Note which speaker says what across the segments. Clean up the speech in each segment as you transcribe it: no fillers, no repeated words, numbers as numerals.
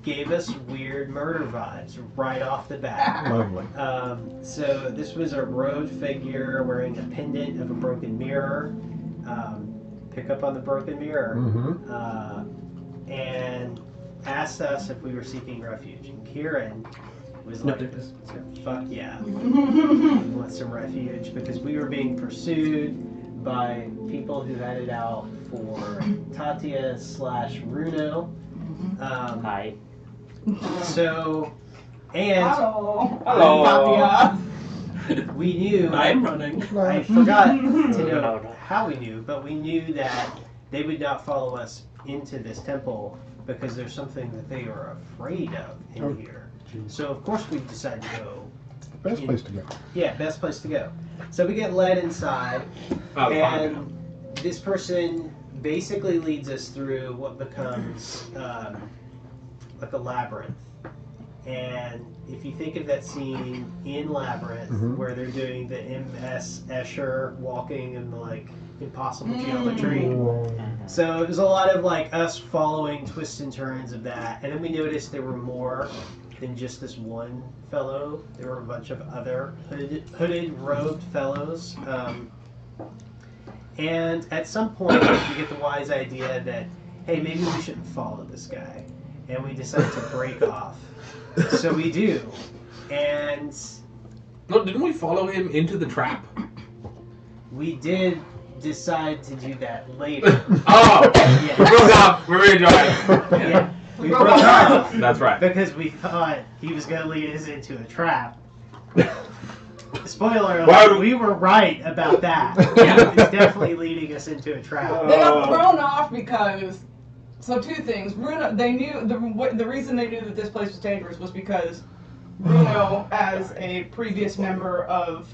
Speaker 1: gave us weird murder vibes right off the bat.
Speaker 2: Lovely.
Speaker 1: So this was a robed figure wearing a pendant of a broken mirror. Pick up on the broken mirror.
Speaker 2: Mm-hmm.
Speaker 1: And asked us if we were seeking refuge. And Kieran was like, fuck yeah. We want some refuge because we were being pursued by people who headed out for Tatia/Runo.
Speaker 3: Hi.
Speaker 1: So, and
Speaker 4: Hello.
Speaker 1: we knew.
Speaker 4: I'm running.
Speaker 1: I forgot to know how we knew, but we knew that they would not follow us into this temple because there's something that they are afraid of in here.
Speaker 2: Geez.
Speaker 1: So of course we decided to go.
Speaker 2: Best place to go.
Speaker 1: Yeah, best place to go. So we get led inside, and this person basically leads us through what becomes like a labyrinth. And if you think of that scene in Labyrinth where they're doing the M.S. Escher walking in the like impossible geometry. So it was a lot of like us following twists and turns of that. And then we noticed there were more than just this one fellow. There were a bunch of other hooded robed fellows. And at some point we get the wise idea that, hey, maybe we shouldn't follow this guy. And we decide to break off. So we do. And
Speaker 5: no, didn't we follow him into the trap?
Speaker 1: we did decide to do that later.
Speaker 5: Oh!
Speaker 1: Yeah.
Speaker 5: We broke off. We're ready to drive.
Speaker 1: Yeah. We broke off.
Speaker 5: That's right.
Speaker 1: Because we thought he was going to lead us into a trap. Spoiler alert,
Speaker 5: Wow.
Speaker 1: we were right about that. Yeah, it's definitely leading us into a trap.
Speaker 4: They got thrown off because. So two things. Runo, they knew the reason they knew that this place was dangerous was because Runo, as a previous member of.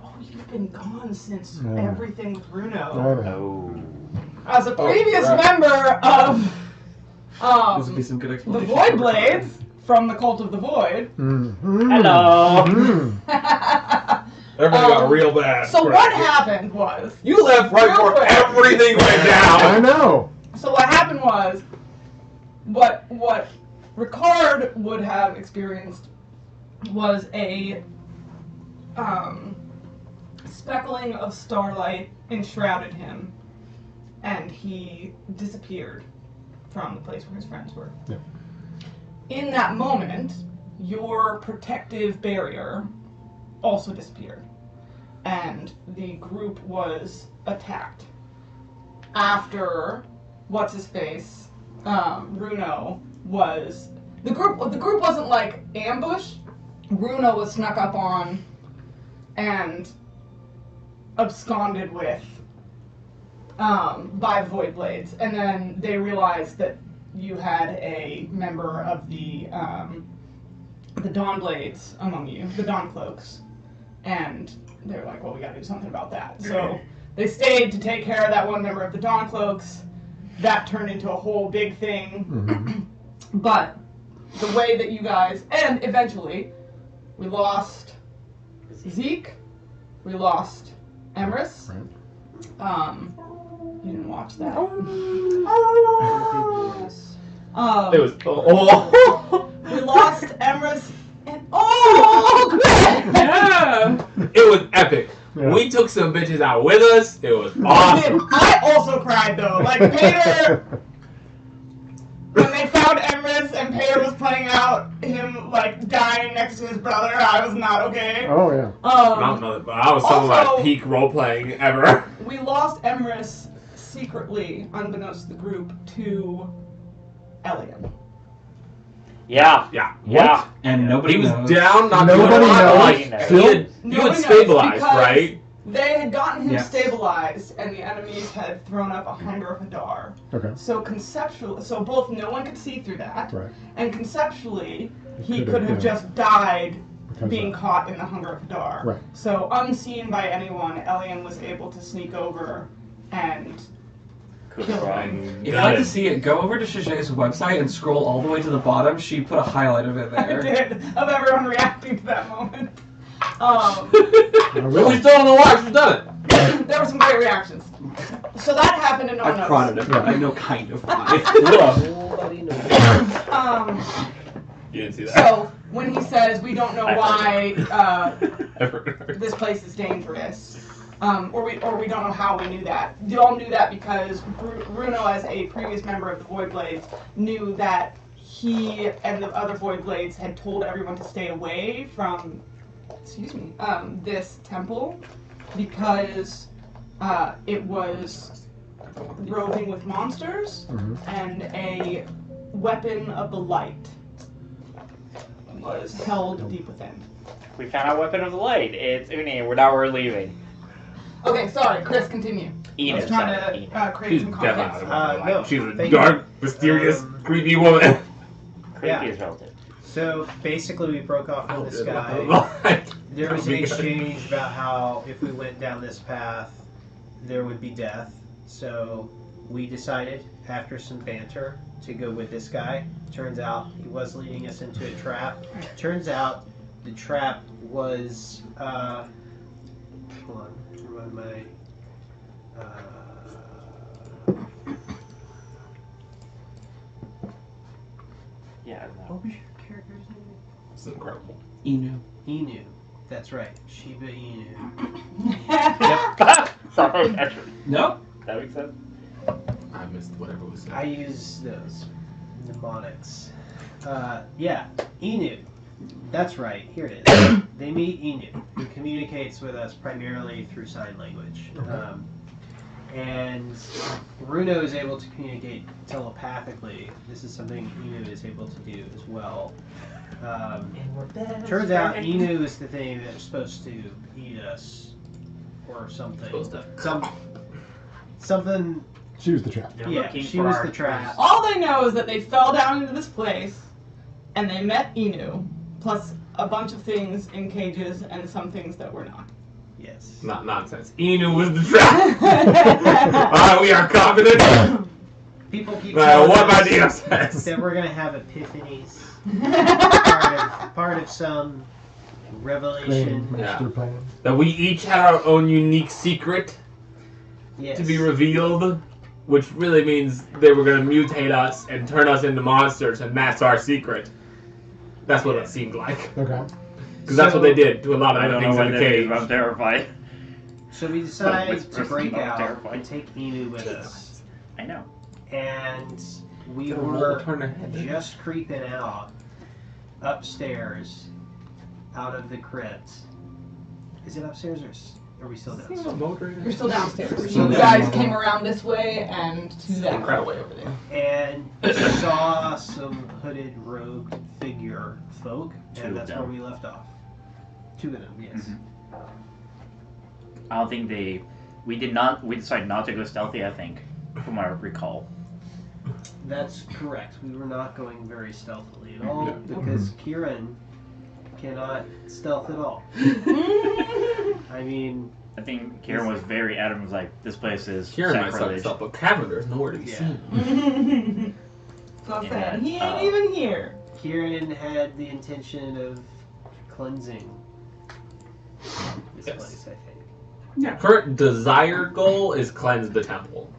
Speaker 4: Oh, you've been gone since everything with Runo.
Speaker 2: Oh.
Speaker 4: As a previous member of
Speaker 6: This would be some good
Speaker 4: the
Speaker 6: explanation.
Speaker 4: Void Blades from the Cult of the Void.
Speaker 2: Mm-hmm.
Speaker 3: Hello.
Speaker 5: Everybody got real bad.
Speaker 4: So what happened was.
Speaker 5: You left right
Speaker 4: Real
Speaker 5: before
Speaker 4: quick.
Speaker 5: everything went
Speaker 2: I
Speaker 5: down.
Speaker 2: know.
Speaker 4: So what happened was, what Rikard would have experienced was a speckling of starlight enshrouded him, and he disappeared from the place where his friends were.
Speaker 2: Yeah.
Speaker 4: In that moment, your protective barrier also disappeared, and the group was attacked. After what's his face, Runo was the group wasn't like ambush. Runo was snuck up on and absconded with by Void Blades, and then they realized that you had a member of the Dawn Blades among you, the Dawn Cloaks, and they're like, well, we gotta do something about that. So they stayed to take care of that one member of the Dawn Cloaks. That turned into a whole big thing. But the way that you guys, and eventually, we lost Zeke, we lost Emrys.
Speaker 2: Right.
Speaker 4: You didn't watch that.
Speaker 5: It was. Oh.
Speaker 4: We lost Emrys and great!
Speaker 5: Yeah. It was epic.
Speaker 2: Yeah.
Speaker 5: We took some bitches out with us. It was awesome.
Speaker 4: I also cried though. Like Pater, when they found Emrys and Pater was playing out him like dying next to his brother, I was not okay.
Speaker 2: Oh yeah.
Speaker 5: I was some of
Speaker 4: Also-
Speaker 5: my peak role playing ever.
Speaker 4: We lost Emrys secretly, unbeknownst to the group, to Elian.
Speaker 3: Yeah.
Speaker 5: Yeah.
Speaker 3: Yeah.
Speaker 6: And nobody
Speaker 5: He was
Speaker 6: knows.
Speaker 5: down, not
Speaker 2: Nobody
Speaker 5: doing a lot,
Speaker 2: knows.
Speaker 5: like,
Speaker 3: Still?
Speaker 5: he had
Speaker 4: Nobody knows
Speaker 5: stabilized,
Speaker 4: because
Speaker 5: right?
Speaker 4: They had gotten him
Speaker 6: Yes.
Speaker 4: stabilized, and the enemies had thrown up a Hunger of Hadar.
Speaker 2: Okay.
Speaker 4: So conceptually, so both no one could see through that,
Speaker 2: Right.
Speaker 4: and conceptually, he
Speaker 2: Could've,
Speaker 4: could have
Speaker 2: yeah.
Speaker 4: just died
Speaker 2: Because
Speaker 4: being
Speaker 2: of-
Speaker 4: caught in the Hunger of Hadar.
Speaker 2: Right.
Speaker 4: So unseen by anyone, Elian was able to sneak over and
Speaker 3: Could
Speaker 4: kill
Speaker 3: try.
Speaker 4: him.
Speaker 6: If you'd like to see it, go over to Shajay's website and scroll all the way to the bottom. She put a highlight of it
Speaker 4: I
Speaker 6: there.
Speaker 4: did, of everyone reacting to that moment.
Speaker 5: But we still don't know why she's done it.
Speaker 4: There were some great reactions. So that happened and no one
Speaker 6: I've
Speaker 4: knows.
Speaker 6: prodded it. I know kind of why.
Speaker 1: Nobody knows.
Speaker 5: You didn't see that.
Speaker 4: So when he says we don't know why
Speaker 5: Ever.
Speaker 4: this place is dangerous, or we don't know how we knew that. You all knew that because Runo, as a previous member of the Void Blades, knew that he and the other Void Blades had told everyone to stay away from, this temple because it was roving with monsters and a weapon of the light was held deep within.
Speaker 3: We found our weapon of the light. It's Uni. We're leaving.
Speaker 4: Okay, sorry, Chris, continue.
Speaker 3: Eno,
Speaker 4: I was trying
Speaker 3: sorry,
Speaker 4: to create some
Speaker 5: definitely
Speaker 4: context.
Speaker 5: out of
Speaker 1: no,
Speaker 5: She's a
Speaker 1: thank
Speaker 5: dark, mysterious, creepy woman.
Speaker 3: Creepy is relative.
Speaker 1: So basically, we broke off
Speaker 5: Oh,
Speaker 1: with this guy. There was an exchange about how if we went down this path, there would be death. So we decided, after some banter, to go with this guy. Turns out he was leading us into a trap. Turns out the trap was hold on, remind my
Speaker 3: Yeah, no.
Speaker 1: what was your character's name?
Speaker 5: It's incredible.
Speaker 6: Enu.
Speaker 1: Inu. That's right, Shiba Inu.
Speaker 3: Sorry, actually.
Speaker 6: No?
Speaker 3: That makes sense.
Speaker 5: I missed whatever was said.
Speaker 1: I use those mnemonics. Yeah, Inu. That's right. Here it is. They meet Inu, who communicates with us primarily through sign language. And Runo is able to communicate telepathically. This is something Inu is able to do as well. Turns out Inu is the thing that's supposed to eat us, or something. Something.
Speaker 2: She was the trap.
Speaker 1: Yeah, she was the trap.
Speaker 4: All they know is that they fell down into this place, and they met Inu, plus a bunch of things in cages and some things that were not.
Speaker 1: Yes.
Speaker 5: Not nonsense. Enu was the trap. Alright, we are confident.
Speaker 1: People keep
Speaker 5: What my
Speaker 1: telling
Speaker 5: DM
Speaker 1: us
Speaker 5: says.
Speaker 1: that we're gonna have epiphanies. part of some revelation.
Speaker 2: Master plan.
Speaker 5: That we each had our own unique secret
Speaker 1: Yes.
Speaker 5: to be revealed, which really means they were going to mutate us and turn us into monsters, and that's our secret. That's what it seemed like.
Speaker 2: Okay.
Speaker 5: Because that's what they did to a lot of the things in the cage.
Speaker 3: I'm terrified.
Speaker 1: So we decide to
Speaker 3: Whispers
Speaker 1: break
Speaker 3: about
Speaker 1: out
Speaker 3: terrifying.
Speaker 1: and take Inu with us.
Speaker 3: I know.
Speaker 1: And we
Speaker 5: Gotta roll
Speaker 1: were
Speaker 5: to turn their head.
Speaker 1: just creeping out upstairs out of the crypt. Is it upstairs or are we still downstairs?
Speaker 4: You're still downstairs.
Speaker 1: So
Speaker 4: You guys came around this way and to that
Speaker 5: Incredible.
Speaker 4: way over there.
Speaker 1: And saw some hooded robed figure folk,
Speaker 3: Two
Speaker 1: and
Speaker 3: of
Speaker 1: that's
Speaker 3: them.
Speaker 1: where we left off. Two of them, yes.
Speaker 3: I don't think we decided not to go stealthy, I think, from what I recall.
Speaker 1: That's correct. We were not going very stealthily at all
Speaker 5: Yeah.
Speaker 1: because Kieran cannot stealth at all. I mean,
Speaker 3: I think Kieran was very adamant, was like, this place is
Speaker 5: Kieran might suck
Speaker 3: sacrilege.
Speaker 5: himself, but Cavender's nowhere to be
Speaker 1: Yeah.
Speaker 5: seen.
Speaker 4: So I'm
Speaker 3: Yeah,
Speaker 4: saying, he ain't even here.
Speaker 1: Kieran had the intention of cleansing this
Speaker 5: Yes.
Speaker 1: place, I think.
Speaker 5: Yeah. Current desired goal is cleanse the temple.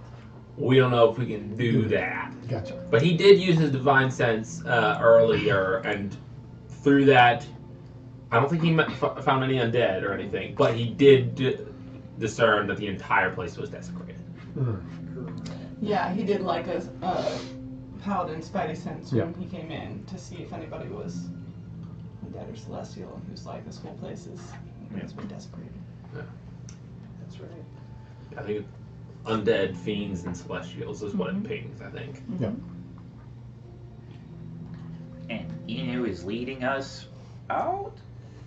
Speaker 5: We don't know if we can do that.
Speaker 2: Gotcha.
Speaker 5: But he did use his divine sense earlier, and through that, I don't think he found any undead or anything, but he did discern that the entire place was desecrated.
Speaker 4: Yeah, he did like a paladin spidey sense
Speaker 2: Yeah.
Speaker 4: when he came in to see if anybody was undead or celestial, and he was like, this whole place has been desecrated.
Speaker 1: That's right.
Speaker 5: I think undead, fiends, and celestials is what it pings, I think.
Speaker 2: Yeah.
Speaker 3: And Enu is leading us out?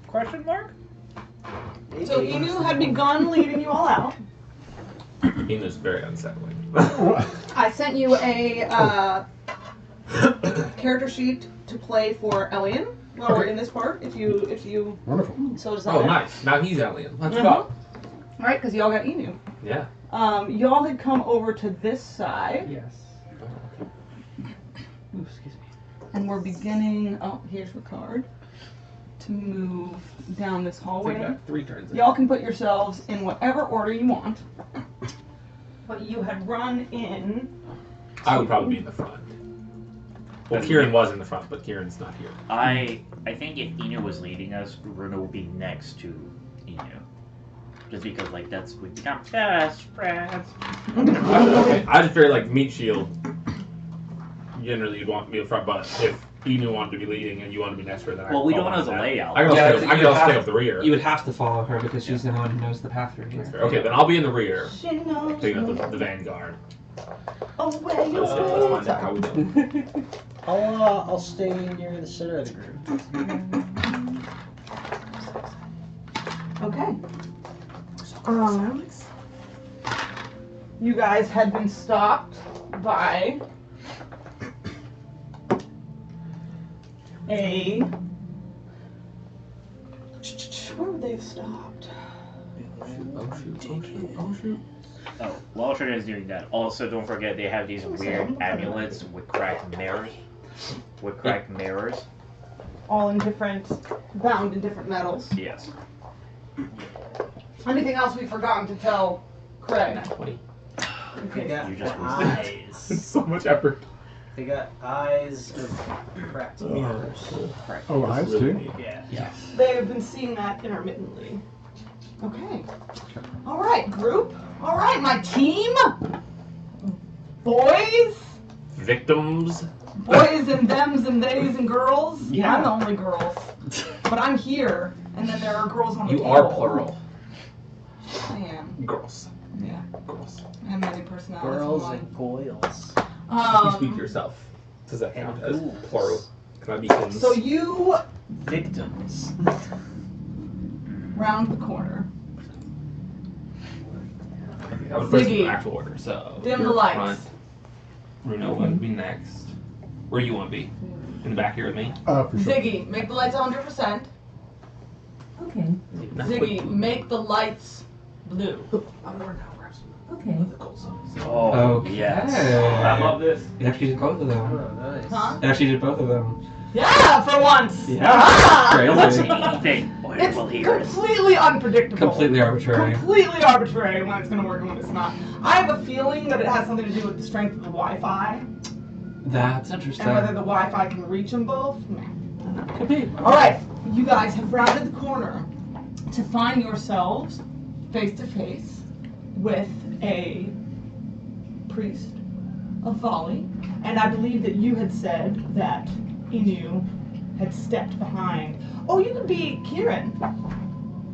Speaker 3: Question mark?
Speaker 4: So Enu had begun leading you all out.
Speaker 5: Enu's very unsettling.
Speaker 4: I sent you a character sheet to play for Elian while we're in this part, if you
Speaker 2: Wonderful.
Speaker 4: so desire.
Speaker 5: Oh, nice. Now he's alien. Let's
Speaker 4: Mhm.
Speaker 5: go.
Speaker 4: Right, because y'all got Enu.
Speaker 5: Yeah.
Speaker 4: Y'all had come over to this side,
Speaker 6: Yes. Ooh, excuse me.
Speaker 4: and we're beginning. Oh, here's Rikard. To move down this
Speaker 5: I think
Speaker 4: hallway.
Speaker 5: that 3 turns.
Speaker 4: Y'all can put yourselves in whatever order you want. But you had run in.
Speaker 5: I would probably be in the front. Well, Kieran was in the front, but Kieran's not here.
Speaker 3: I think if Inu was leading us, Runo would be next to Inu. Just because, like, that's we become best friends.
Speaker 5: I just feel like meat shield. Generally, you'd want to be in front, but if Inu wanted to be leading and you want to be next to her, then
Speaker 3: Well, we don't know the layout.
Speaker 5: I can
Speaker 6: Yeah,
Speaker 5: also
Speaker 6: you
Speaker 5: I can also
Speaker 6: have-
Speaker 5: stay up the rear.
Speaker 6: You would have to follow her because she's the one who knows the path through here.
Speaker 5: Okay, then I'll be in the rear,
Speaker 4: She knows
Speaker 5: taking up the vanguard.
Speaker 4: away,
Speaker 5: Let's find out how we do.
Speaker 1: I'll stay near the center of the group.
Speaker 4: Okay. You guys had been stopped by a. Where would they have stopped?
Speaker 3: Oh, while Shredder is doing that, also don't forget they have these weird amulets with cracked mirrors.
Speaker 4: All in different, bound in different metals.
Speaker 3: Yes.
Speaker 4: Anything else we've forgotten to tell Craig?
Speaker 5: 20.
Speaker 1: They got
Speaker 3: You just
Speaker 1: eyes.
Speaker 5: So much effort.
Speaker 1: They got eyes of cracked mirrors.
Speaker 2: Oh, eyes too?
Speaker 1: Yeah.
Speaker 4: They have been seeing that intermittently. Okay. All right, group. All right, my team. Boys.
Speaker 5: Victims.
Speaker 4: Boys and thems and theys and girls.
Speaker 6: Yeah.
Speaker 4: I'm the only girls. But I'm here, and then there are girls on the
Speaker 5: You
Speaker 4: table.
Speaker 5: are plural.
Speaker 4: I am.
Speaker 5: Girls.
Speaker 4: Yeah.
Speaker 5: Girls.
Speaker 4: I have many personalities.
Speaker 1: Girls
Speaker 4: in
Speaker 1: and goyles.
Speaker 5: You speak for
Speaker 4: one.
Speaker 5: yourself. Does that count
Speaker 1: And
Speaker 5: as
Speaker 1: ghouls.
Speaker 5: plural? Can I be kings?
Speaker 4: So you
Speaker 1: Victims.
Speaker 4: round the corner.
Speaker 5: I was first in
Speaker 4: Ziggy.
Speaker 5: actual order, so.
Speaker 4: Dim
Speaker 5: you're
Speaker 4: the lights.
Speaker 5: Front. Runo would be next. Where you want to be? In the back here with me?
Speaker 2: For sure.
Speaker 4: Ziggy, make the lights 100%.
Speaker 7: Okay.
Speaker 4: Ziggy, make the lights blue.
Speaker 7: Okay.
Speaker 3: Oh,
Speaker 6: Okay.
Speaker 3: yes.
Speaker 5: I love this.
Speaker 6: It actually did both of them.
Speaker 1: Oh, nice.
Speaker 4: Huh?
Speaker 6: It actually did both of them.
Speaker 4: Yeah, for once.
Speaker 6: Yeah.
Speaker 4: Ah!
Speaker 3: What's
Speaker 6: Crazy.
Speaker 3: anything? Boy,
Speaker 4: It's
Speaker 3: will hear us.
Speaker 4: completely unpredictable.
Speaker 6: Completely arbitrary.
Speaker 4: Completely arbitrary when it's going to work and when it's not. I have a feeling that it has something to do with the strength of the Wi-Fi
Speaker 6: That's
Speaker 4: and
Speaker 6: interesting.
Speaker 4: whether the Wi-Fi can reach them both.
Speaker 6: Could be.
Speaker 4: All right, you guys have rounded the corner to find yourselves face to face with a priest of Vali, and I believe that you had said that Inu had stepped behind. Oh, you could be Kieran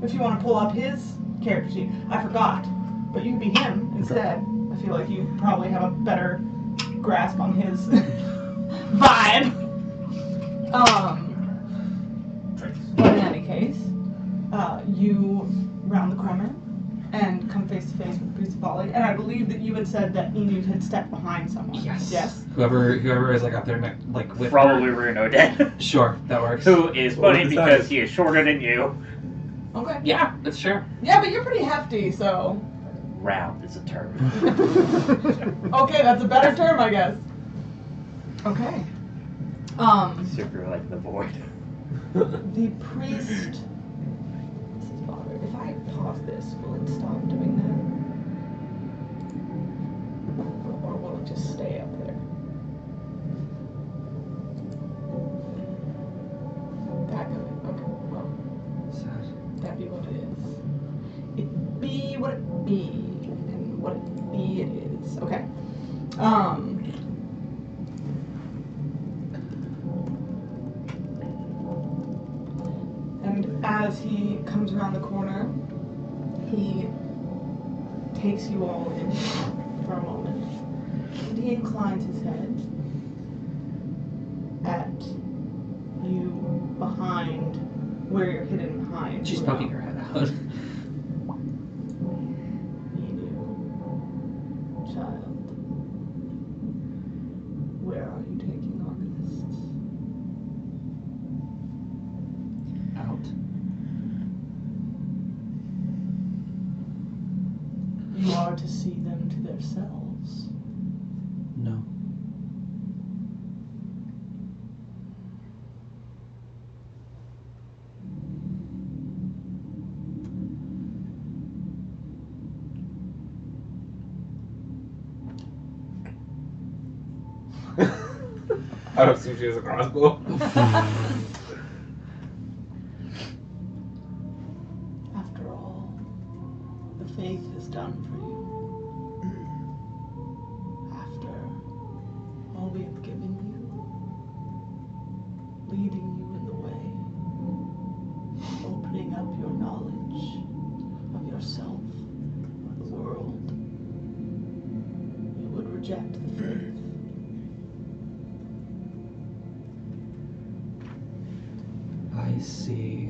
Speaker 4: if you want to pull up his character sheet. I forgot, but you could be him instead. I feel like you probably have a better grasp on his vibe. But in any case, you round the corner and come face to face with the priest of Vali, and I believe that you had said that Inu had stepped behind someone.
Speaker 6: Yes.
Speaker 4: Yes.
Speaker 6: Whoever is like up there, like with
Speaker 3: Probably Runo then.
Speaker 6: Sure, that works.
Speaker 3: Who is
Speaker 5: What
Speaker 3: funny
Speaker 5: was
Speaker 3: because
Speaker 5: that?
Speaker 3: he is shorter than you.
Speaker 4: Okay.
Speaker 6: Yeah, that's sure.
Speaker 4: Yeah, but you're pretty hefty, so.
Speaker 3: Round is a term.
Speaker 4: Okay, that's a better term, I guess. Okay.
Speaker 3: Super like the void.
Speaker 4: The priest. This is bothered. If I pause this, will it stop doing that? Or will it just stay up there? Back of it. Okay, well, that be what it is. It be what it be. And what it be it is. Okay. And as he comes around the corner, he takes you all in for a moment. And he inclines his head at you behind where you're hidden behind.
Speaker 6: She's
Speaker 4: Runo.
Speaker 6: poking her head out.
Speaker 4: Inu, child, where are you taking August?
Speaker 6: Out.
Speaker 4: You are to see them to themselves.
Speaker 6: No.
Speaker 5: I don't see she has a crossbow.
Speaker 4: After all, the faith has done for you. After all we have given you, leading you in the way, opening up your knowledge of yourself, of the world, you would reject the faith.
Speaker 6: I see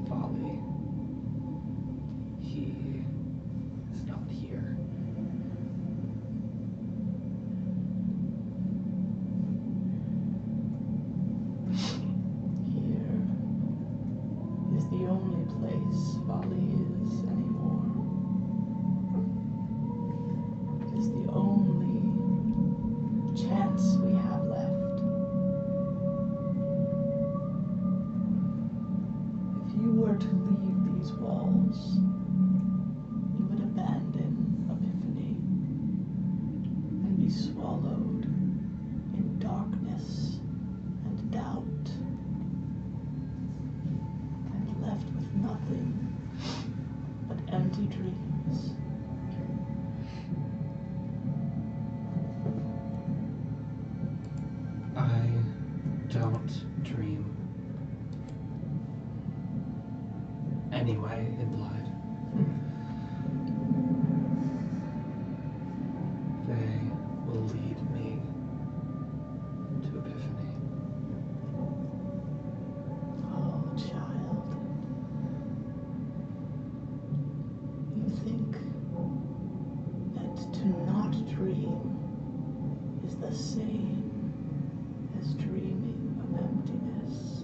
Speaker 6: Vali. He is not here.
Speaker 4: Here is the only place Vali is anymore. It is the only chance we have left. If you were to leave these walls, you would abandon Epiphany and be swallowed in darkness and doubt, and left with nothing but empty dreams.
Speaker 6: I don't dream. Anyway, implied. They will lead me to Epiphany.
Speaker 4: Oh, child. You think that to not dream is the same as dreaming of emptiness.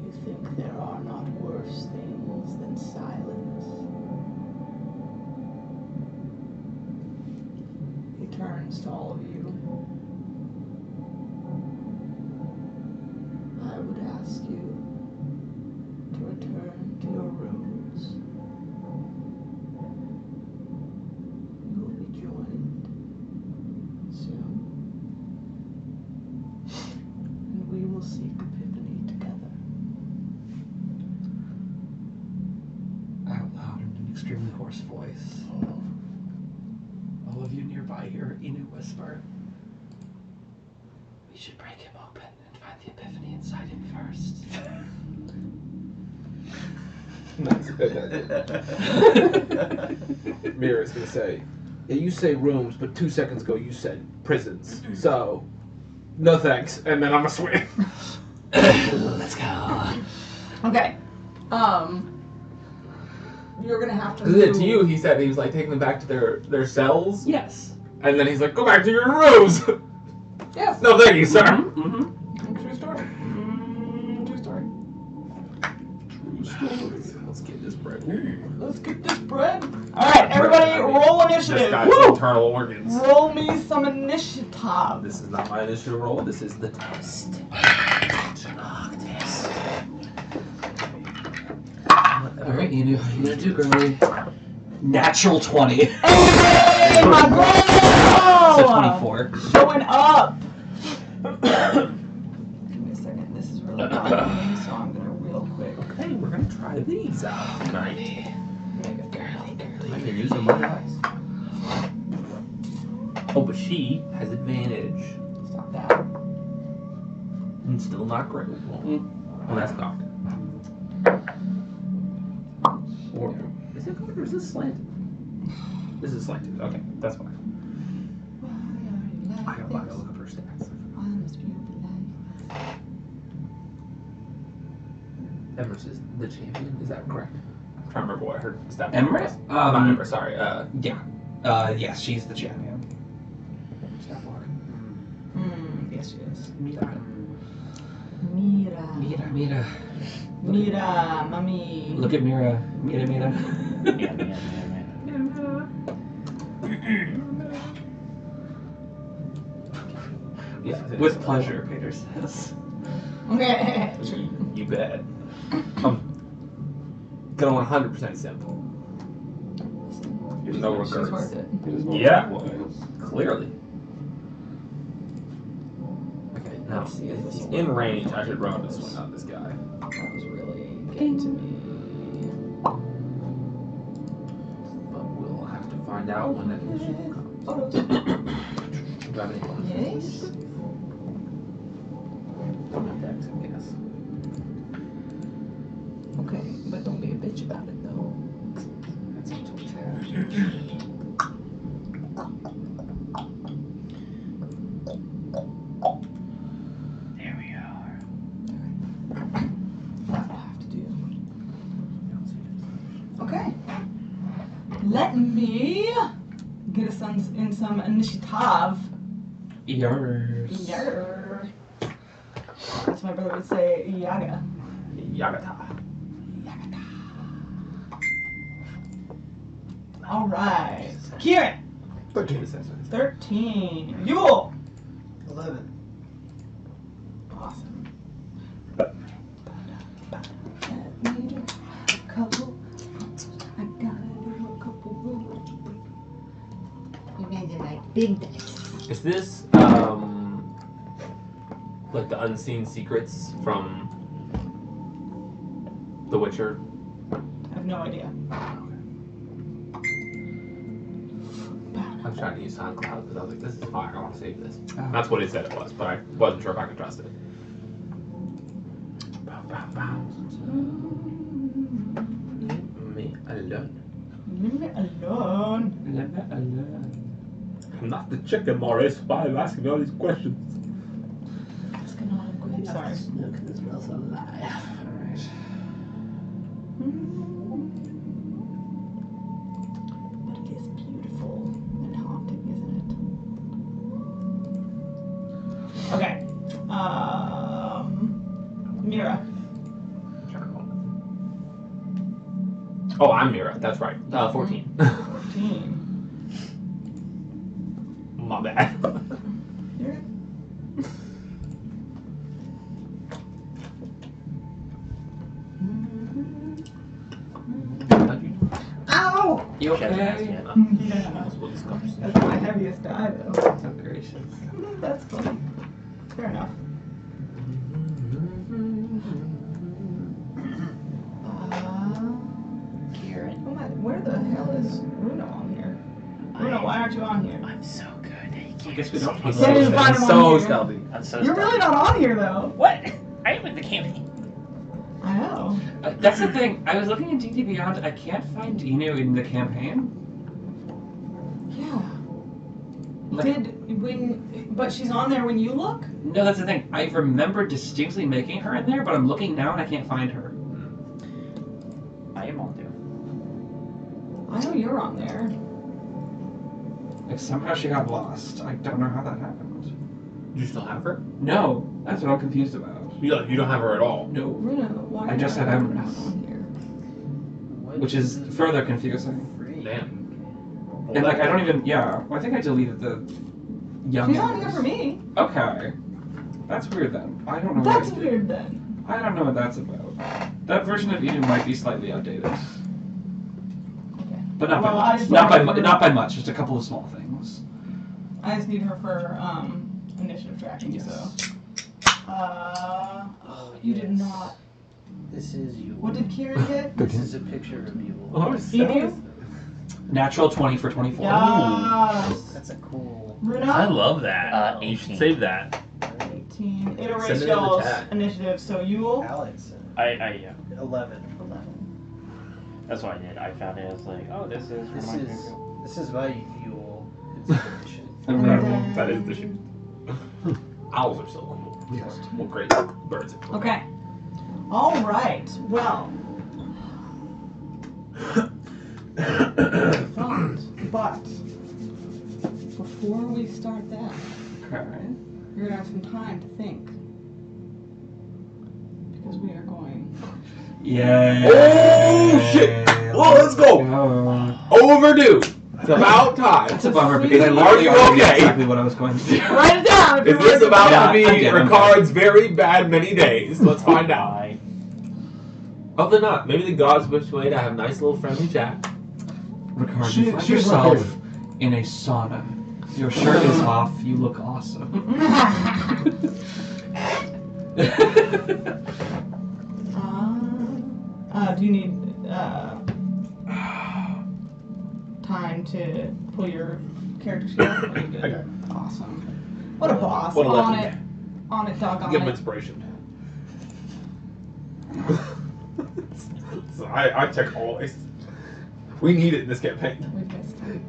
Speaker 4: You think there are not worse things than silence. He turns to all of you. I would ask you to return to your rooms. You will be joined soon. And we will seek Epiphany together.
Speaker 6: Out loud in an extremely hoarse voice. All of you nearby hear Inu whisper. We should break him open and find the Epiphany inside him first.
Speaker 5: Nice. Mira's gonna say, yeah, you say rooms, but 2 seconds ago you said prisons. So, no thanks. And then I'm gonna swing.
Speaker 6: Let's go.
Speaker 4: Okay. You're gonna have to
Speaker 5: To you, he said he was like taking them back to their cells,
Speaker 6: Yes.
Speaker 5: and then he's like, go back to your rooms.
Speaker 4: Yes.
Speaker 5: No, thank you, sir.
Speaker 6: Mm-hmm.
Speaker 4: True story. True story.
Speaker 5: Let's get this bread.
Speaker 4: Let's get this bread. Alright, everybody roll
Speaker 5: This
Speaker 4: initiative.
Speaker 5: guy's
Speaker 4: Woo!
Speaker 5: internal organs.
Speaker 4: Roll me some initiative.
Speaker 5: This is not my initial roll. This is the test.
Speaker 6: Alright, Inu, how are you gonna do, girly? Natural 20.
Speaker 4: Hey, my
Speaker 6: So
Speaker 4: girl!
Speaker 6: 24.
Speaker 4: Showing up. Give me a second. This is really bothering me, so I'm gonna real quick
Speaker 5: Okay, we're gonna try these out tonight.
Speaker 4: make a girly.
Speaker 5: I can use them on dice. Oh, but she has advantage.
Speaker 4: Stop that.
Speaker 5: And still not great. Well, that's cocked. Or is it cocked or is this slanted? This is slanted. Okay, that's fine. I gotta look up her stats. Emrys is the champion. Is that correct? I'm trying to remember what her stat number
Speaker 6: Emrys?
Speaker 5: was. Not Emrys, sorry.
Speaker 6: Yeah. Yes, she's the champion.
Speaker 5: Stat block.
Speaker 4: Yes, she is.
Speaker 5: Mira.
Speaker 4: Mira.
Speaker 6: Mira.
Speaker 4: Mira, mami.
Speaker 6: Look at Mira. Mira.
Speaker 5: Yeah.
Speaker 6: With pleasure, Peter says.
Speaker 4: Okay.
Speaker 5: You bet. I'm gonna 100% simple.
Speaker 4: She's
Speaker 5: No
Speaker 4: worth
Speaker 5: regrets.
Speaker 4: it.
Speaker 5: Yeah. Clearly. Okay, now, if he's in range, I should run to swing on this guy.
Speaker 4: That was really getting to me.
Speaker 5: But we'll have to find out when that initiative comes.
Speaker 4: Photos.
Speaker 5: Do you have any bonuses?
Speaker 4: Yes.
Speaker 5: Don't have dex, I guess.
Speaker 4: Okay, but don't be a bitch about it though.
Speaker 5: That's what
Speaker 3: There we are.
Speaker 4: That's what I have to do. Okay. Let me get us in some initiative.
Speaker 6: Yours.
Speaker 4: Yarr. As my brother would say, yaga.
Speaker 5: Yagata.
Speaker 4: All right. Kieran,
Speaker 2: 13.
Speaker 4: 13. Yule.
Speaker 1: 11.
Speaker 4: Awesome. Couple. I gotta do a couple.
Speaker 7: You guys are like big dice.
Speaker 5: Is this, like the unseen secrets from The Witcher?
Speaker 4: I have no idea.
Speaker 5: I was trying to use SoundCloud because I was like, this is fire, I want to save this.
Speaker 6: Oh.
Speaker 5: That's what it said it was, but I wasn't sure if I could trust it. Bow, bow, bow. Leave me alone.
Speaker 4: Leave me alone.
Speaker 5: I'm not the chicken, Morris. Why are you asking me all these questions?
Speaker 4: Just gonna have a quick. Sorry.
Speaker 1: Snook that smells alive.
Speaker 4: But it is beautiful and haunting, isn't it? Okay. Mira.
Speaker 5: Oh, I'm Mira. That's right. 14.
Speaker 4: 14.
Speaker 5: My bad.
Speaker 4: You're Ow!
Speaker 6: You
Speaker 3: She hasn't asked
Speaker 6: okay?
Speaker 3: yet.
Speaker 4: Yeah.
Speaker 5: That's what this comes.
Speaker 4: That's my heaviest die, though.
Speaker 6: So gracious.
Speaker 4: That's funny. Fair enough.
Speaker 3: Kieran,
Speaker 4: Oh my, where the hell is Runo on here? Runo, why aren't you on here?
Speaker 3: I'm so good. Hey,
Speaker 6: I guess we don't
Speaker 5: He's
Speaker 6: talk
Speaker 4: Yeah,
Speaker 5: so
Speaker 4: you find
Speaker 5: stealthy.
Speaker 4: him on
Speaker 5: So
Speaker 4: here.
Speaker 5: stealthy.
Speaker 3: I'm so
Speaker 4: You're really not on here, though.
Speaker 3: What? I am in the campaign.
Speaker 4: I know.
Speaker 6: That's the thing. I was looking at D&D Beyond. I can't find Inu in the campaign.
Speaker 4: Yeah.
Speaker 6: Like,
Speaker 4: But she's on there when you look?
Speaker 6: no, that's the thing. I remember distinctly making her in there, but I'm looking now and I can't find her.
Speaker 3: I am on there.
Speaker 4: I know you're on there.
Speaker 6: Like somehow she got lost. I don't know how that happened.
Speaker 5: Do you still have her?
Speaker 6: No, that's what I'm confused about.
Speaker 5: You don't have her at all.
Speaker 6: No,
Speaker 4: Runo, why
Speaker 6: I just
Speaker 4: are
Speaker 6: had
Speaker 4: you
Speaker 6: Empress.
Speaker 4: not on here?
Speaker 6: which is further confusing.
Speaker 1: Free.
Speaker 5: Damn.
Speaker 6: And like I don't even well, I think I deleted the young.
Speaker 4: She's on here for me.
Speaker 6: Okay, that's weird then. I don't know.
Speaker 4: That's
Speaker 6: what
Speaker 4: weird then.
Speaker 6: I don't know what that's about. That version of Eden might be slightly outdated,
Speaker 4: Okay.
Speaker 6: but not
Speaker 4: Well,
Speaker 6: by
Speaker 4: I
Speaker 6: much.
Speaker 4: just
Speaker 6: Not by
Speaker 4: wanted her-
Speaker 6: not by much. Just a couple of small things.
Speaker 4: I just need her for initiative tracking.
Speaker 6: Yes.
Speaker 4: So.
Speaker 1: Oh,
Speaker 4: You did
Speaker 1: yes.
Speaker 4: not.
Speaker 1: This is you.
Speaker 4: What did Kieran get?
Speaker 1: This is a picture of you.
Speaker 5: Oh,
Speaker 4: Emu?
Speaker 6: Natural 20 for 24.
Speaker 4: Yes.
Speaker 1: That's a cool.
Speaker 4: Bruno?
Speaker 5: I love that. You
Speaker 3: 18.
Speaker 5: should save that.
Speaker 4: 18. It'll
Speaker 5: Send
Speaker 4: raise
Speaker 5: it in the
Speaker 4: y'all's
Speaker 5: chat.
Speaker 4: initiative, so you will.
Speaker 1: Alex.
Speaker 3: Yeah.
Speaker 1: 11.
Speaker 4: 11.
Speaker 3: That's what I did. I found it. I was like, oh, this is.
Speaker 1: This
Speaker 3: from my
Speaker 1: is
Speaker 3: favorite.
Speaker 1: this is my Yule inspiration.
Speaker 4: And then-
Speaker 5: That is the shoot. Owls are so cool.
Speaker 2: Yes.
Speaker 5: Well, great. Birds are cool.
Speaker 4: Okay. All right. Well. But before we start that,
Speaker 6: Okay.
Speaker 4: you're gonna have some time to think because we are going.
Speaker 6: Yeah.
Speaker 5: Oh, shit. Well, let's go. Overdue. It's about time.
Speaker 6: That's a bummer because I
Speaker 5: Are
Speaker 6: literally
Speaker 5: you
Speaker 6: already knew
Speaker 5: okay?
Speaker 6: exactly what I was going to do.
Speaker 4: Write it down. if
Speaker 5: Is
Speaker 4: you're
Speaker 5: this
Speaker 4: ready.
Speaker 5: about
Speaker 6: Yeah,
Speaker 5: to be
Speaker 6: I'm good.
Speaker 5: Ricard's very bad many days? Let's find out.
Speaker 3: Bye.
Speaker 5: Other than not, maybe the gods wish way to have a nice little friendly chat.
Speaker 6: Ricard,
Speaker 2: She-
Speaker 6: you find
Speaker 2: she's not
Speaker 6: yourself in a sauna. Your shirt is off. You look awesome.
Speaker 4: Do you need time to pull your character sheet up? Or are you good?
Speaker 2: Okay.
Speaker 4: Awesome. What a boss.
Speaker 5: What a
Speaker 4: on
Speaker 5: lucky.
Speaker 4: it. On it, doggone
Speaker 5: Give him
Speaker 4: it.
Speaker 5: inspiration. So I check always. We need it in this campaign.
Speaker 4: We've missed it.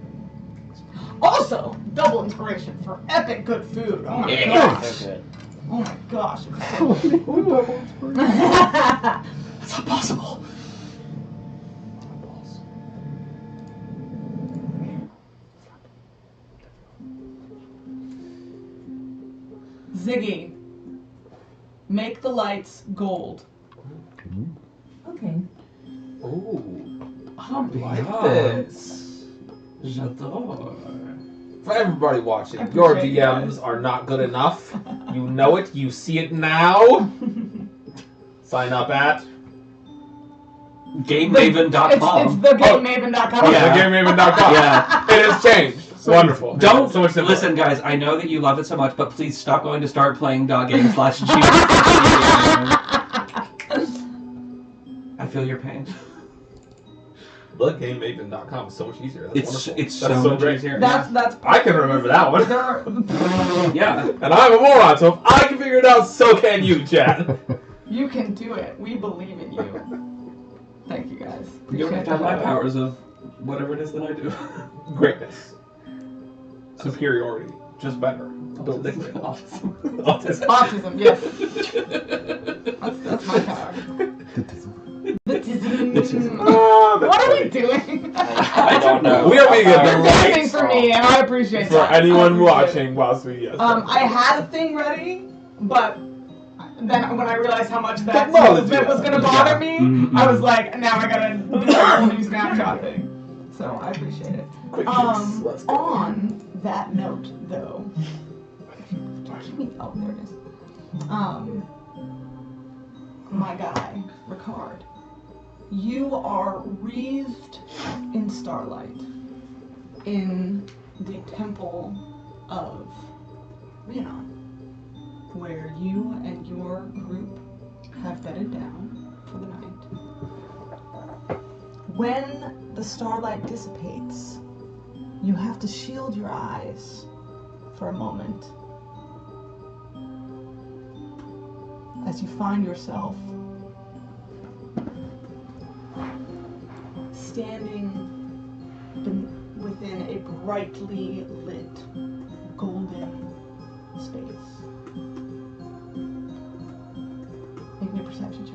Speaker 4: Also, double inspiration for epic good food. Oh my
Speaker 3: Yeah,
Speaker 4: gosh.
Speaker 3: so good.
Speaker 4: Oh my gosh.
Speaker 6: It's not possible.
Speaker 4: Ziggy, make the lights gold.
Speaker 7: Okay.
Speaker 5: Ooh.
Speaker 6: I
Speaker 5: like this.
Speaker 6: J'adore.
Speaker 5: For everybody watching,
Speaker 4: I
Speaker 5: your
Speaker 4: appreciate you
Speaker 5: DMs
Speaker 4: guys.
Speaker 5: are not good enough. You know it. You see it now. Sign up at
Speaker 6: GameMaven.com.
Speaker 4: It's thegamemaven.com.
Speaker 6: Yeah.
Speaker 5: thegamemaven.com.
Speaker 6: Yeah.
Speaker 5: It has changed. Wonderful.
Speaker 6: Don't
Speaker 5: so much simpler.
Speaker 6: listen, guys. I know that you love it so much, but please stop going to startplaying.game/G. I feel your pain.
Speaker 5: thegamemaven.com is so much easier. That's wonderful.
Speaker 6: It's
Speaker 5: That's
Speaker 6: so much
Speaker 5: great.
Speaker 6: easier.
Speaker 4: That's
Speaker 5: I can remember that one.
Speaker 4: There are,
Speaker 6: Yeah.
Speaker 5: And I'm a moron, so if I can figure it out, so can you, Chad.
Speaker 4: you can do it. We believe in you. Thank you guys.
Speaker 6: You don't have to have my
Speaker 4: Appreciate
Speaker 6: powers of whatever it is that I do.
Speaker 5: Greatness. Superiority. Just better. Building.
Speaker 6: Awesome.
Speaker 5: Autism.
Speaker 4: that. Autism, yes. That's my power.
Speaker 5: Ah, that's
Speaker 4: What are we
Speaker 5: funny.
Speaker 4: doing?
Speaker 3: I don't know.
Speaker 5: We are being
Speaker 4: You're
Speaker 5: a
Speaker 4: listening
Speaker 5: delight
Speaker 4: for me, and I appreciate
Speaker 5: for
Speaker 4: that. I
Speaker 5: anyone
Speaker 4: appreciate it.
Speaker 5: watching whilst we
Speaker 4: I had a thing ready, but then when I realized how much that
Speaker 5: Technology.
Speaker 4: movement was going to bother me,
Speaker 6: Mhm.
Speaker 4: I was like, now I gotta do a whole new snapshot thing. So I appreciate it.
Speaker 5: Quick hits. Let's go.
Speaker 4: On that note, though, oh, there it is. My guy, Rikard, you are wreathed in starlight in the Temple of Runo, where you and your group have bedded down for the night. When the starlight dissipates, you have to shield your eyes for a moment as you find yourself standing within a brightly lit golden space. Make me a perception check.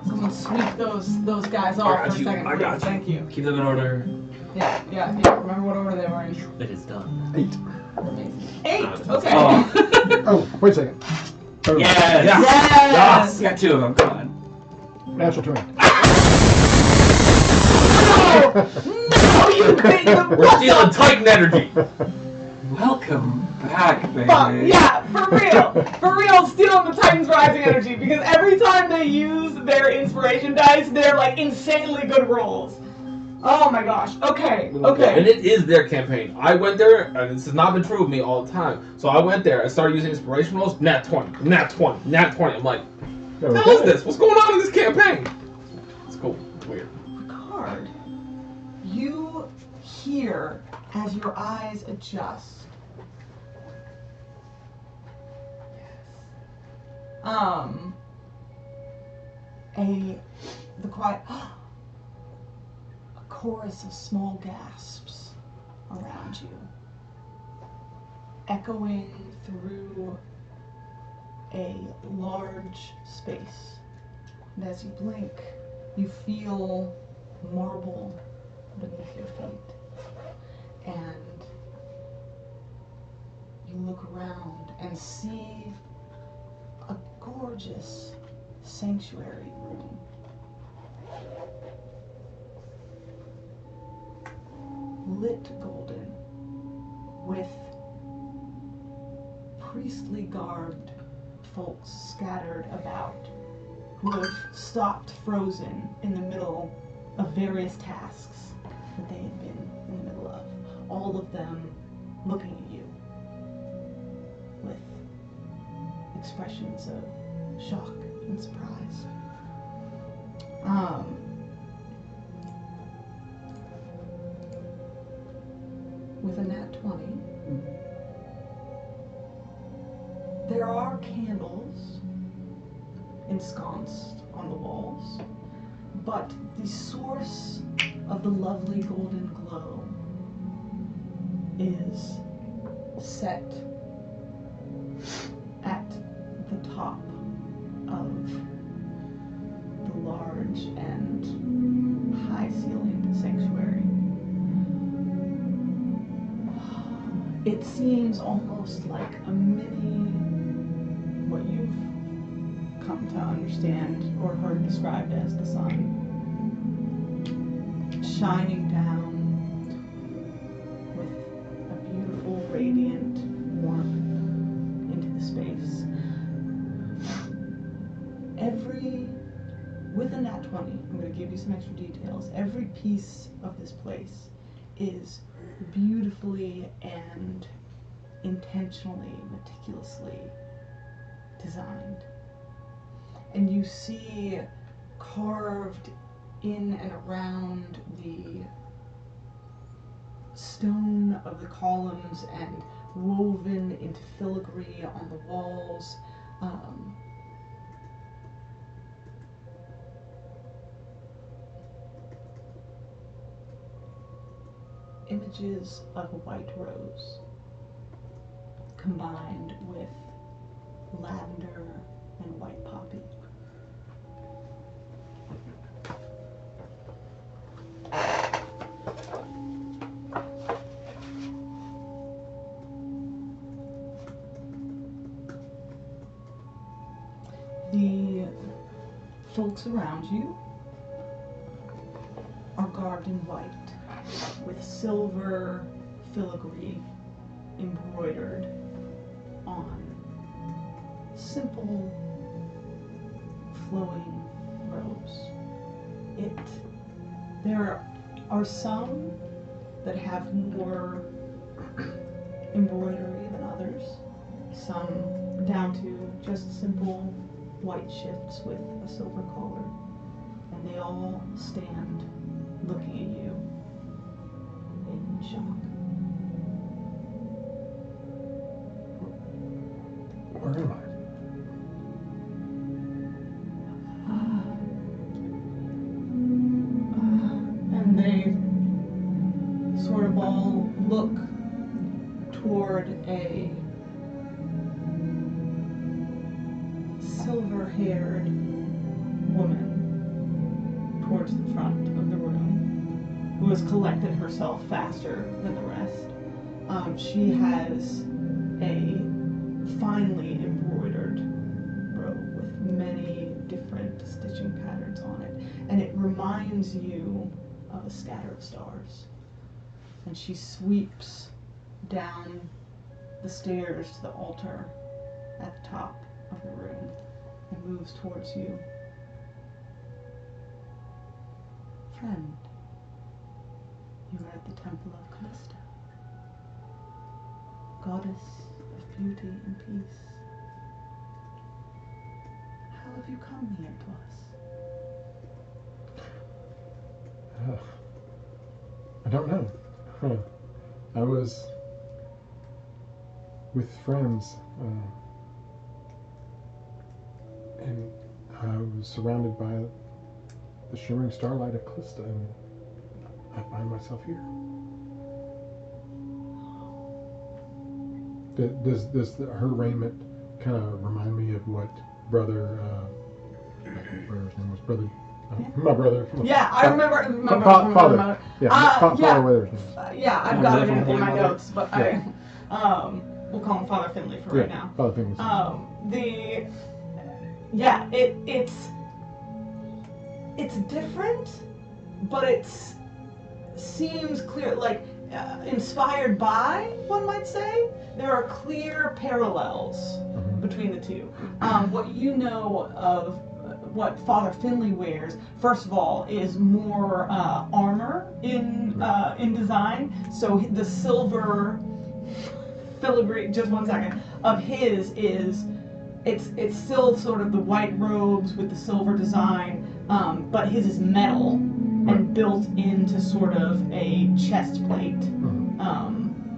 Speaker 4: Someone sweep those guys off for a second,
Speaker 5: I got
Speaker 4: please.
Speaker 5: you.
Speaker 4: Thank you.
Speaker 6: Keep them in order.
Speaker 4: Yeah. Remember what order they were in.
Speaker 3: It is done.
Speaker 2: 8.
Speaker 4: Amazing. 8. Okay.
Speaker 6: Oh.
Speaker 2: Oh, wait a second. Oh,
Speaker 6: Yes!
Speaker 4: Yes.
Speaker 6: You got 2 of them. Come on.
Speaker 2: Natural 20.
Speaker 4: No, you big.
Speaker 5: We're stealing Titan energy.
Speaker 6: Welcome back, baby.
Speaker 4: Yeah, for real, stealing the Titans Rising energy because every time they use their inspiration dice, they're like insanely good rolls. Oh my gosh. Okay.
Speaker 5: And it is their campaign. I went there, and this has not been true of me all the time. So I went there and started using inspiration rolls. Nat 20, nat 20, nat 20. I'm like, what the hell is this? What's going on in this campaign? It's cool. It's weird.
Speaker 4: Rikard, you hear as your eyes adjust. The quiet, a chorus of small gasps around you, echoing through a large space. And as you blink, you feel marble beneath your feet. And you look around and see a gorgeous sanctuary room. Lit golden with priestly garbed folks scattered about who have stopped frozen in the middle of various tasks that they had been in the middle of. all of them looking at you with expressions of shock and surprise. With a nat 20, there are candles ensconced on the walls, but the source of the lovely golden glow is set at the top of the large and high-ceilinged sanctuary. It seems almost like a mini, what you've come to understand or heard described as the sun, shining down with a beautiful, radiant warmth into the space. With a nat 20, I'm going to give you some extra details. Every piece of this place is beautifully and intentionally, meticulously designed. And you see carved in and around the stone of the columns and woven into filigree on the walls, images of a white rose combined with lavender and white poppy. The folks around you are garbed in white, with silver filigree embroidered on simple flowing robes. There are some that have more embroidery than others, some down to just simple white shifts with a silver collar, and they all stand looking at you in shock.
Speaker 2: Where am I?
Speaker 4: And they sort of all look toward a silver-haired woman towards the front of the room, who has collected herself faster than the rest. She has a finely embroidered robe with many different stitching patterns on it, and it reminds you of a scatter of stars. And she sweeps down the stairs to the altar at the top of the room and moves towards you. Friend, you are at the Temple of Calista, goddess of beauty and peace. How have you come here to us?
Speaker 2: I don't know. I was with friends, and I was surrounded by the shimmering starlight of Calista, and I find myself here. Does her raiment kind of remind me of what brother, brother's name was brother, my brother?
Speaker 4: Yeah, I remember.
Speaker 2: Father. Yeah, Father
Speaker 4: yeah.
Speaker 2: Weather's name.
Speaker 4: Yeah, I've got it in my notes, but
Speaker 2: Yeah.
Speaker 4: we'll call him Father Finley for right now.
Speaker 2: Father Finley.
Speaker 4: It's different, but it seems clear, like inspired by, one might say. There are clear parallels between the two. What you know of what Father Finley wears, first of all, is more armor in design. So the silver filigree, just one second, of his is it's still sort of the white robes with the silver design, but his is metal and built into sort of a chest plate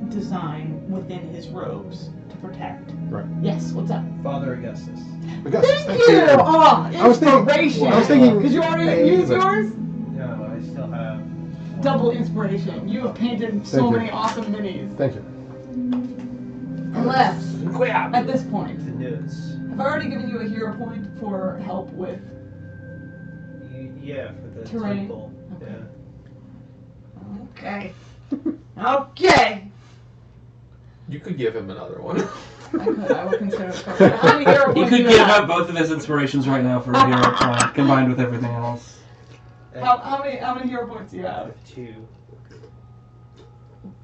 Speaker 4: design within his robes to protect.
Speaker 2: Right.
Speaker 4: Yes, what's up?
Speaker 1: Father Augustus.
Speaker 2: Augustus,
Speaker 4: Thank you! Oh,
Speaker 2: I was thinking-
Speaker 4: inspiration!
Speaker 2: I was thinking-
Speaker 4: Because you already used yours?
Speaker 1: No, I still have one.
Speaker 4: Double inspiration. You have painted so
Speaker 2: Thank you.
Speaker 4: many awesome minis.
Speaker 2: Thank you.
Speaker 4: Unless, at this point,
Speaker 1: The notes.
Speaker 4: have I already given you a hero point for help with
Speaker 1: Yeah, for the
Speaker 4: Terrain.
Speaker 1: temple.
Speaker 4: Okay.
Speaker 1: Yeah.
Speaker 4: Okay. Okay!
Speaker 5: You could give him another one.
Speaker 4: I could. I would consider it. How many hero
Speaker 6: He
Speaker 4: points
Speaker 6: could
Speaker 4: do you
Speaker 6: give
Speaker 4: have?
Speaker 6: up both of his inspirations right now for a hero point, combined with everything else.
Speaker 4: How many hero points do you
Speaker 1: I
Speaker 4: have?
Speaker 1: have 2.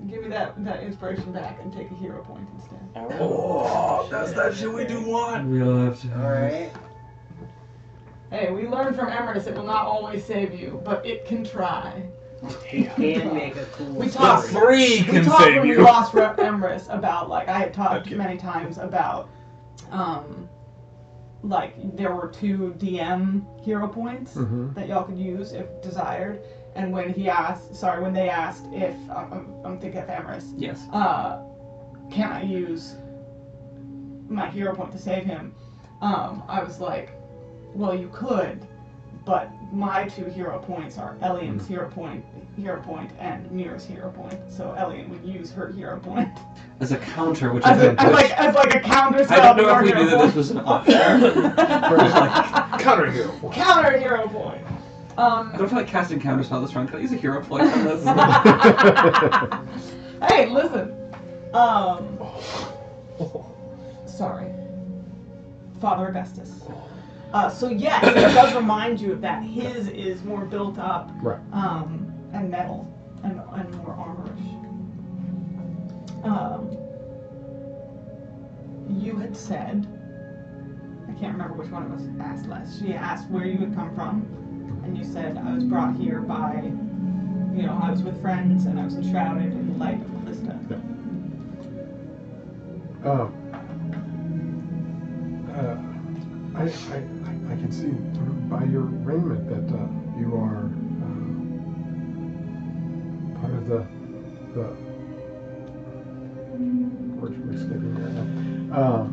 Speaker 4: Give me that inspiration back and take a hero point instead.
Speaker 5: Oh, that's that shit we do want.
Speaker 6: We'll have to.
Speaker 1: Alright.
Speaker 4: Hey, we learned from Emrys it will not always save you, but it can try.
Speaker 1: He can make a cool
Speaker 4: We
Speaker 1: story.
Speaker 4: talked-
Speaker 5: Three
Speaker 4: We
Speaker 5: can
Speaker 4: talked
Speaker 5: save
Speaker 4: when we
Speaker 5: you.
Speaker 4: lost Emrys about, like, I had talked
Speaker 5: Okay.
Speaker 4: many times about, like, there were 2 DM hero points
Speaker 2: Mm-hmm.
Speaker 4: that y'all could use if desired. And when they asked if, I'm thinking of Emrys,
Speaker 6: Yes.
Speaker 4: can I use my hero point to save him? I was like, well, you could, but my 2 hero points are Elian's hero point, and Mira's hero point. So Elian would use her hero point
Speaker 6: As a counter, which
Speaker 4: as
Speaker 6: is
Speaker 4: like a counter
Speaker 6: I
Speaker 4: spell.
Speaker 6: don't know
Speaker 4: to
Speaker 6: if we
Speaker 4: your
Speaker 6: knew
Speaker 4: hero
Speaker 6: that this was an option.
Speaker 5: Counter hero point.
Speaker 4: counter hero point.
Speaker 6: I don't feel like casting counter spell this round. Can I use a hero point on this?
Speaker 4: Hey, listen. Sorry, Father Augustus. So yes, it does remind you of that. His is more built up,
Speaker 2: Right.
Speaker 4: and metal, and more armorish. You had said, I can't remember which one of us asked last. She asked where you had come from, and you said I was brought here by, I was with friends and I was enshrouded in the light of Calista.
Speaker 2: I can see by your raiment that you are part of the words are escaping me right now.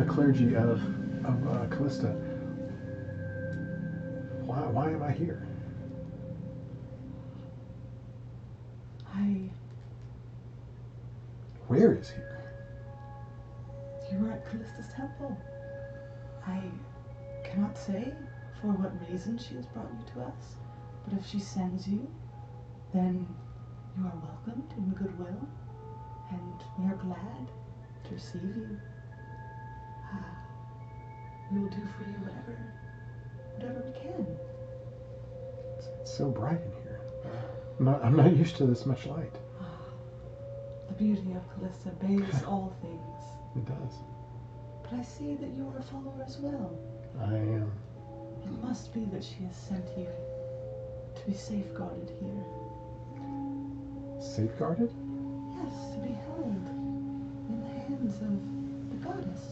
Speaker 2: The clergy of Calista. Why am I here? Where is here?
Speaker 4: You were at Callista's temple. I cannot say for what reason she has brought you to us, but if she sends you, then you are welcomed in goodwill, and we are glad to receive you. We will do for you whatever we can.
Speaker 2: It's so bright in here. I'm not used to this much light.
Speaker 4: The beauty of Calista bathes all things.
Speaker 2: It does.
Speaker 4: But I see that you are a follower as well.
Speaker 2: I am.
Speaker 4: It must be that she has sent you to be safeguarded here.
Speaker 2: Safeguarded?
Speaker 4: Yes, to be held in the hands of the goddess,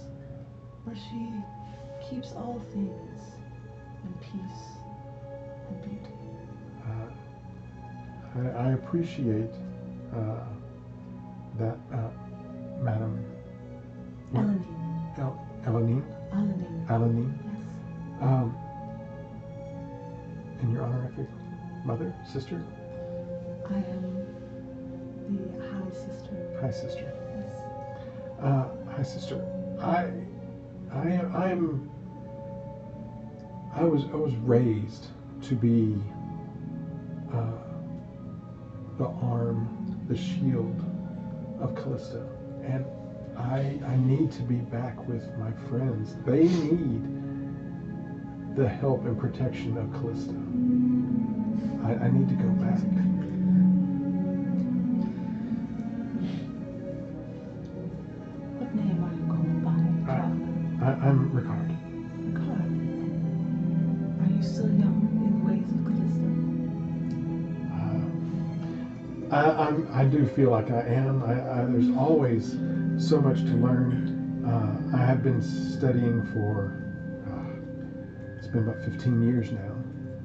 Speaker 4: where she keeps all things in peace and beauty.
Speaker 2: I appreciate that, Madam
Speaker 4: Elanine.
Speaker 2: Elanine?
Speaker 4: Elanine.
Speaker 2: Elanine?
Speaker 4: Yes.
Speaker 2: In your honorific mother, sister?
Speaker 4: I am the High Sister.
Speaker 2: Hi, sister.
Speaker 4: Yes.
Speaker 2: Hi, sister. I was raised to be the arm, the shield of Calista, and I need to be back with my friends. They need the help and protection of Calista. I need to go back.
Speaker 4: What name are you called by, traveler?
Speaker 2: I'm Rikard.
Speaker 4: Rikard.
Speaker 2: I do feel like I am. There's always so much to learn. I have been studying for, it's been about 15 years now.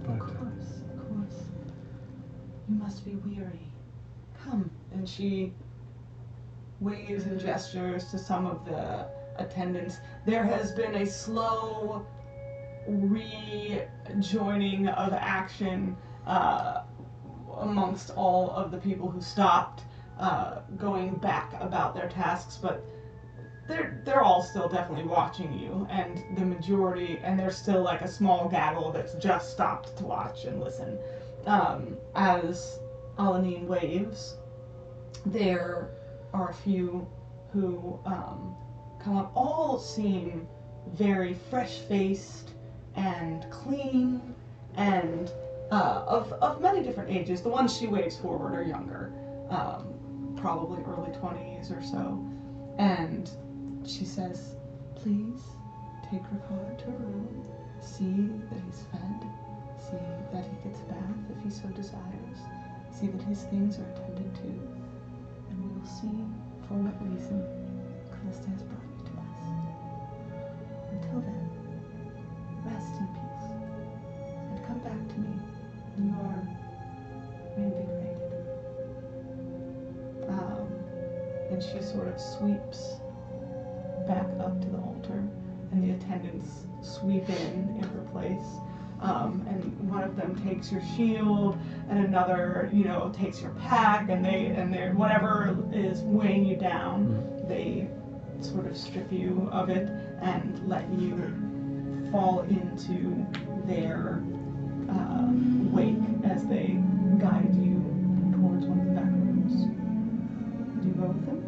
Speaker 2: But,
Speaker 4: Of course. You must be weary. Come. And she waves and gestures to some of the attendants. There has been a slow rejoining of action amongst all of the people who stopped going back about their tasks, but they're all still definitely watching you, and the majority, and there's still like a small gaggle that's just stopped to watch and listen. As Alanine waves, there are a few who come up. All seem very fresh-faced and clean, and of many different ages. The ones she waves forward are younger, probably early 20s or so. And she says, please take Rikard to a room, see that he's fed, see that he gets a bath if he so desires, see that his things are attended to, and we will see for what reason Calista has brought you to us. Until then, rest in peace, and come back to me when you are reinvigorated. And she sort of sweeps back up to the altar, and the attendants sweep in her place. And one of them takes your shield, and another, takes your pack, and they whatever is weighing you down, they sort of strip you of it and let you fall into their wake as they guide you towards one of the back rooms. Do you go with them?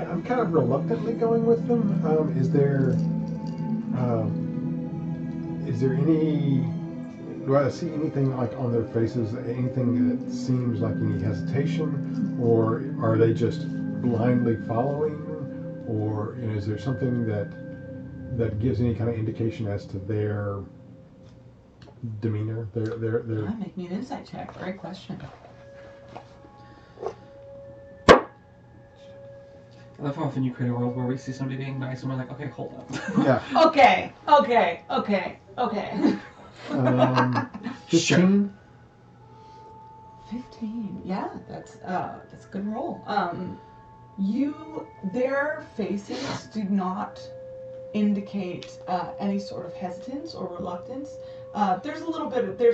Speaker 2: I'm kind of reluctantly going with them. Is there any? Do I see anything like on their faces? Anything that seems like any hesitation, or are they just blindly following? Or is there something that gives any kind of indication as to their demeanor? Their
Speaker 4: Make me an insight check. Great question.
Speaker 6: I love how often you create a world where we see somebody being nice and we're like, okay, hold up.
Speaker 2: Yeah.
Speaker 4: Okay.
Speaker 2: 15.
Speaker 4: 15. Yeah, that's a good roll. Their faces do not indicate any sort of hesitance or reluctance. There's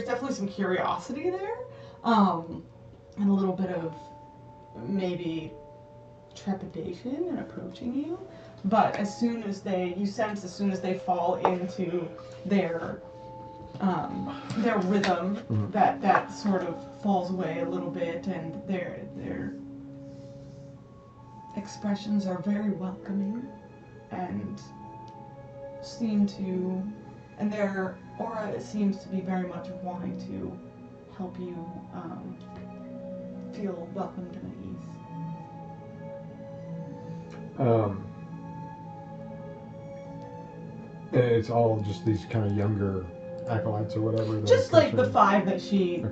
Speaker 4: definitely some curiosity there, and a little bit of maybe trepidation in approaching you. But as soon as they fall into their rhythm, that sort of falls away a little bit, and their expressions are very welcoming and their aura seems to be very much wanting to help you feel welcomed and at ease.
Speaker 2: And it's all just these kind of younger acolytes or whatever.
Speaker 4: Just like the 5 that she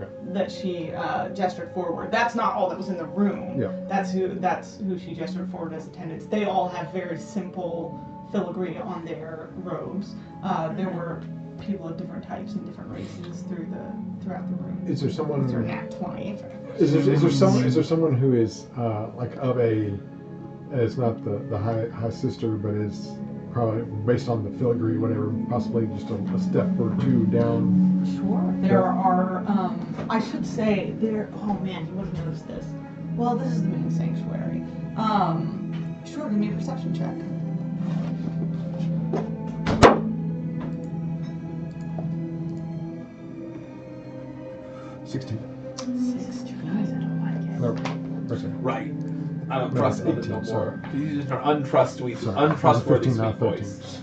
Speaker 4: gestured forward. That's not all that was in the room.
Speaker 2: Yeah.
Speaker 4: That's who she gestured forward as attendants. They all have very simple filigree on their robes. There were people of different types and different races throughout the room.
Speaker 2: Is there someone?
Speaker 4: They're nat 20.
Speaker 2: Is there someone who is like of a? It's not the high sister, but it's probably based on the filigree, whatever. Possibly just a step or two down.
Speaker 4: Sure. There are. I should say there. Oh man, you would have noticed this. Well, this is the main sanctuary. Sure. Give me a perception check.
Speaker 2: 16.
Speaker 4: 16. I don't like it.
Speaker 2: No, first
Speaker 5: Right. I don't
Speaker 2: No,
Speaker 5: trust
Speaker 2: it's
Speaker 5: others
Speaker 2: 18,
Speaker 5: no
Speaker 2: sorry.
Speaker 5: more. These are untrustworthy,
Speaker 2: Sorry.
Speaker 5: untrustworthy
Speaker 2: 15,
Speaker 5: sweet
Speaker 2: not 13.
Speaker 5: voice.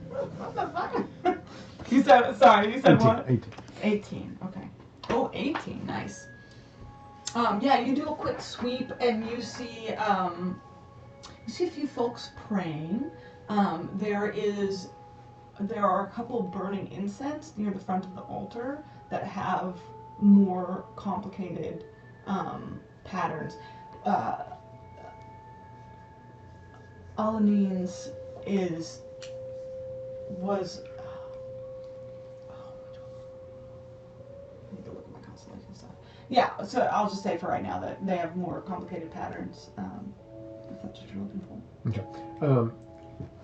Speaker 4: What the fuck? You said what?
Speaker 2: 18.
Speaker 4: 18. Okay. Oh, 18. Nice. Yeah, you do a quick sweep and you see a few folks praying. There is there are a couple burning incense near the front of the altar that have more complicated patterns. Alanine's was. I need to look at my constellation stuff. Yeah, so I'll just say for right now that they have more complicated patterns. If that's what you're looking for.
Speaker 2: Okay.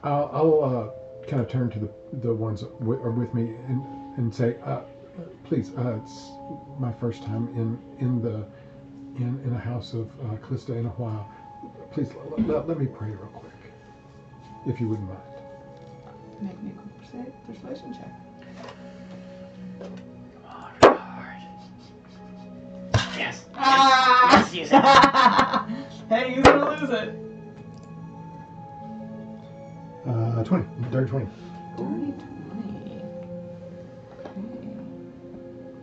Speaker 2: I'll kind of turn to the ones that are with me and say, please, it's my first time in a house of Calista in a while. Please let me pray real quick, if you wouldn't mind.
Speaker 4: Make me a quick persuasion check.
Speaker 3: Come on, Rikard. Yes.
Speaker 4: Ah!
Speaker 3: Yes, use it.
Speaker 4: Hey, you're gonna lose it.
Speaker 2: 20. Dirty 20.
Speaker 4: Dirty 20.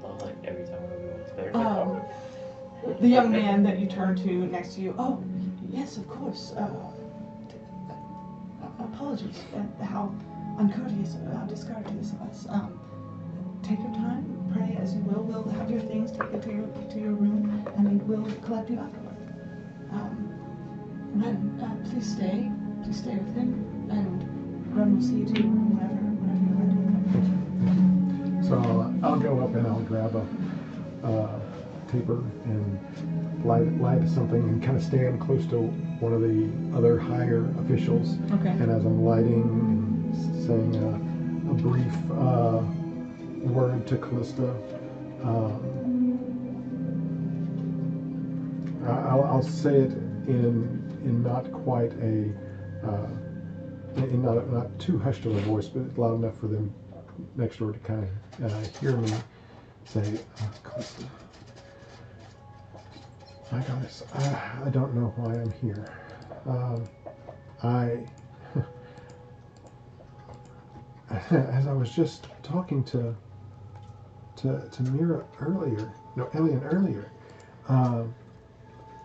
Speaker 3: Well, like every time everyone's there.
Speaker 4: The young man that you turn to next to you. Oh, yes, of course. Apologies. How uncourteous, discourteous of us. Take your time, pray as you will. We'll have your things, take it to your room, and we'll collect you afterward. Ren, please stay. Please stay with him, and Ren will see you to your room whenever you're ready.
Speaker 2: So I'll go up and I'll grab a taper and light something and kind of stand close to one of the other higher officials.
Speaker 4: Okay.
Speaker 2: And as I'm lighting and saying a brief word to Calista, I'll say it in not quite a in not too hushed of a voice, but loud enough for them next door to kind of hear me say, Calista, my goddess, I don't know why I'm here. As I was just talking to Mira earlier, no, Elian earlier,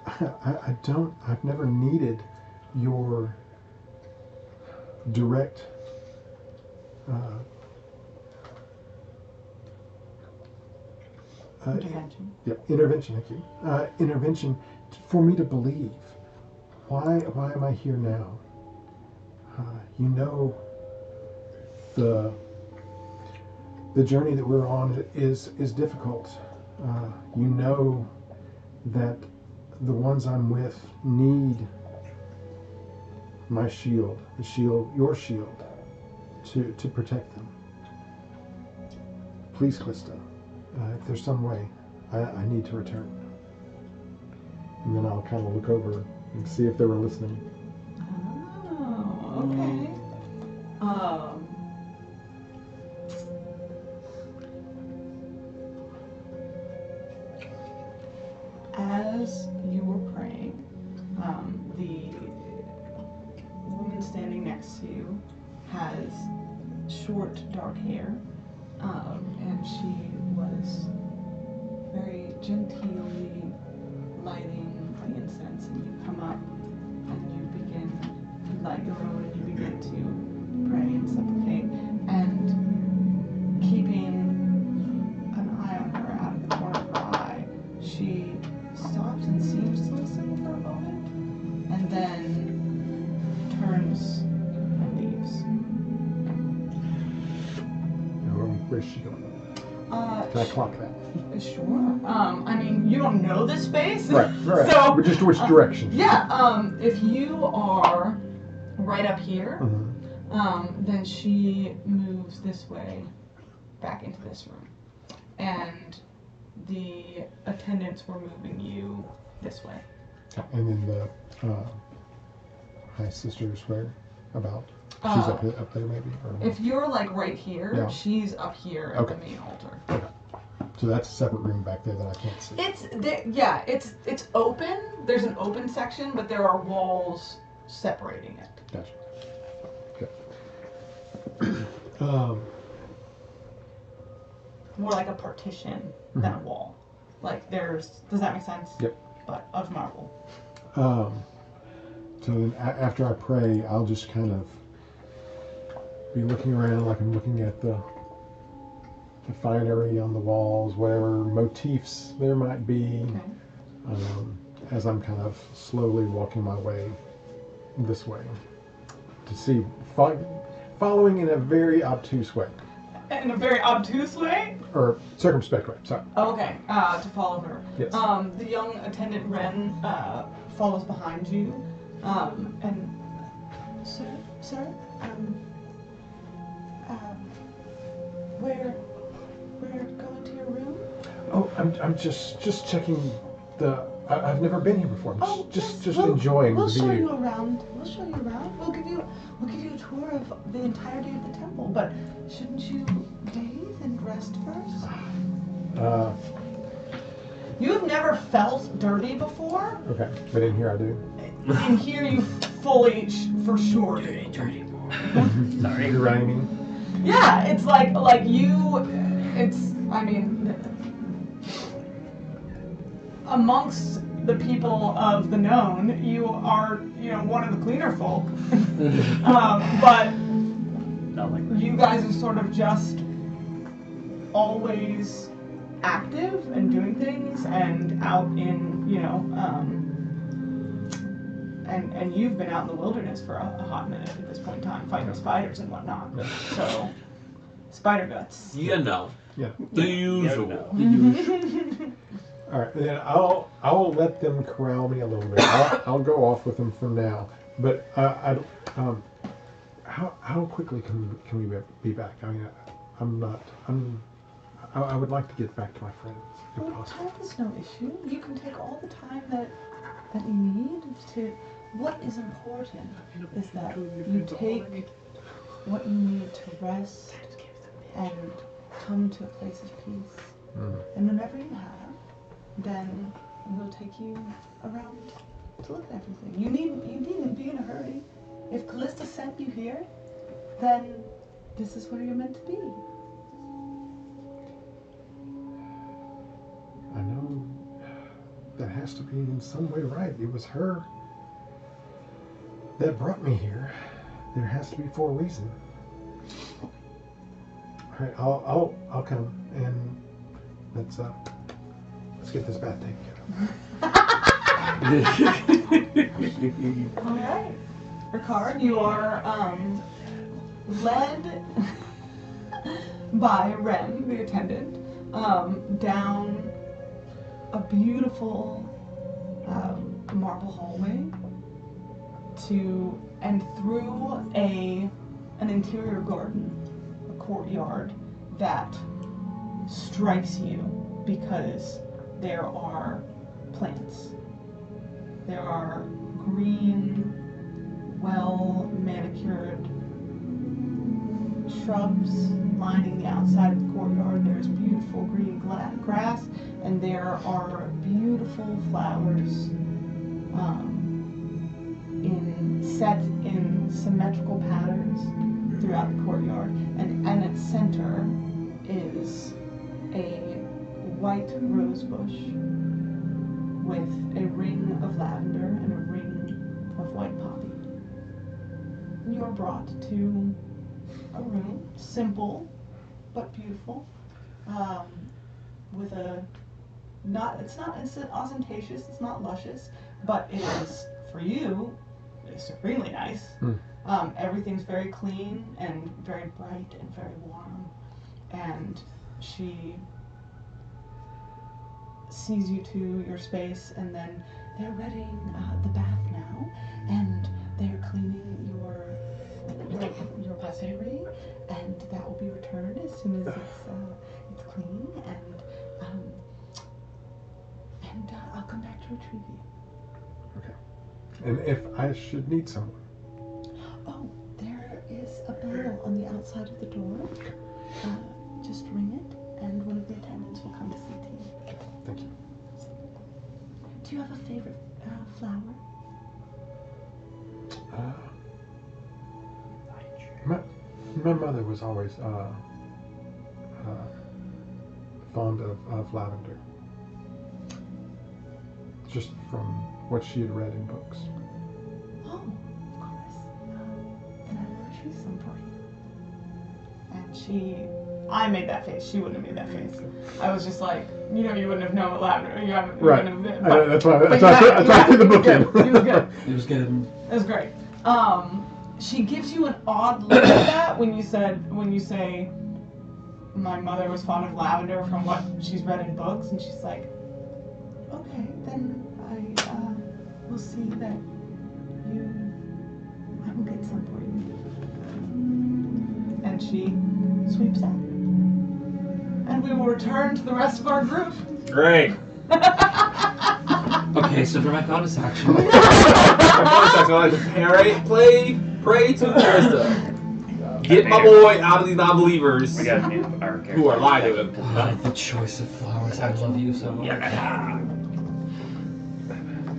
Speaker 2: I've never needed your direct
Speaker 4: Intervention.
Speaker 2: Yep, intervention, thank you. Intervention for me to believe. Why am I here now? You know, the journey that we're on is difficult. You know that the ones I'm with need my shield, your shield, to protect them. Please, Calista, if there's some way, I need to return. And then I'll kind of look over and see if they were listening.
Speaker 4: Oh, okay. As you were praying, the woman standing next to you has short, dark hair, and she was very genteelly lighting the incense, and you come up and you light your own, and you begin to pray and supplicate, and keeping an eye on her out of the corner of her eye, she stops and seems to listen for a moment, and then turns and leaves.
Speaker 2: Where's she going? Can I clock that?
Speaker 4: Sure. I mean, you don't know this space.
Speaker 2: Right.
Speaker 4: So,
Speaker 2: but just which direction?
Speaker 4: Yeah. If you are right up here,
Speaker 2: Mm-hmm.
Speaker 4: then she moves this way, back into this room, and the attendants were moving you this way.
Speaker 2: And then the high sisters where about? She's up there maybe? Or
Speaker 4: If you're like right here,
Speaker 2: Yeah.
Speaker 4: she's up here at the main altar.
Speaker 2: Okay. So that's a separate room back there that I can't see.
Speaker 4: It's open. There's an open section, but there are walls separating it.
Speaker 2: Gotcha. Okay.
Speaker 4: More like a partition than a wall. Like does that make sense?
Speaker 2: Yep.
Speaker 4: But of marble.
Speaker 2: So then after I pray, I'll just kind of be looking around like I'm looking at the finery on the walls, whatever motifs there might be,
Speaker 4: Okay.
Speaker 2: as I'm kind of slowly walking my way this way to see, following in a very obtuse way.
Speaker 4: In a very obtuse way?
Speaker 2: Or circumspect way, sorry.
Speaker 4: Okay, to follow her.
Speaker 2: Yes.
Speaker 4: The young attendant Ren follows behind you, and sir, we're going to your room.
Speaker 2: Oh, I'm just checking the. I've never been here before. I'm just
Speaker 7: yes,
Speaker 2: enjoying
Speaker 7: we'll
Speaker 2: the
Speaker 7: show
Speaker 2: view.
Speaker 7: you around. We'll show you around. We'll give you a tour of the entirety of the temple. But shouldn't you bathe and rest first?
Speaker 4: You have never felt dirty before.
Speaker 2: Okay, but in here I do.
Speaker 4: In here, you fully, for sure.
Speaker 3: Dirty boy.
Speaker 2: Sorry.
Speaker 3: Sorry.
Speaker 2: You're right, I mean.
Speaker 4: Yeah, it's like you. It's. I mean, amongst the people of the known, you are, one of the cleaner folk. But
Speaker 3: Not like
Speaker 4: you guys are sort of just always active and doing things and out in, and you've been out in the wilderness for a hot minute at this point in time, fighting spiders and whatnot. So, spider guts.
Speaker 5: You know.
Speaker 2: Yeah.
Speaker 5: The usual.
Speaker 2: All right, then I'll let them corral me a little bit. I'll go off with them for now. But how quickly can we be back? I mean, I would like to get back to my friends if
Speaker 7: Well,
Speaker 2: possible.
Speaker 7: time is no issue. You can take all the time that you need to. What is important is that you take what you need to rest and come to a place of peace. And whenever you have, then we'll take you around to look at everything. You needn't be in a hurry. If Calista sent you here, then this is where you're meant to be.
Speaker 2: I know that has to be in some way right. It was her that brought me here. There has to be for a reason. All right, I'll come and let's get this bath taken care of.
Speaker 4: All right, Rikard, you are led by Ren, the attendant, down a beautiful marble hallway and through an interior garden, a courtyard that strikes you because there are plants. There are green, well-manicured shrubs lining the outside of the courtyard. There's beautiful green grass, and there are beautiful flowers set in symmetrical patterns throughout the courtyard. And its center is a white rose bush with a ring of lavender and a ring of white poppy. You are brought to a room, simple but beautiful, with it's not ostentatious, it's not luscious, but it is, for you, it's supremely nice. Everything's very clean and very bright and very warm, and she sees you to your space, and then they're readying the bath now, and they're cleaning your weaponry, and that will be returned as soon as it's clean, and I'll come back to retrieve you.
Speaker 2: Okay. And if I should need someone.
Speaker 7: Oh, there is a bell on the outside of the door. Just ring it, and one of the attendants will come to see to you.
Speaker 2: Thank you.
Speaker 7: Do you have a favorite flower?
Speaker 2: My mother was always fond of lavender. Just from what she had read in books.
Speaker 7: Oh, of course. Then I will retrieve some for you.
Speaker 4: And I made that face. She wouldn't have made that face. I was just like, you wouldn't have known what lavender. You
Speaker 2: Right.
Speaker 4: wouldn't have been.
Speaker 2: That's why I threw the book in.
Speaker 4: He was good.
Speaker 6: It was good.
Speaker 4: It was great. She gives you an odd look at that when you say, my mother was fond of lavender from what she's read in books, and she's like, okay, then I will see that I will get some for you. And she sweeps out. And we will return to the rest of our group.
Speaker 5: Great.
Speaker 6: Okay, so for my bonus action.
Speaker 5: Pray to Calista. Get my boy out of these non-believers
Speaker 3: We got a new our character.
Speaker 5: who are lying to him.
Speaker 6: The choice of flowers. I love you so much.
Speaker 3: Yeah.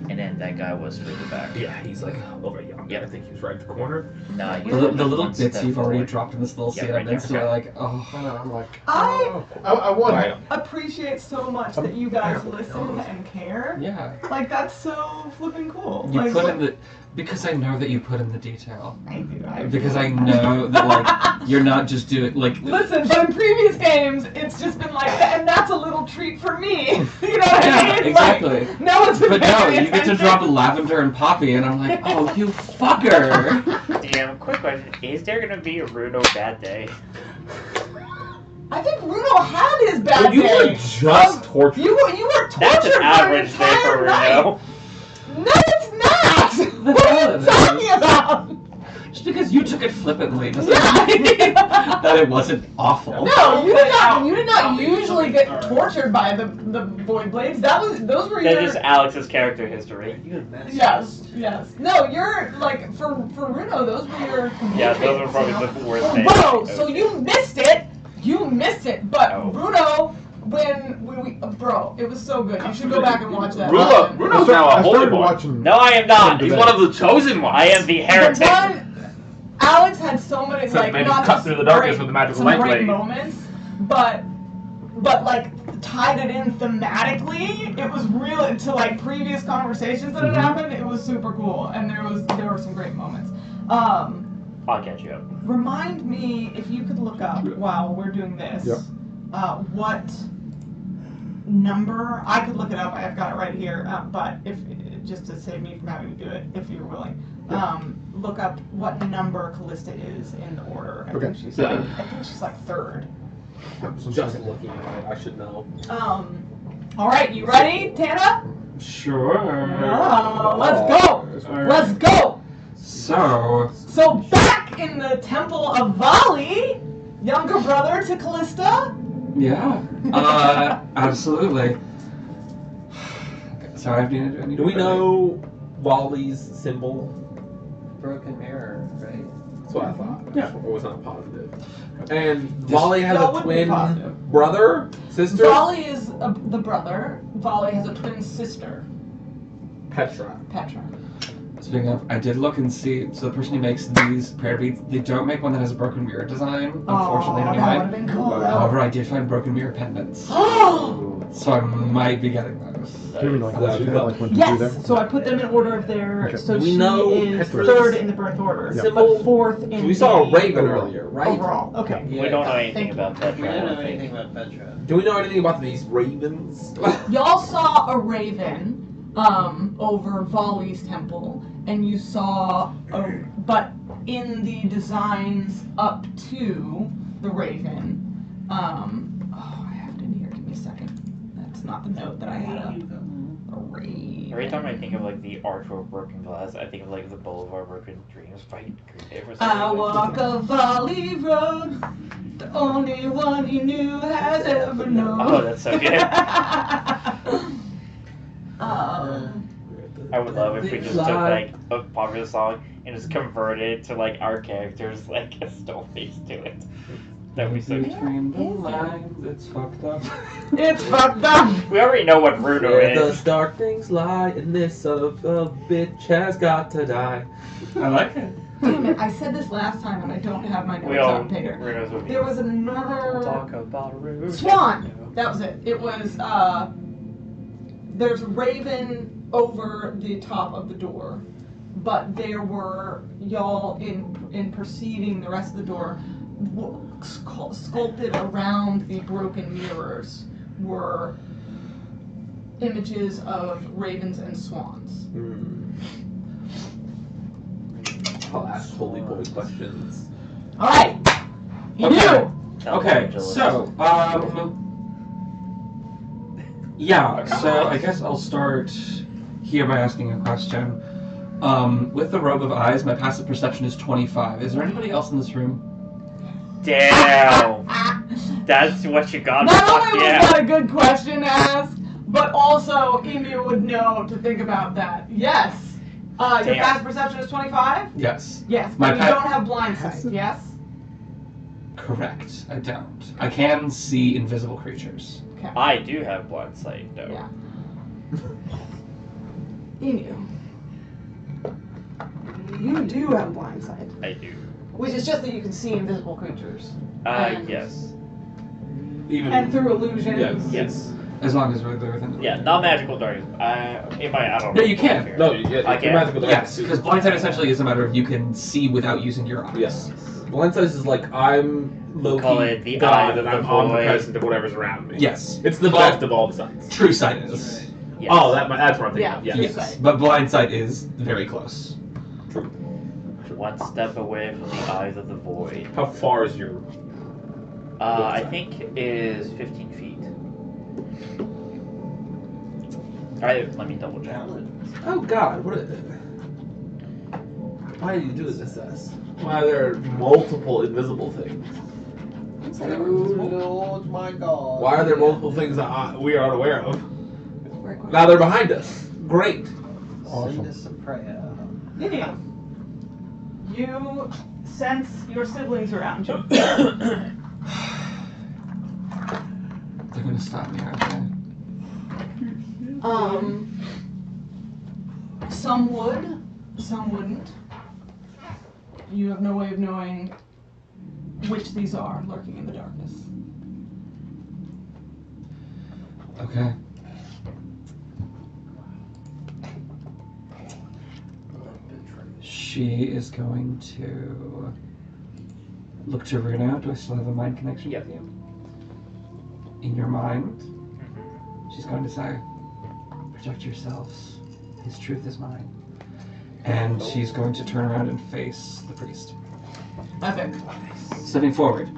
Speaker 3: And then that guy was further back.
Speaker 5: Yeah, he's like over yonder.
Speaker 3: Yep.
Speaker 5: I think he's right at the corner.
Speaker 3: Nah,
Speaker 6: The,
Speaker 3: you
Speaker 6: the little
Speaker 3: one
Speaker 6: bits
Speaker 3: step
Speaker 6: you've already
Speaker 3: forward.
Speaker 6: dropped in this little
Speaker 3: Yeah,
Speaker 6: scene,
Speaker 3: right
Speaker 6: I'm
Speaker 3: there.
Speaker 6: still like, oh.
Speaker 2: And I'm like,
Speaker 4: I
Speaker 2: I want
Speaker 5: Right.
Speaker 2: it.
Speaker 4: appreciate so much that you guys listen and care.
Speaker 6: Yeah.
Speaker 4: Like, that's so flipping cool.
Speaker 6: You
Speaker 4: like,
Speaker 6: put in the... Because I know that you put in the detail.
Speaker 4: I do.
Speaker 6: Because I know that, like, you're not just doing, like...
Speaker 4: Listen, but in previous games, it's just been like that, and that's a little treat for me. You know what I
Speaker 6: Yeah,
Speaker 4: mean?
Speaker 6: exactly.
Speaker 4: Like, no one's
Speaker 6: But no,
Speaker 4: paying
Speaker 6: you get to
Speaker 4: attention.
Speaker 6: drop lavender and poppy, and I'm like, oh, you fucker!
Speaker 3: Damn, quick question. Is there gonna be a Runo bad day?
Speaker 4: I think Runo had his bad
Speaker 5: You were
Speaker 4: day.
Speaker 5: just tortured.
Speaker 4: You were tortured
Speaker 3: That's an
Speaker 4: for
Speaker 3: average
Speaker 4: an
Speaker 3: day for
Speaker 4: entire night.
Speaker 3: Runo.
Speaker 4: No, it's not. What are you talking about?
Speaker 6: Just because you took it flippantly doesn't
Speaker 4: Yeah.
Speaker 6: mean that it wasn't awful.
Speaker 4: No, you did not usually get tortured by the void blades. Those were
Speaker 3: That's
Speaker 4: your.
Speaker 3: just Alex's character history.
Speaker 4: Yes. No, you're like for Runo. Those were your.
Speaker 3: Yeah, those are
Speaker 4: compatriots,
Speaker 3: probably
Speaker 4: you know?
Speaker 3: the worst days.
Speaker 4: Bro, so you missed it. You missed it. But
Speaker 3: Oh.
Speaker 4: Runo, when we bro, it was so good. You should go back and watch that.
Speaker 5: Runo's now a
Speaker 2: I
Speaker 5: holy
Speaker 2: started
Speaker 5: boy.
Speaker 2: watching.
Speaker 3: No, I am not.
Speaker 5: He's one of the chosen ones.
Speaker 3: I am the
Speaker 4: The
Speaker 3: heretic.
Speaker 4: one, Alex had so many
Speaker 5: Except
Speaker 4: like
Speaker 5: maybe
Speaker 4: not
Speaker 5: cut
Speaker 4: just
Speaker 5: through the darkness
Speaker 4: great-
Speaker 5: with the magical
Speaker 4: some
Speaker 5: light
Speaker 4: great
Speaker 5: blade.
Speaker 4: moments, but like tied it in thematically. It was real to like previous conversations that had happened. It was super cool, and there were some great moments.
Speaker 3: I'll catch you up.
Speaker 4: Remind me if you could look up while we're doing this.
Speaker 2: Yep.
Speaker 4: What number? I could look it up. I've got it right here. But if just to save me from having to do it, if you're willing, look up what number Calista is in the order. I think she's like third.
Speaker 5: Just looking at it, I should know.
Speaker 4: All right, you ready, Tana?
Speaker 6: Sure.
Speaker 4: Oh, let's go. Let's go.
Speaker 6: So,
Speaker 4: Back in the Temple of Vali, younger brother to Calista.
Speaker 6: yeah. Absolutely. Sorry, I need
Speaker 5: Do we know Wally's symbol?
Speaker 8: Broken mirror, right?
Speaker 5: That's what I thought.
Speaker 6: Yeah.
Speaker 5: I was not positive. And Wally has
Speaker 4: Y'all
Speaker 5: a
Speaker 4: wouldn't be
Speaker 5: twin
Speaker 4: positive.
Speaker 5: brother, sister.
Speaker 4: Vali is the brother. Vali has a twin sister,
Speaker 5: Petra.
Speaker 4: Petra.
Speaker 6: Speaking of, I did look and see, so the person who makes these prayer beads, they don't make one that has a broken mirror design, unfortunately,
Speaker 4: that would
Speaker 6: anyway.
Speaker 4: have been cool.
Speaker 6: However, I did find broken mirror pendants,
Speaker 4: Oh,
Speaker 6: so I might be getting those.
Speaker 2: Do you like what you got, like what to do there?
Speaker 4: yes. So I put them in order of their.
Speaker 2: Okay.
Speaker 4: So
Speaker 5: We
Speaker 4: she
Speaker 5: know
Speaker 4: is
Speaker 5: Petra's
Speaker 4: third in the birth order,
Speaker 2: Yeah.
Speaker 4: but fourth in.
Speaker 5: We saw a
Speaker 4: the
Speaker 5: raven earlier, right?
Speaker 4: Overall, okay.
Speaker 3: We don't know anything
Speaker 4: Thank you.
Speaker 3: about that.
Speaker 8: We don't know anything about Petra.
Speaker 5: Do we know anything about these ravens?
Speaker 4: Y'all saw a raven over Vali's temple, and you saw but in the designs up to the raven, I have it in here. Give me a second. That's not the note that I had up. A raven.
Speaker 3: Every time I think of like the Arch of Broken Glass, I think of like the Boulevard Broken Dreams fight.
Speaker 4: I walk a Valley road, the only one he knew has ever known.
Speaker 3: Oh, that's so good. I would love if we just took like a popular song and just converted it to like our characters like a stone face to it. That we so
Speaker 6: Between the lines, it's fucked up.
Speaker 4: It's fucked up.
Speaker 3: we already know what Runo
Speaker 5: Where the
Speaker 3: is.
Speaker 5: dark things lie, and this son of a bitch has got to die.
Speaker 6: I like it.
Speaker 4: Damn it, I said this last time and I don't have my
Speaker 3: We
Speaker 4: notes
Speaker 3: all
Speaker 4: on paper.
Speaker 3: Runo's what we
Speaker 4: There was another
Speaker 3: talk about Runo.
Speaker 4: Swan. That was it. It was there's a raven over the top of the door, but there were y'all in perceiving the rest of the door. sculpted around the broken mirrors were images of ravens and swans.
Speaker 5: I'll ask holy boy questions.
Speaker 4: All right, you knew.
Speaker 6: Okay, so, yeah, so I guess I'll start here by asking a question. With the robe of eyes, my passive perception is 25. Is there anybody else in this room?
Speaker 3: Damn. That's what you got.
Speaker 4: Not only was
Speaker 3: Yeah.
Speaker 4: that a good question to ask, but also Emu would know to think about that. Yes. Your
Speaker 3: Damn.
Speaker 4: passive perception is 25?
Speaker 6: Yes.
Speaker 4: Yes,
Speaker 6: My
Speaker 4: but you
Speaker 6: pa-
Speaker 4: don't have blind sight, yes?
Speaker 6: Correct, I don't. I can see invisible creatures.
Speaker 3: I do have blind sight, though.
Speaker 4: Yeah. Emu. You do have blind sight.
Speaker 3: I do.
Speaker 4: Which is just that you can see invisible creatures. And-
Speaker 3: Yes.
Speaker 5: Even
Speaker 4: And through illusion.
Speaker 3: Yes.
Speaker 6: As long as we're within the
Speaker 3: Yeah, not magical darkness. I don't
Speaker 6: No,
Speaker 3: know.
Speaker 6: you can.
Speaker 5: No, yeah,
Speaker 3: I can.
Speaker 5: magical
Speaker 6: Yes,
Speaker 5: darkness.
Speaker 6: because blind sight essentially is a matter of you can see without using your eyes.
Speaker 5: Yes. Blind sight is like I'm low
Speaker 3: Call
Speaker 5: key
Speaker 3: it the eye
Speaker 5: God
Speaker 3: of
Speaker 5: and I'm
Speaker 3: the void.
Speaker 5: omnipresent of whatever's around me.
Speaker 6: Yes.
Speaker 5: It's the
Speaker 6: Well,
Speaker 5: best of all the signs.
Speaker 6: True sight is.
Speaker 3: Yes.
Speaker 5: Oh, that's what I'm thinking of.
Speaker 4: Yeah.
Speaker 5: Yes.
Speaker 6: Yes. But blind sight is very close.
Speaker 3: One step away from the eyes of the void.
Speaker 5: How far is your?
Speaker 3: I think it is 15 feet. Alright, let me double check.
Speaker 5: Oh God! What? Why do you do this to us? Why there are multiple invisible things?
Speaker 8: Lord, my God.
Speaker 5: Why are there multiple things that we are unaware of? Now they're behind us. Great.
Speaker 8: Send us a prayer.
Speaker 4: Emu. You sense your siblings around you.
Speaker 6: They're gonna stop me, aren't they?
Speaker 4: Some would, some wouldn't. You have no way of knowing which these are lurking in the darkness.
Speaker 6: Okay. She is going to look to Runo. Do I still have a mind connection with you? In your mind, she's going to say, "Protect yourselves. His truth is mine." And she's going to turn around and face the priest.
Speaker 4: Epic.
Speaker 6: Stepping forward.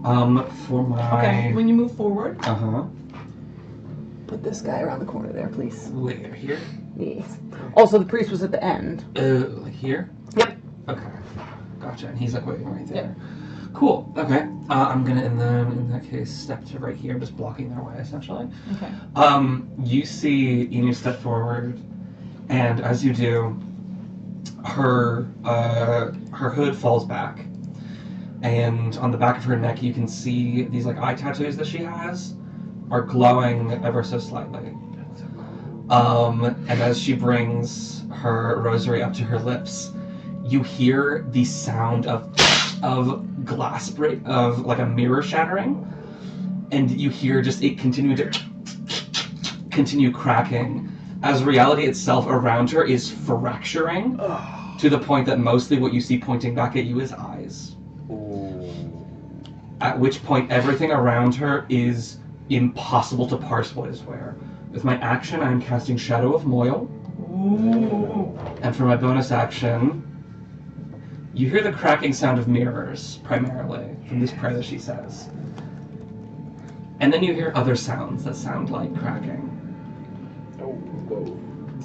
Speaker 6: For my...
Speaker 4: Okay, when you move forward,
Speaker 6: Uh-huh.
Speaker 4: put this guy around the corner there, please.
Speaker 6: Where? Here?
Speaker 4: Yes. Also, the priest was at the end.
Speaker 6: Like here?
Speaker 4: Yep.
Speaker 6: Okay. Gotcha. And he's like waiting right there. Cool. Okay. I'm gonna, in that case, step to right here, just blocking their way, essentially.
Speaker 4: Okay.
Speaker 6: You see Enu step forward, and as you do, her hood falls back, and on the back of her neck you can see these like eye tattoos that she has are glowing ever so slightly. And as she brings her rosary up to her lips, you hear the sound of glass break, of like a mirror shattering, and you hear just it continue cracking as reality itself around her is fracturing to the point that mostly what you see pointing back at you is eyes. At which point everything around her is impossible to parse what is where. With my action, I am casting Shadow of Moil.
Speaker 4: Ooh.
Speaker 6: And for my bonus action, you hear the cracking sound of mirrors, primarily, from this prayer that she says. And then you hear other sounds that sound like cracking.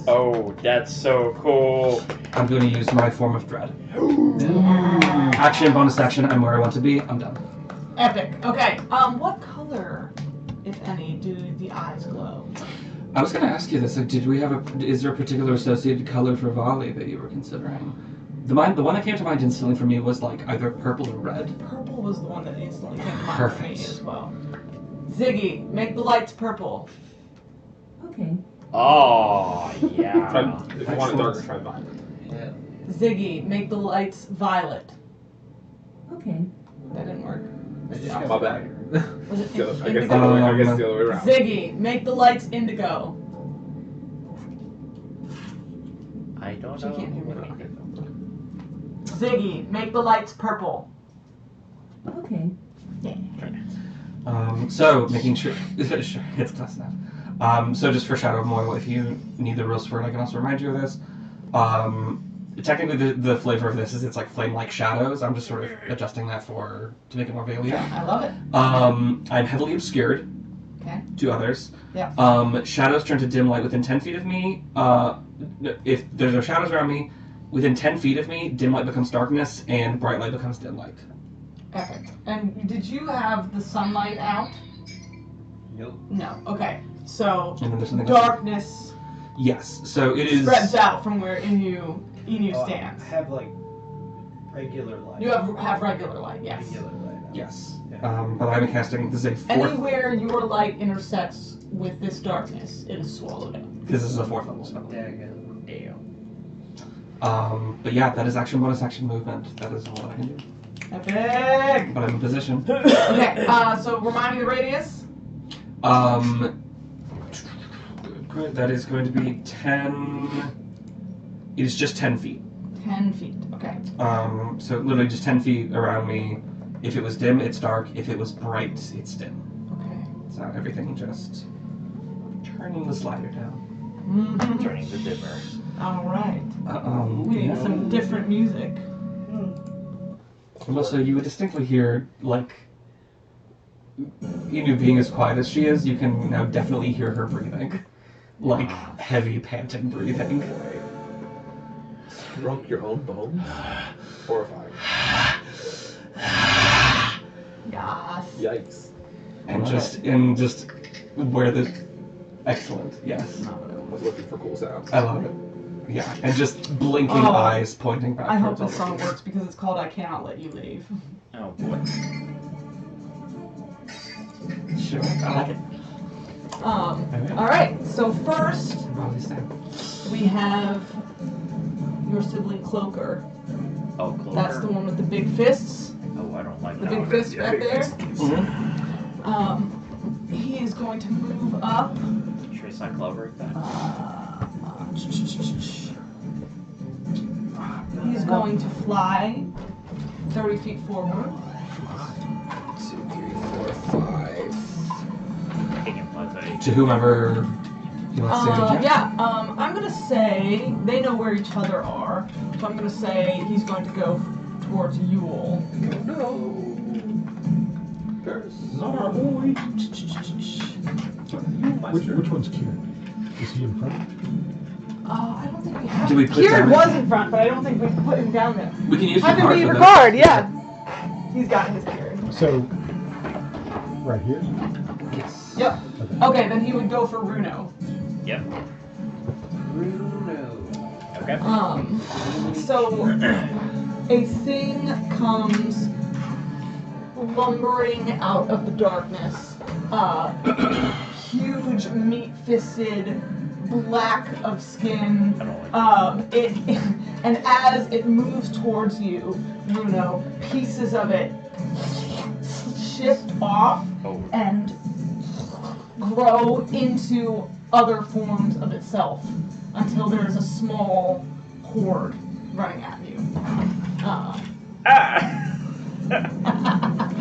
Speaker 3: Oh, that's so cool.
Speaker 6: I'm going to use my form of dread. Action, bonus action, I'm where I want to be, I'm done.
Speaker 4: Epic. Okay. What color, if any, do the eyes glow?
Speaker 6: I was going to ask you this, like, is there a particular associated color for Vali that you were considering? The one that came to mind instantly for me was like either purple or red.
Speaker 4: Purple was the one that instantly came to mind for me
Speaker 6: Perfect.
Speaker 4: as well. Ziggy, make the lights purple.
Speaker 7: Okay.
Speaker 3: Oh, yeah.
Speaker 5: If you want it darker, try violet.
Speaker 8: Yeah.
Speaker 4: Ziggy, make the lights violet.
Speaker 7: Okay.
Speaker 4: That didn't work.
Speaker 5: My bad.
Speaker 4: Was it
Speaker 5: I guess the
Speaker 4: indigo?
Speaker 5: other way. I guess the other way around.
Speaker 4: Ziggy, make the lights indigo.
Speaker 3: I don't
Speaker 4: She
Speaker 3: know.
Speaker 4: can't hear me. Ziggy, make the lights purple.
Speaker 7: Okay.
Speaker 6: So making sure it's close enough. So just for Shadow of Moyle, if you need the rules for it, I can also remind you of this. Technically, the flavor of this is it's like flame-like shadows. I'm just sort of adjusting that to make it more Valiant.
Speaker 4: I love it.
Speaker 6: I'm heavily obscured.
Speaker 4: Okay.
Speaker 6: To others.
Speaker 4: Yeah.
Speaker 6: Shadows turn to dim light within 10 feet of me. If there's no shadows around me, within 10 feet of me, dim light becomes darkness, and bright light becomes dim light.
Speaker 4: Epic. And did you have the sunlight out?
Speaker 1: Nope.
Speaker 4: No. Okay. So
Speaker 6: And then there's something else.
Speaker 4: darkness
Speaker 6: Yes. So it is.
Speaker 4: spreads out from where Inu
Speaker 1: Oh,
Speaker 4: stands.
Speaker 1: I have like regular light.
Speaker 4: You have regular light. Yes.
Speaker 1: Regular light.
Speaker 6: Yes.
Speaker 1: Yeah.
Speaker 6: But I'm casting. This is a fourth.
Speaker 4: Anywhere your light intersects with this darkness, it is swallowed up.
Speaker 6: Because this is a 4th level spell.
Speaker 1: There you go.
Speaker 6: But yeah, that is action, bonus action, movement. That is all that I can do.
Speaker 4: Epic.
Speaker 6: But I'm in position.
Speaker 4: Okay. So remind me the radius.
Speaker 6: That is going to be 10. It is just 10 feet.
Speaker 4: 10 feet. Okay.
Speaker 6: So literally just 10 feet around me. If it was dim, it's dark. If it was bright, it's dim.
Speaker 4: Okay.
Speaker 6: So everything just turning the slider down.
Speaker 4: Mm-hmm.
Speaker 3: Turning the dimmer.
Speaker 4: All right. We need some different music.
Speaker 6: And also, you would distinctly hear, like, Inu being as quiet as she is, you can now definitely hear her breathing. Like, heavy, panting breathing.
Speaker 2: Shrunk your own bones? Horrifying.
Speaker 4: Yes.
Speaker 2: Yikes.
Speaker 6: And just where the... Excellent, yes.
Speaker 2: I was looking for cool sounds.
Speaker 6: I love it. Yeah, and just blinking
Speaker 4: Oh.
Speaker 6: eyes pointing back
Speaker 4: I hope
Speaker 6: towards
Speaker 4: this
Speaker 6: all
Speaker 4: song
Speaker 6: of you.
Speaker 4: works because it's called I Cannot Let You Leave.
Speaker 3: Oh boy.
Speaker 6: Sure, I like it.
Speaker 4: Alright, so first
Speaker 6: Molly Stan.
Speaker 4: we have your sibling Cloaker.
Speaker 3: Oh, Clover.
Speaker 4: That's the one with the big fists.
Speaker 3: Oh, I don't like
Speaker 4: The
Speaker 3: that
Speaker 4: big
Speaker 3: one.
Speaker 4: fist back there.
Speaker 6: Mm-hmm.
Speaker 4: He is going to move up.
Speaker 3: Sure it's not Clover?
Speaker 4: He's going to fly 30 feet forward.
Speaker 2: 2, 3, 4, 5.
Speaker 3: Taking play.
Speaker 6: To whomever you want to say.
Speaker 4: Yeah, I'm gonna say they know where each other are, so I'm gonna say he's going to go towards Yule.
Speaker 2: No. Curse.
Speaker 9: Which one's Kieran? Is he in front?
Speaker 4: I don't think we have.
Speaker 6: Do we put
Speaker 4: Kieran
Speaker 6: down-
Speaker 4: was in front, but I don't think we put him down there.
Speaker 6: We can use
Speaker 4: Have him
Speaker 6: Rikard
Speaker 4: be
Speaker 6: for
Speaker 4: Rikard, yeah. He's got his Kieran.
Speaker 9: So, right here?
Speaker 6: that. Yes.
Speaker 4: Yep. Okay, then he would go for Runo.
Speaker 3: Yep.
Speaker 1: Runo.
Speaker 3: Okay.
Speaker 4: So a thing comes lumbering out of the darkness. Huge, meat-fisted, black of skin.
Speaker 3: I don't like
Speaker 4: And as it moves towards you, Runo, pieces of it shift off
Speaker 3: Oh.
Speaker 4: and grow into other forms of itself until there is a small horde running at you.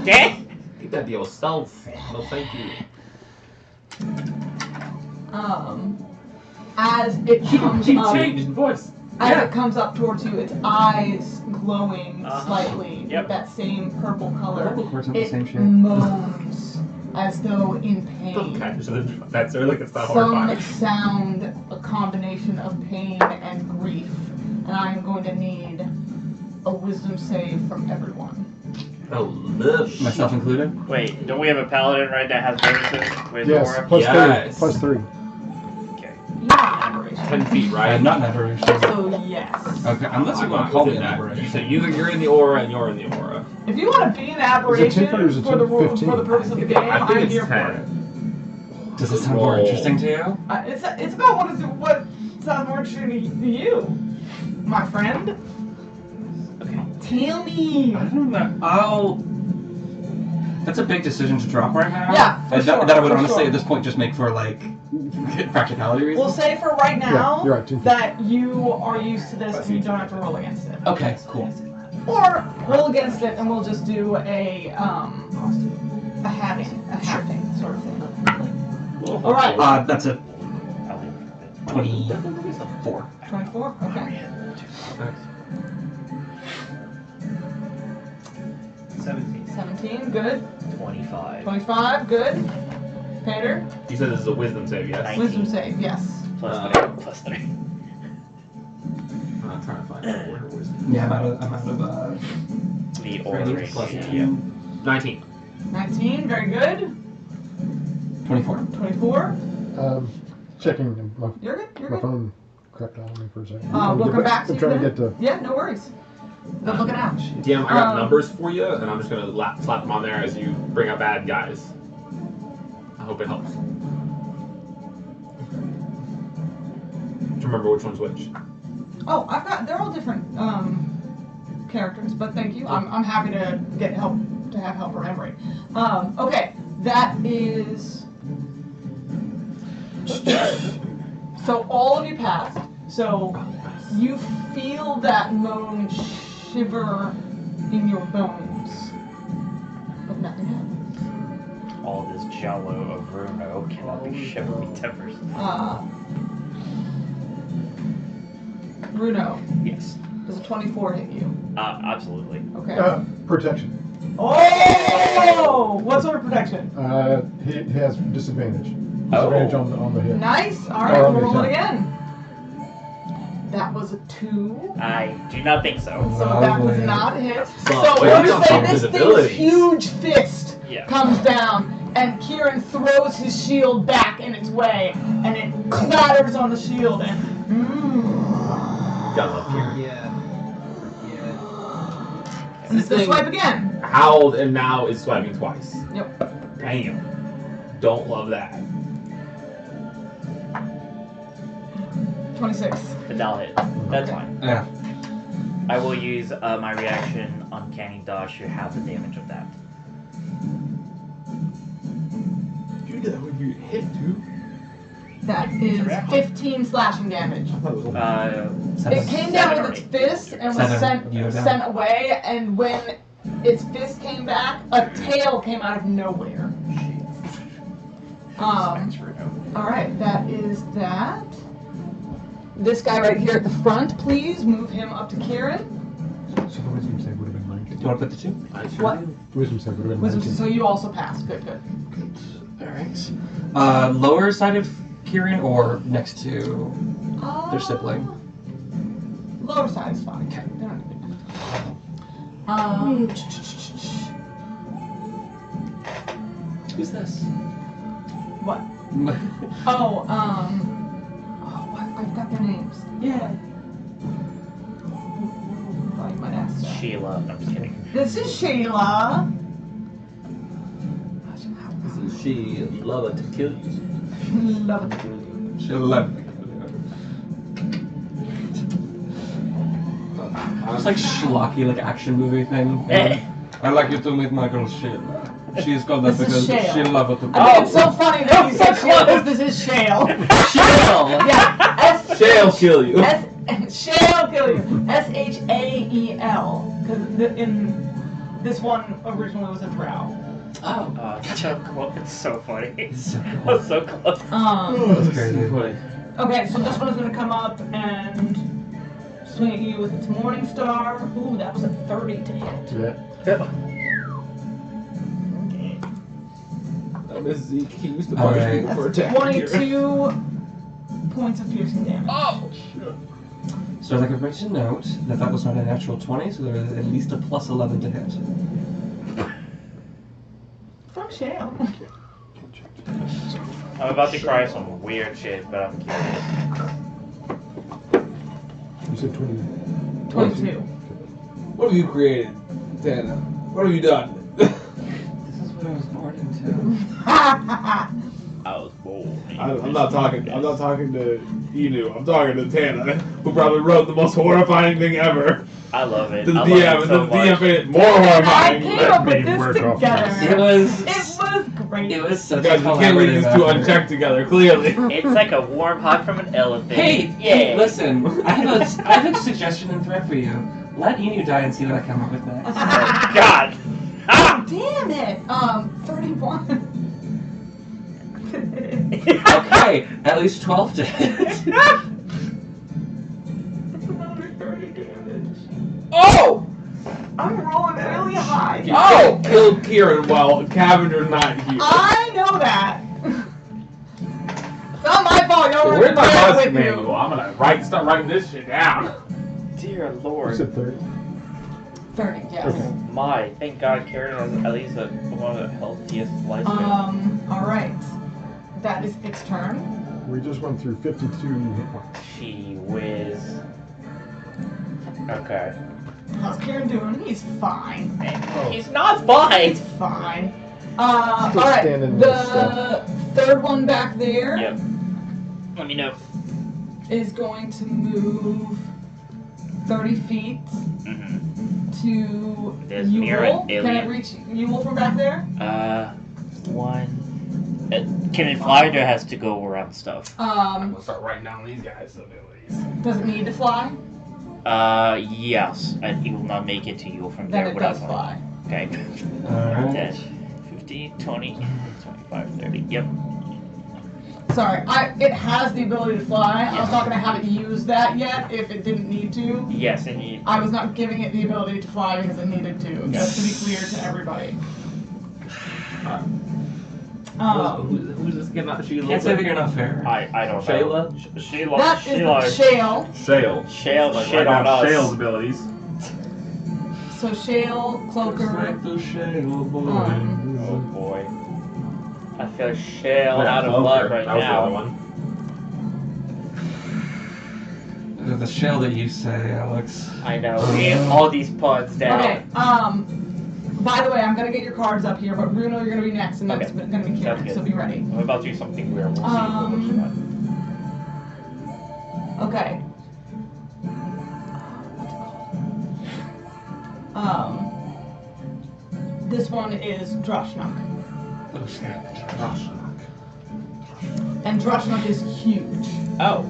Speaker 3: Okay.
Speaker 5: Keep that to yourself. No, thank you.
Speaker 4: As it comes
Speaker 5: Keep
Speaker 4: up,
Speaker 5: changing voice.
Speaker 4: as it comes up towards you, its eyes glowing
Speaker 3: Uh-huh.
Speaker 4: slightly
Speaker 3: Yep.
Speaker 4: with that same purple color.
Speaker 6: Purple course, not the
Speaker 4: It
Speaker 6: same shape.
Speaker 4: moans as though in pain.
Speaker 5: Okay, so that's really like it's not
Speaker 4: Some
Speaker 5: horrifying.
Speaker 4: sound a combination of pain and grief, and I'm going to need a wisdom save from everyone.
Speaker 5: Oh, love.
Speaker 6: Myself included.
Speaker 3: Wait, don't we have a paladin right that has bonuses with
Speaker 9: Yes,
Speaker 3: aura?
Speaker 9: plus
Speaker 5: Yes.
Speaker 9: 3. Plus 3.
Speaker 3: Okay.
Speaker 4: You're an aberration.
Speaker 5: 10 feet, right?
Speaker 6: I'm not an aberration.
Speaker 4: So yes.
Speaker 6: Okay, unless you want to call me an aberration.
Speaker 5: So you're in the aura and you're in the aura.
Speaker 4: If you want to be an aberration
Speaker 9: 10 or is it
Speaker 4: for the rule,
Speaker 9: 15?
Speaker 4: for the purpose of the game,
Speaker 5: I think
Speaker 4: I'm
Speaker 5: it's
Speaker 4: here
Speaker 5: 10.
Speaker 4: for it.
Speaker 6: Does this sound more
Speaker 5: Roll.
Speaker 6: interesting to you?
Speaker 4: It's about what sounds more interesting to you, my friend.
Speaker 3: Okay.
Speaker 4: Tell me.
Speaker 6: I don't know. That's a big decision to drop right now.
Speaker 4: Yeah, for
Speaker 6: And
Speaker 4: sure,
Speaker 6: that I would
Speaker 4: for
Speaker 6: honestly
Speaker 4: sure.
Speaker 6: at this point just make for like practicality reasons.
Speaker 4: We'll say for right now
Speaker 9: you're right, 10 feet.
Speaker 4: that you are used to this and you don't have to roll against it.
Speaker 6: Okay, cool.
Speaker 4: Or roll against it, and we'll just do a halving sort of thing. All right.
Speaker 6: That's a
Speaker 3: I'll leave it for a bit.
Speaker 6: 24.
Speaker 4: 24. Okay.
Speaker 1: 17.
Speaker 4: 17. Good.
Speaker 3: 25.
Speaker 4: 25. Good. Pander.
Speaker 5: You said this is a wisdom save, yes?
Speaker 3: 19.
Speaker 4: Wisdom save. Yes.
Speaker 3: Plus 3.
Speaker 5: I'm trying to find out where her wisdom.
Speaker 6: Yeah, I'm out of
Speaker 3: The aura range.
Speaker 6: plus
Speaker 3: Yeah.
Speaker 5: 19.
Speaker 4: 19. Very good.
Speaker 6: 24.
Speaker 4: 24.
Speaker 2: Checking my
Speaker 4: You're good. You're
Speaker 2: my
Speaker 4: good.
Speaker 2: phone cracked out on me for a second.
Speaker 4: We'll come back to
Speaker 2: I'm
Speaker 4: you
Speaker 2: trying to
Speaker 4: then.
Speaker 2: get to.
Speaker 4: Yeah. No worries. Good looking out.
Speaker 5: DM, I got numbers for you, and I'm just gonna slap them on there as you bring up bad guys. I hope it helps. To remember which one's which.
Speaker 4: Oh, they're all different characters, but thank you. I'm happy to get help, to have help remembering. Okay, that is. So all of you passed. So you feel that moan shiver in your bones, but nothing happens.
Speaker 3: All this jello of Runo cannot be shivery timbers.
Speaker 4: Bruno,
Speaker 3: Yes.
Speaker 4: does a 24 hit you?
Speaker 3: Absolutely.
Speaker 4: Okay.
Speaker 2: Protection.
Speaker 4: Oh! What sort of protection?
Speaker 2: He has disadvantage.
Speaker 3: Oh.
Speaker 2: Disadvantage on the hit.
Speaker 4: Nice. All right,
Speaker 2: Or on
Speaker 4: we'll
Speaker 2: the
Speaker 4: roll it
Speaker 2: attack.
Speaker 4: again. That was a 2.
Speaker 3: I do not think so.
Speaker 4: So that does
Speaker 6: Lovely.
Speaker 4: not hit.
Speaker 5: So,
Speaker 4: So
Speaker 5: wait,
Speaker 4: we're
Speaker 5: we
Speaker 4: gonna
Speaker 5: got
Speaker 4: say
Speaker 5: some
Speaker 4: this thing's
Speaker 5: visibilities.
Speaker 4: huge fist
Speaker 3: Yeah.
Speaker 4: comes down, and Kieran throws his shield back in its way, and it clatters on the shield, and
Speaker 5: Gotta love Kieran.
Speaker 1: Yeah.
Speaker 4: and it's the
Speaker 5: thing-
Speaker 4: swipe again.
Speaker 5: Howled and now is swiping twice.
Speaker 4: Yep.
Speaker 5: Damn. Don't love that.
Speaker 4: 26.
Speaker 3: But that'll hit. That's fine.
Speaker 6: Yeah.
Speaker 3: I will use my reaction Uncanny Dodge to have the damage of that.
Speaker 9: You do that when you hit, too.
Speaker 4: That is 15 slashing damage.
Speaker 9: I thought it was only
Speaker 4: It came down with its
Speaker 3: already.
Speaker 4: fist and was
Speaker 6: 7, you were down.
Speaker 4: sent away, and when its fist came back, a tail came out of nowhere.
Speaker 3: Thanks, Runo.
Speaker 4: Alright, that is that. This guy right here at the front, please move him up to Kieran.
Speaker 2: So the wisdom save would have been 19.
Speaker 6: Do you want to put the 2?
Speaker 4: What?
Speaker 2: Wisdom save would have been
Speaker 4: Wisdom,
Speaker 2: 19.
Speaker 4: so you also passed. Good, good.
Speaker 6: Alright. Lower side of Kieran or next to their sibling?
Speaker 4: Lower side is fine. Okay. They're not good.
Speaker 5: Who's this?
Speaker 4: What? Oh, I've got their names. Yeah. Oh, you might ask that.
Speaker 3: Sheila. No, I'm just kidding.
Speaker 4: This is Shayla.
Speaker 5: She love to kill you.
Speaker 4: Love it.
Speaker 6: She'll love me. It's like schlocky, like action movie thing. I like you to meet my girl Sheila. She's called that
Speaker 4: This is
Speaker 6: because
Speaker 4: Shale.
Speaker 6: she love it.
Speaker 4: I think it's so funny that you said Shale because this is Shale.
Speaker 6: Shale.
Speaker 4: Yeah.
Speaker 5: Shale kill you.
Speaker 4: Shale kill you. Shael. Because in this one originally was a drow.
Speaker 6: Oh.
Speaker 3: So cool. It's so funny.
Speaker 6: It's so
Speaker 3: That
Speaker 6: cool.
Speaker 3: was so close.
Speaker 6: That's crazy.
Speaker 4: Okay, so this one is going to come up and swing at you with its Morning Star. Ooh, that was a 30 to hit.
Speaker 2: Yeah.
Speaker 5: Miss Zeke, he used to
Speaker 6: All
Speaker 5: punish
Speaker 6: right.
Speaker 5: people for
Speaker 4: That's
Speaker 5: attacking you.
Speaker 4: 22 points of piercing damage.
Speaker 5: Oh, shit.
Speaker 6: So I'd like everybody to note that that was not a natural 20, so there is at least a plus 11 to hit.
Speaker 4: From Shale.
Speaker 3: I'm about to cry some weird shit, but I'm curious.
Speaker 2: You said 20.
Speaker 4: 22.
Speaker 5: What have you created, Tana? What have you done?
Speaker 6: This is what I was born into.
Speaker 3: I was bold.
Speaker 5: I'm not talking to Inu. I'm talking to Tana, who probably wrote the most horrifying thing ever.
Speaker 3: I love it.
Speaker 5: To the
Speaker 3: I
Speaker 5: DM,
Speaker 3: love it
Speaker 5: and
Speaker 3: so
Speaker 5: then the DM
Speaker 3: much.
Speaker 5: made it more
Speaker 4: I
Speaker 5: horrifying.
Speaker 4: came up with this
Speaker 2: work off
Speaker 4: together.
Speaker 6: It was.
Speaker 4: It was great.
Speaker 6: It was such
Speaker 5: Guys,
Speaker 6: a
Speaker 5: we can't leave these two
Speaker 6: collaborative effort.
Speaker 5: unchecked together, clearly.
Speaker 3: It's like a warm hug from an elephant.
Speaker 6: Hey,
Speaker 3: yeah.
Speaker 6: listen. I have a suggestion and threat for you. Let Enu die and see what I come up with next.
Speaker 3: Oh, God. Ah!
Speaker 4: Damn it! 31.
Speaker 6: Okay, at least 12 did.
Speaker 4: It's another 30 damage.
Speaker 5: Oh!
Speaker 4: I'm rolling really high.
Speaker 5: Oh! Killed Kieran while Cavender's not here.
Speaker 4: I know that. It's not my fault. Y'all were
Speaker 5: Where's my
Speaker 4: there
Speaker 5: bus
Speaker 4: with
Speaker 5: manual?
Speaker 4: you.
Speaker 5: I'm gonna start writing this shit down.
Speaker 3: Dear
Speaker 9: You
Speaker 3: Lord.
Speaker 9: said 30?
Speaker 4: 30, yes.
Speaker 9: Okay.
Speaker 3: My, thank God Karen has at least one of the healthiest lifespan.
Speaker 4: Alright. That is its turn.
Speaker 9: We just went through 52 hit points.
Speaker 3: She whiz. Okay.
Speaker 4: How's Kieran doing? He's fine.
Speaker 3: He's not fine.
Speaker 4: He's fine.
Speaker 9: Still
Speaker 4: Alright.
Speaker 9: standing in
Speaker 4: The third one back there
Speaker 3: Yep. Let me know.
Speaker 4: is going to move 30 feet
Speaker 3: Mm-hmm.
Speaker 4: to
Speaker 3: There's mirror
Speaker 4: Yule.
Speaker 3: alien.
Speaker 4: Can it reach Yule from back there?
Speaker 3: One. Can it fly or has to go around stuff?
Speaker 5: I'm gonna start writing down these guys' abilities.
Speaker 4: Does it need to fly?
Speaker 3: Yes. And it will not make it to you from
Speaker 4: Then
Speaker 3: there
Speaker 4: it
Speaker 3: without
Speaker 4: does fly.
Speaker 3: Okay.
Speaker 6: Alright.
Speaker 3: 10, 15, 20, 25, 30. Yep.
Speaker 4: Sorry, it has the ability to fly. I was not going to have it use that yet if it didn't need to.
Speaker 3: Yes, and you.
Speaker 4: I was not giving it the ability to fly because it needed to, just to be clear to everybody.
Speaker 5: Who's this again? Not Sheila.
Speaker 6: Can't say that you're not fair.
Speaker 3: I don't
Speaker 5: Shayla?
Speaker 3: know. Sheila.
Speaker 4: That is
Speaker 3: Sheila.
Speaker 4: Shale.
Speaker 3: Shale
Speaker 5: Like,
Speaker 3: shit
Speaker 5: write
Speaker 3: on
Speaker 5: down
Speaker 3: us.
Speaker 5: Shale's abilities.
Speaker 4: So Shale, Cloaker,
Speaker 6: the Shale boy.
Speaker 3: Oh boy. I feel Shale
Speaker 5: Yeah,
Speaker 3: out of
Speaker 5: Cloaker.
Speaker 3: luck right
Speaker 5: That was the
Speaker 3: now.
Speaker 5: other one.
Speaker 6: The shell that you say, Alex.
Speaker 3: I know. We have all these puns down.
Speaker 4: Okay, by the way, I'm going to get your cards up here, but Runo, you're going to be next, and that's
Speaker 3: Okay.
Speaker 4: going to be
Speaker 3: Sounds
Speaker 4: Kieran,
Speaker 3: good.
Speaker 4: so be ready.
Speaker 3: I'm about to do something weird. We'll see which one.
Speaker 4: Okay. This one is Drushnuk.
Speaker 6: Oh, snap.
Speaker 4: And Drushnuk is huge.
Speaker 3: Oh.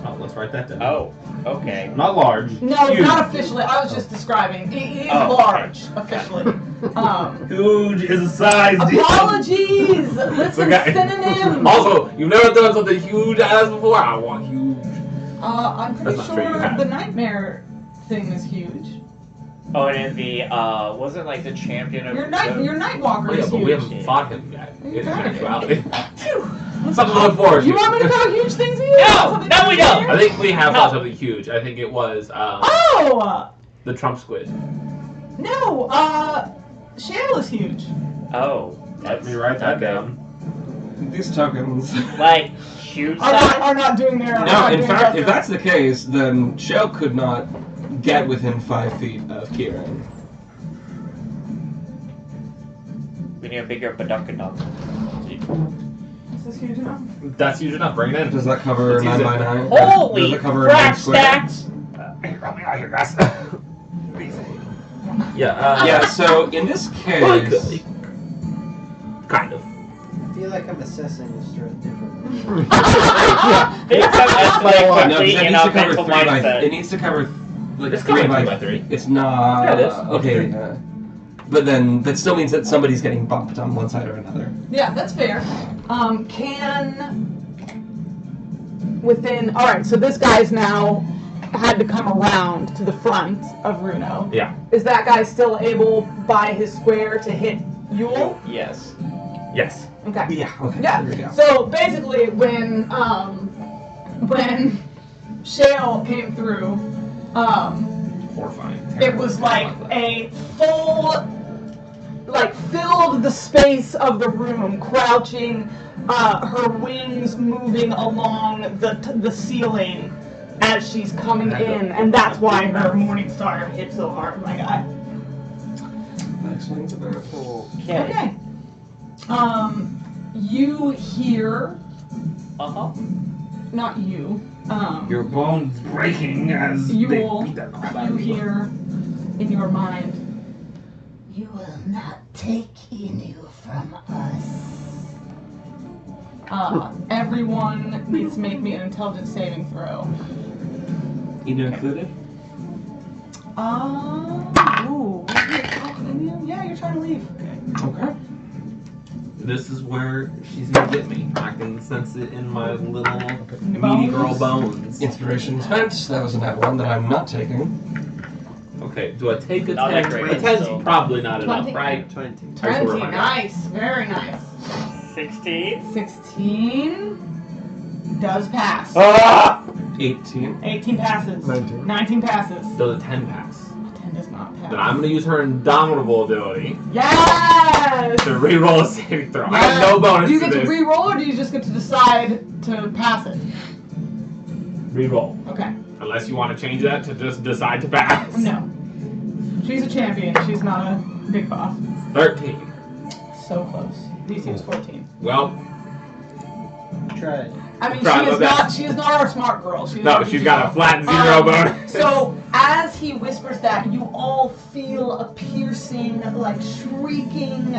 Speaker 5: Oh, let's write that down.
Speaker 3: Oh. Okay.
Speaker 5: Not large.
Speaker 4: No,
Speaker 5: Huge.
Speaker 4: not officially. I was just describing. He is
Speaker 3: Oh,
Speaker 4: large, officially.
Speaker 5: Huge is a size deal.
Speaker 4: Apologies! Listen,
Speaker 5: Okay.
Speaker 4: synonyms!
Speaker 5: Also, you've never done something huge as before. I want huge.
Speaker 4: I'm pretty
Speaker 5: That's not true, you
Speaker 4: sure
Speaker 5: have.
Speaker 4: the nightmare thing is huge.
Speaker 3: Oh, and the wasn't like the champion of
Speaker 4: Your Nightwalker
Speaker 5: Oh, yeah,
Speaker 4: is
Speaker 5: but we
Speaker 4: huge.
Speaker 5: haven't fought him yet.
Speaker 4: You
Speaker 5: In
Speaker 4: got it.
Speaker 5: actuality.
Speaker 4: Phew.
Speaker 5: Something to look forward to.
Speaker 4: You want me to throw huge things at you?
Speaker 3: No!
Speaker 4: Something
Speaker 3: No, we
Speaker 4: to
Speaker 3: don't!
Speaker 4: hear?
Speaker 5: I think we have
Speaker 3: No.
Speaker 5: fought something huge. I think it was
Speaker 4: Oh!
Speaker 5: the Trump squid.
Speaker 4: No, Shale is huge.
Speaker 3: Oh.
Speaker 5: Let me write that down.
Speaker 6: These tokens.
Speaker 3: Like huge
Speaker 4: Are
Speaker 3: size?
Speaker 4: not doing their.
Speaker 6: No, in fact, if that's the case, then Shell could not get within 5 feet of Kieran.
Speaker 3: We need a bigger Badunkanuk.
Speaker 4: Is this huge enough?
Speaker 5: That's huge enough. Bring it in.
Speaker 6: Does that cover
Speaker 5: Let's
Speaker 6: 9
Speaker 5: use
Speaker 6: by
Speaker 5: it.
Speaker 6: 9?
Speaker 3: Holy
Speaker 6: Does it cover
Speaker 3: crap
Speaker 6: 9 square?
Speaker 3: stacks!
Speaker 5: Help me out here, guys. Yeah.
Speaker 6: Yeah, so in this case,
Speaker 5: Kind of.
Speaker 1: I feel like I'm assessing this threat differently.
Speaker 3: It's like
Speaker 6: no,
Speaker 3: quickly
Speaker 6: because
Speaker 3: in
Speaker 6: it
Speaker 3: our
Speaker 6: needs to cover
Speaker 3: mental
Speaker 6: 3 by.
Speaker 3: mindset.
Speaker 6: It needs to cover like
Speaker 5: It's
Speaker 6: 3
Speaker 5: covered
Speaker 6: by
Speaker 5: 3 by 3.
Speaker 6: It's not.
Speaker 5: Yeah, it is.
Speaker 6: Okay.
Speaker 5: It's
Speaker 6: But then that still means that somebody's getting bumped on one side or another.
Speaker 4: Yeah, that's fair. Can within. All right, so this guy's now had to come around to the front of Runo.
Speaker 5: Yeah.
Speaker 4: Is that guy still able by his square to hit Yule?
Speaker 3: Yes.
Speaker 5: Yes.
Speaker 4: Okay.
Speaker 6: Yeah. Okay.
Speaker 4: Yeah.
Speaker 6: There we go.
Speaker 4: So basically, when Shale came through,
Speaker 5: Horrifying.
Speaker 4: it was like a full, like filled the space of the room, crouching, her wings moving along the ceiling as she's coming in, and that's why her Morning Star hit so hard, my guy.
Speaker 6: That explains it.
Speaker 3: Okay.
Speaker 4: You hear,
Speaker 3: Uh-huh.
Speaker 4: not you,
Speaker 5: Your bones breaking as
Speaker 4: you
Speaker 5: they
Speaker 4: will,
Speaker 5: beat that crap out
Speaker 4: you
Speaker 5: of you.
Speaker 4: hear in your mind,
Speaker 7: You will not take Inu from us.
Speaker 4: everyone needs to make me an intelligence saving throw.
Speaker 6: Inu included?
Speaker 4: Ooh. Yeah, you're trying to leave.
Speaker 5: Okay. This is where she's gonna get me. I can sense it in my little meaty girl bones.
Speaker 6: Inspiration spent. That was a net one that I'm not taking.
Speaker 5: Okay, do I take a
Speaker 3: Not
Speaker 5: 10?
Speaker 3: that great,
Speaker 5: A 10's
Speaker 3: so-
Speaker 5: probably not
Speaker 4: 20.
Speaker 5: enough, right?
Speaker 1: 20.
Speaker 4: 20, nice. Very nice.
Speaker 3: 16.
Speaker 4: 16 does pass.
Speaker 6: 18.
Speaker 4: 18 passes.
Speaker 2: 19.
Speaker 4: 19 passes.
Speaker 5: Does a 10 pass?
Speaker 4: 10 does not pass.
Speaker 5: Then I'm gonna use her indomitable ability
Speaker 4: Yes!
Speaker 5: to reroll a saving throw. I have no bonus
Speaker 4: Do you
Speaker 5: to
Speaker 4: get to
Speaker 5: this.
Speaker 4: re-roll or do you just get to decide to pass it?
Speaker 5: Reroll.
Speaker 4: Okay.
Speaker 5: Unless you want to change that to just decide to pass.
Speaker 4: No. She's a champion. She's not a big boss.
Speaker 5: 13.
Speaker 4: So close. DC was 14.
Speaker 5: Well,
Speaker 1: Tried.
Speaker 4: I mean,
Speaker 5: Try
Speaker 4: she
Speaker 5: my
Speaker 4: is
Speaker 5: best.
Speaker 4: not. She is not our smart girl. She's
Speaker 5: no, she's got a flat 0 bonus.
Speaker 4: So as he whispers that, you all feel a piercing, like shrieking,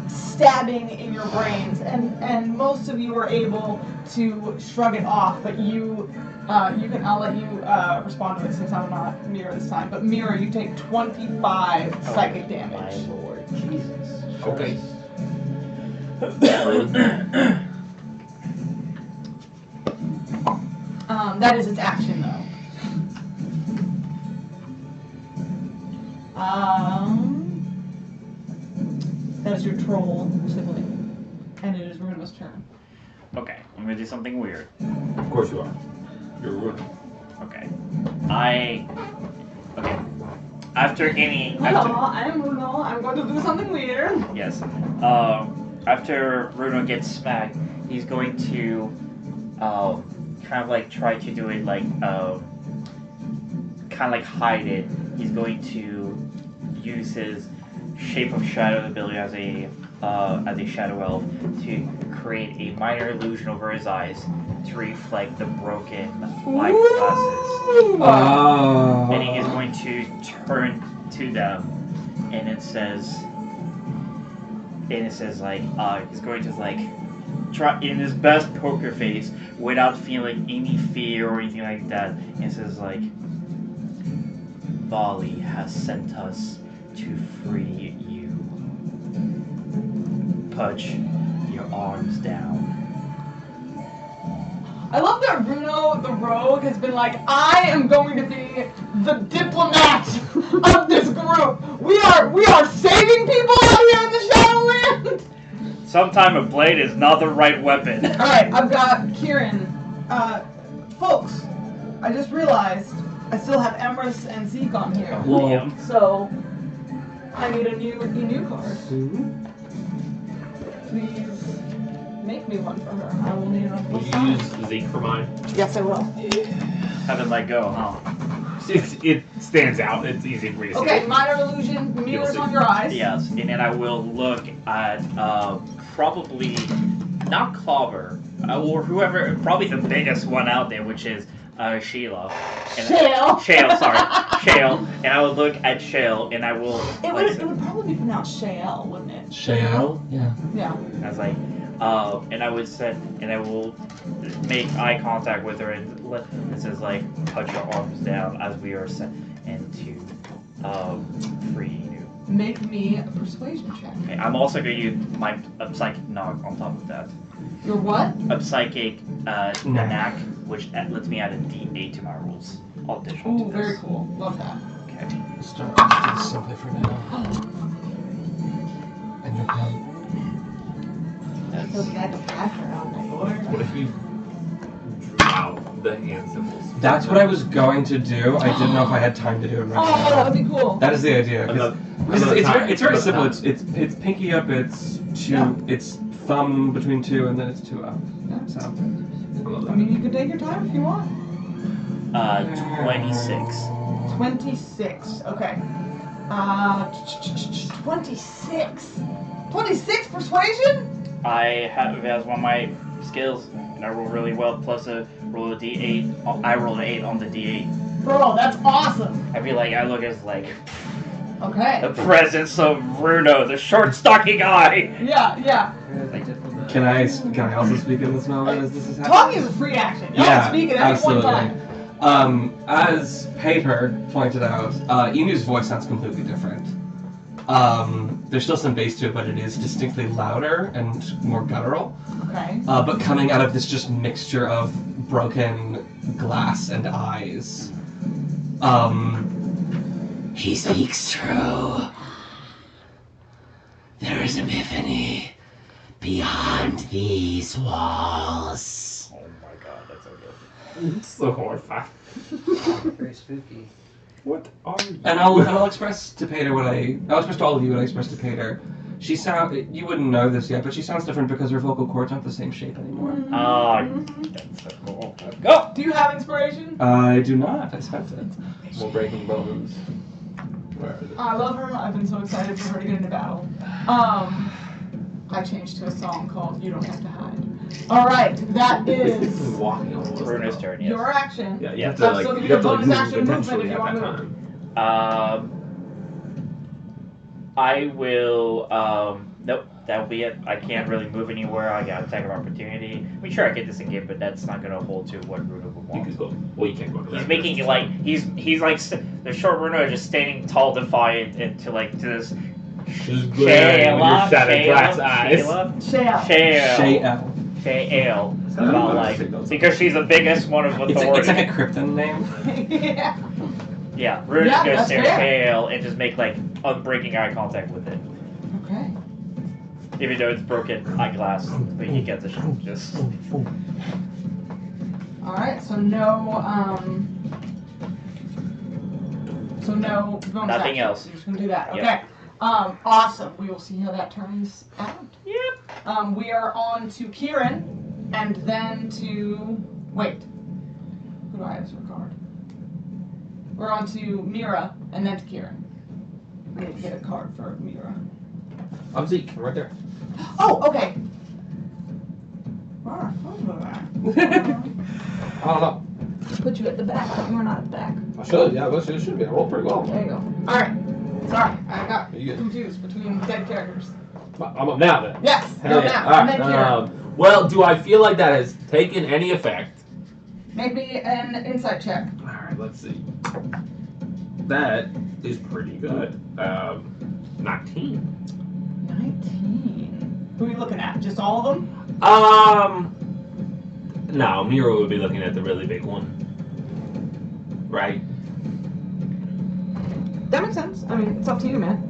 Speaker 4: stabbing in your brains, and most of you are able to shrug it off. But you can. I'll let you respond to it since I'm not Mira this time. But Mira, you take 25 psychic
Speaker 3: My
Speaker 4: damage.
Speaker 3: lord, Jesus.
Speaker 5: Okay.
Speaker 4: That is its action, though. That is your troll sibling, and it is Runo's turn.
Speaker 3: Okay, I'm gonna do something weird.
Speaker 5: Of course you are. You're ruined.
Speaker 3: Okay. Okay. After any.
Speaker 4: Hello, I am Runo. I'm going to do something weird.
Speaker 3: Yes. After Runo gets smacked, he's going to kind of like try to do it like kind of like hide it. He's going to use his Shape of Shadow ability as a shadow elf to create a minor illusion over his eyes to reflect the broken eyeglasses.
Speaker 6: Oh.
Speaker 3: And he is going to turn to them, and it says like he's going to like try in his best poker face without feeling any fear or anything like that. And it says like, Vali has sent us to free you. Put your arms down.
Speaker 4: I love that Runo, the rogue, has been like, I am going to be the diplomat of this group. We are saving people out here in the Shadowland.
Speaker 3: Sometimes a blade is not the right weapon.
Speaker 4: All right, I've got Kieran. Folks, I just realized I still have Emrys and Zeke on here.
Speaker 3: Well,
Speaker 4: So I need a new card. Please make me one for her. I will need it on
Speaker 5: Will
Speaker 4: the
Speaker 5: you
Speaker 4: side.
Speaker 5: use Zeke for mine?
Speaker 4: Yes, I will.
Speaker 3: haven't let go, huh?
Speaker 5: It stands out. It's easy for you to see.
Speaker 4: Okay, minor illusion, mirrors
Speaker 5: see.
Speaker 4: on your eyes.
Speaker 3: Yes, and then I will look at probably not Clobber, or whoever, probably the biggest one out there, which is Sheila.
Speaker 4: Shale.
Speaker 3: Shale, sorry. Shale. And I will look at Shale, and I will.
Speaker 4: It would probably be pronounced Shael, wouldn't it?
Speaker 6: Shael? Yeah.
Speaker 4: Yeah.
Speaker 3: I was like, and I would set, and I will make eye contact with her, and it says like, put your arms down as we are sent into free you.
Speaker 4: Make me a persuasion check.
Speaker 3: Okay, I'm also going to use my psychic knock on top of that.
Speaker 4: Your what?
Speaker 3: A psychic knack, which lets me add a D8 to my rolls. All additional
Speaker 4: Ooh,
Speaker 3: to this.
Speaker 4: very cool. Love that.
Speaker 3: Okay.
Speaker 6: Start with this simply for now. And your pen.
Speaker 7: So glad to have her on my board.
Speaker 5: What if you drew out the hand symbols?
Speaker 6: That's what I was going to do. I didn't know if I had time to do it right
Speaker 4: Oh,
Speaker 6: now.
Speaker 4: that would be cool.
Speaker 6: That is the idea.
Speaker 5: Another
Speaker 6: It's
Speaker 5: time.
Speaker 6: very
Speaker 5: Another
Speaker 6: simple.
Speaker 5: time.
Speaker 6: It's pinky up. It's two.
Speaker 4: Yeah.
Speaker 6: It's thumb between two, and then it's two up.
Speaker 4: Yeah.
Speaker 6: So
Speaker 5: I love
Speaker 4: I
Speaker 5: that.
Speaker 4: mean, you can take your time if you want.
Speaker 3: 26.
Speaker 4: 26. Okay. 26. 26 persuasion?
Speaker 3: I have as one of my skills, and I roll really well, plus roll a D8. I roll an 8 on the D8.
Speaker 4: Bro, that's awesome.
Speaker 3: I feel like I look as like the
Speaker 4: Okay.
Speaker 3: presence of Runo, the short, stocky guy.
Speaker 4: Yeah.
Speaker 6: can I also speak in this moment as this is happening?
Speaker 4: Talking is a free action. You
Speaker 6: Yeah,
Speaker 4: can speak at any one
Speaker 6: absolutely.
Speaker 4: time.
Speaker 6: As Paper pointed out, Enu's voice sounds completely different. There's still some bass to it, but it is distinctly louder and more guttural.
Speaker 4: Okay.
Speaker 6: But coming out of this just mixture of broken glass and eyes.
Speaker 10: He speaks true. There is Epiphany beyond these walls.
Speaker 3: Oh my god, that's so good.
Speaker 5: It's so horrifying.
Speaker 1: Very spooky.
Speaker 5: What are you?
Speaker 6: And I'll express to Pater I'll express to all of you what I expressed to Pater. You wouldn't know this yet, but she sounds different because her vocal cords aren't the same shape anymore.
Speaker 3: Oh, that's so cool. Let's go!
Speaker 4: Do you have inspiration?
Speaker 6: I do not. I spent it.
Speaker 5: More breaking bones. Where is it?
Speaker 4: I love her. I've been so excited for her to get into battle. I changed to a song called "You Don't Have to Hide." All right, that is
Speaker 5: Walking on the
Speaker 3: Runo's turn, yes.
Speaker 4: your action.
Speaker 5: Yeah, you have to
Speaker 4: That's
Speaker 5: like,
Speaker 4: still
Speaker 5: you have to like
Speaker 4: bonus
Speaker 5: move
Speaker 4: action movement
Speaker 5: potentially
Speaker 4: if you
Speaker 5: at
Speaker 4: want
Speaker 5: that
Speaker 4: to move.
Speaker 5: time.
Speaker 3: I will, nope, that'll be it. I can't really move anywhere. I got attack of opportunity. I mean, sure, I get disengage, but that's not going to hold to what Runo would
Speaker 5: You
Speaker 3: want.
Speaker 5: can go. Well, you can't go to that.
Speaker 3: He's making it like, he's like, the short Runo is just standing tall, defiant, into like, to this
Speaker 5: Just glaring with your shattered glass eyes.
Speaker 4: Shale.
Speaker 3: Shael.
Speaker 5: It's not
Speaker 3: About
Speaker 5: a
Speaker 3: like,
Speaker 5: signal.
Speaker 3: because she's the biggest one of authority.
Speaker 6: It's like a Krypton name.
Speaker 4: Yeah.
Speaker 3: Yeah, Runo's
Speaker 4: Yeah,
Speaker 3: going to
Speaker 4: that's
Speaker 3: stare
Speaker 4: fair.
Speaker 3: Shael and just make like unbreaking eye contact with it.
Speaker 4: Okay.
Speaker 3: Even though it's broken eyeglass, but he gets it. Just
Speaker 4: All right. So no. So no bonus
Speaker 3: Nothing
Speaker 4: action.
Speaker 3: else.
Speaker 4: You're just gonna do that.
Speaker 3: Yep.
Speaker 4: Okay. Awesome. We will see how that turns out.
Speaker 3: Yep.
Speaker 4: We are on to Kieran, and then to wait. Who do I have as Rikard? We're on to Mira, and then to Kieran. I need to get a card for Mira.
Speaker 5: I'm Zeke. I'm right there.
Speaker 4: Oh, okay. Where are our phones at?
Speaker 5: I don't know.
Speaker 4: Put you at the back, but you're not at the back.
Speaker 5: I should. Yeah, it should be. I rolled pretty well.
Speaker 4: There you go. All right. Sorry, I got
Speaker 5: You good?
Speaker 4: confused between dead characters.
Speaker 5: I'm up now then.
Speaker 4: Yes.
Speaker 5: Hell
Speaker 4: No,
Speaker 5: yeah.
Speaker 4: now.
Speaker 5: All
Speaker 4: And then Kieran.
Speaker 5: right. Well, do I feel like that has taken any effect?
Speaker 4: Make me an insight check.
Speaker 5: All right. Let's see. That is pretty good. 19.
Speaker 4: 19. Who are you looking at? Just all of them?
Speaker 5: No, Miro would be looking at the really big one. Right?
Speaker 4: That makes sense. I mean, it's up to you, man.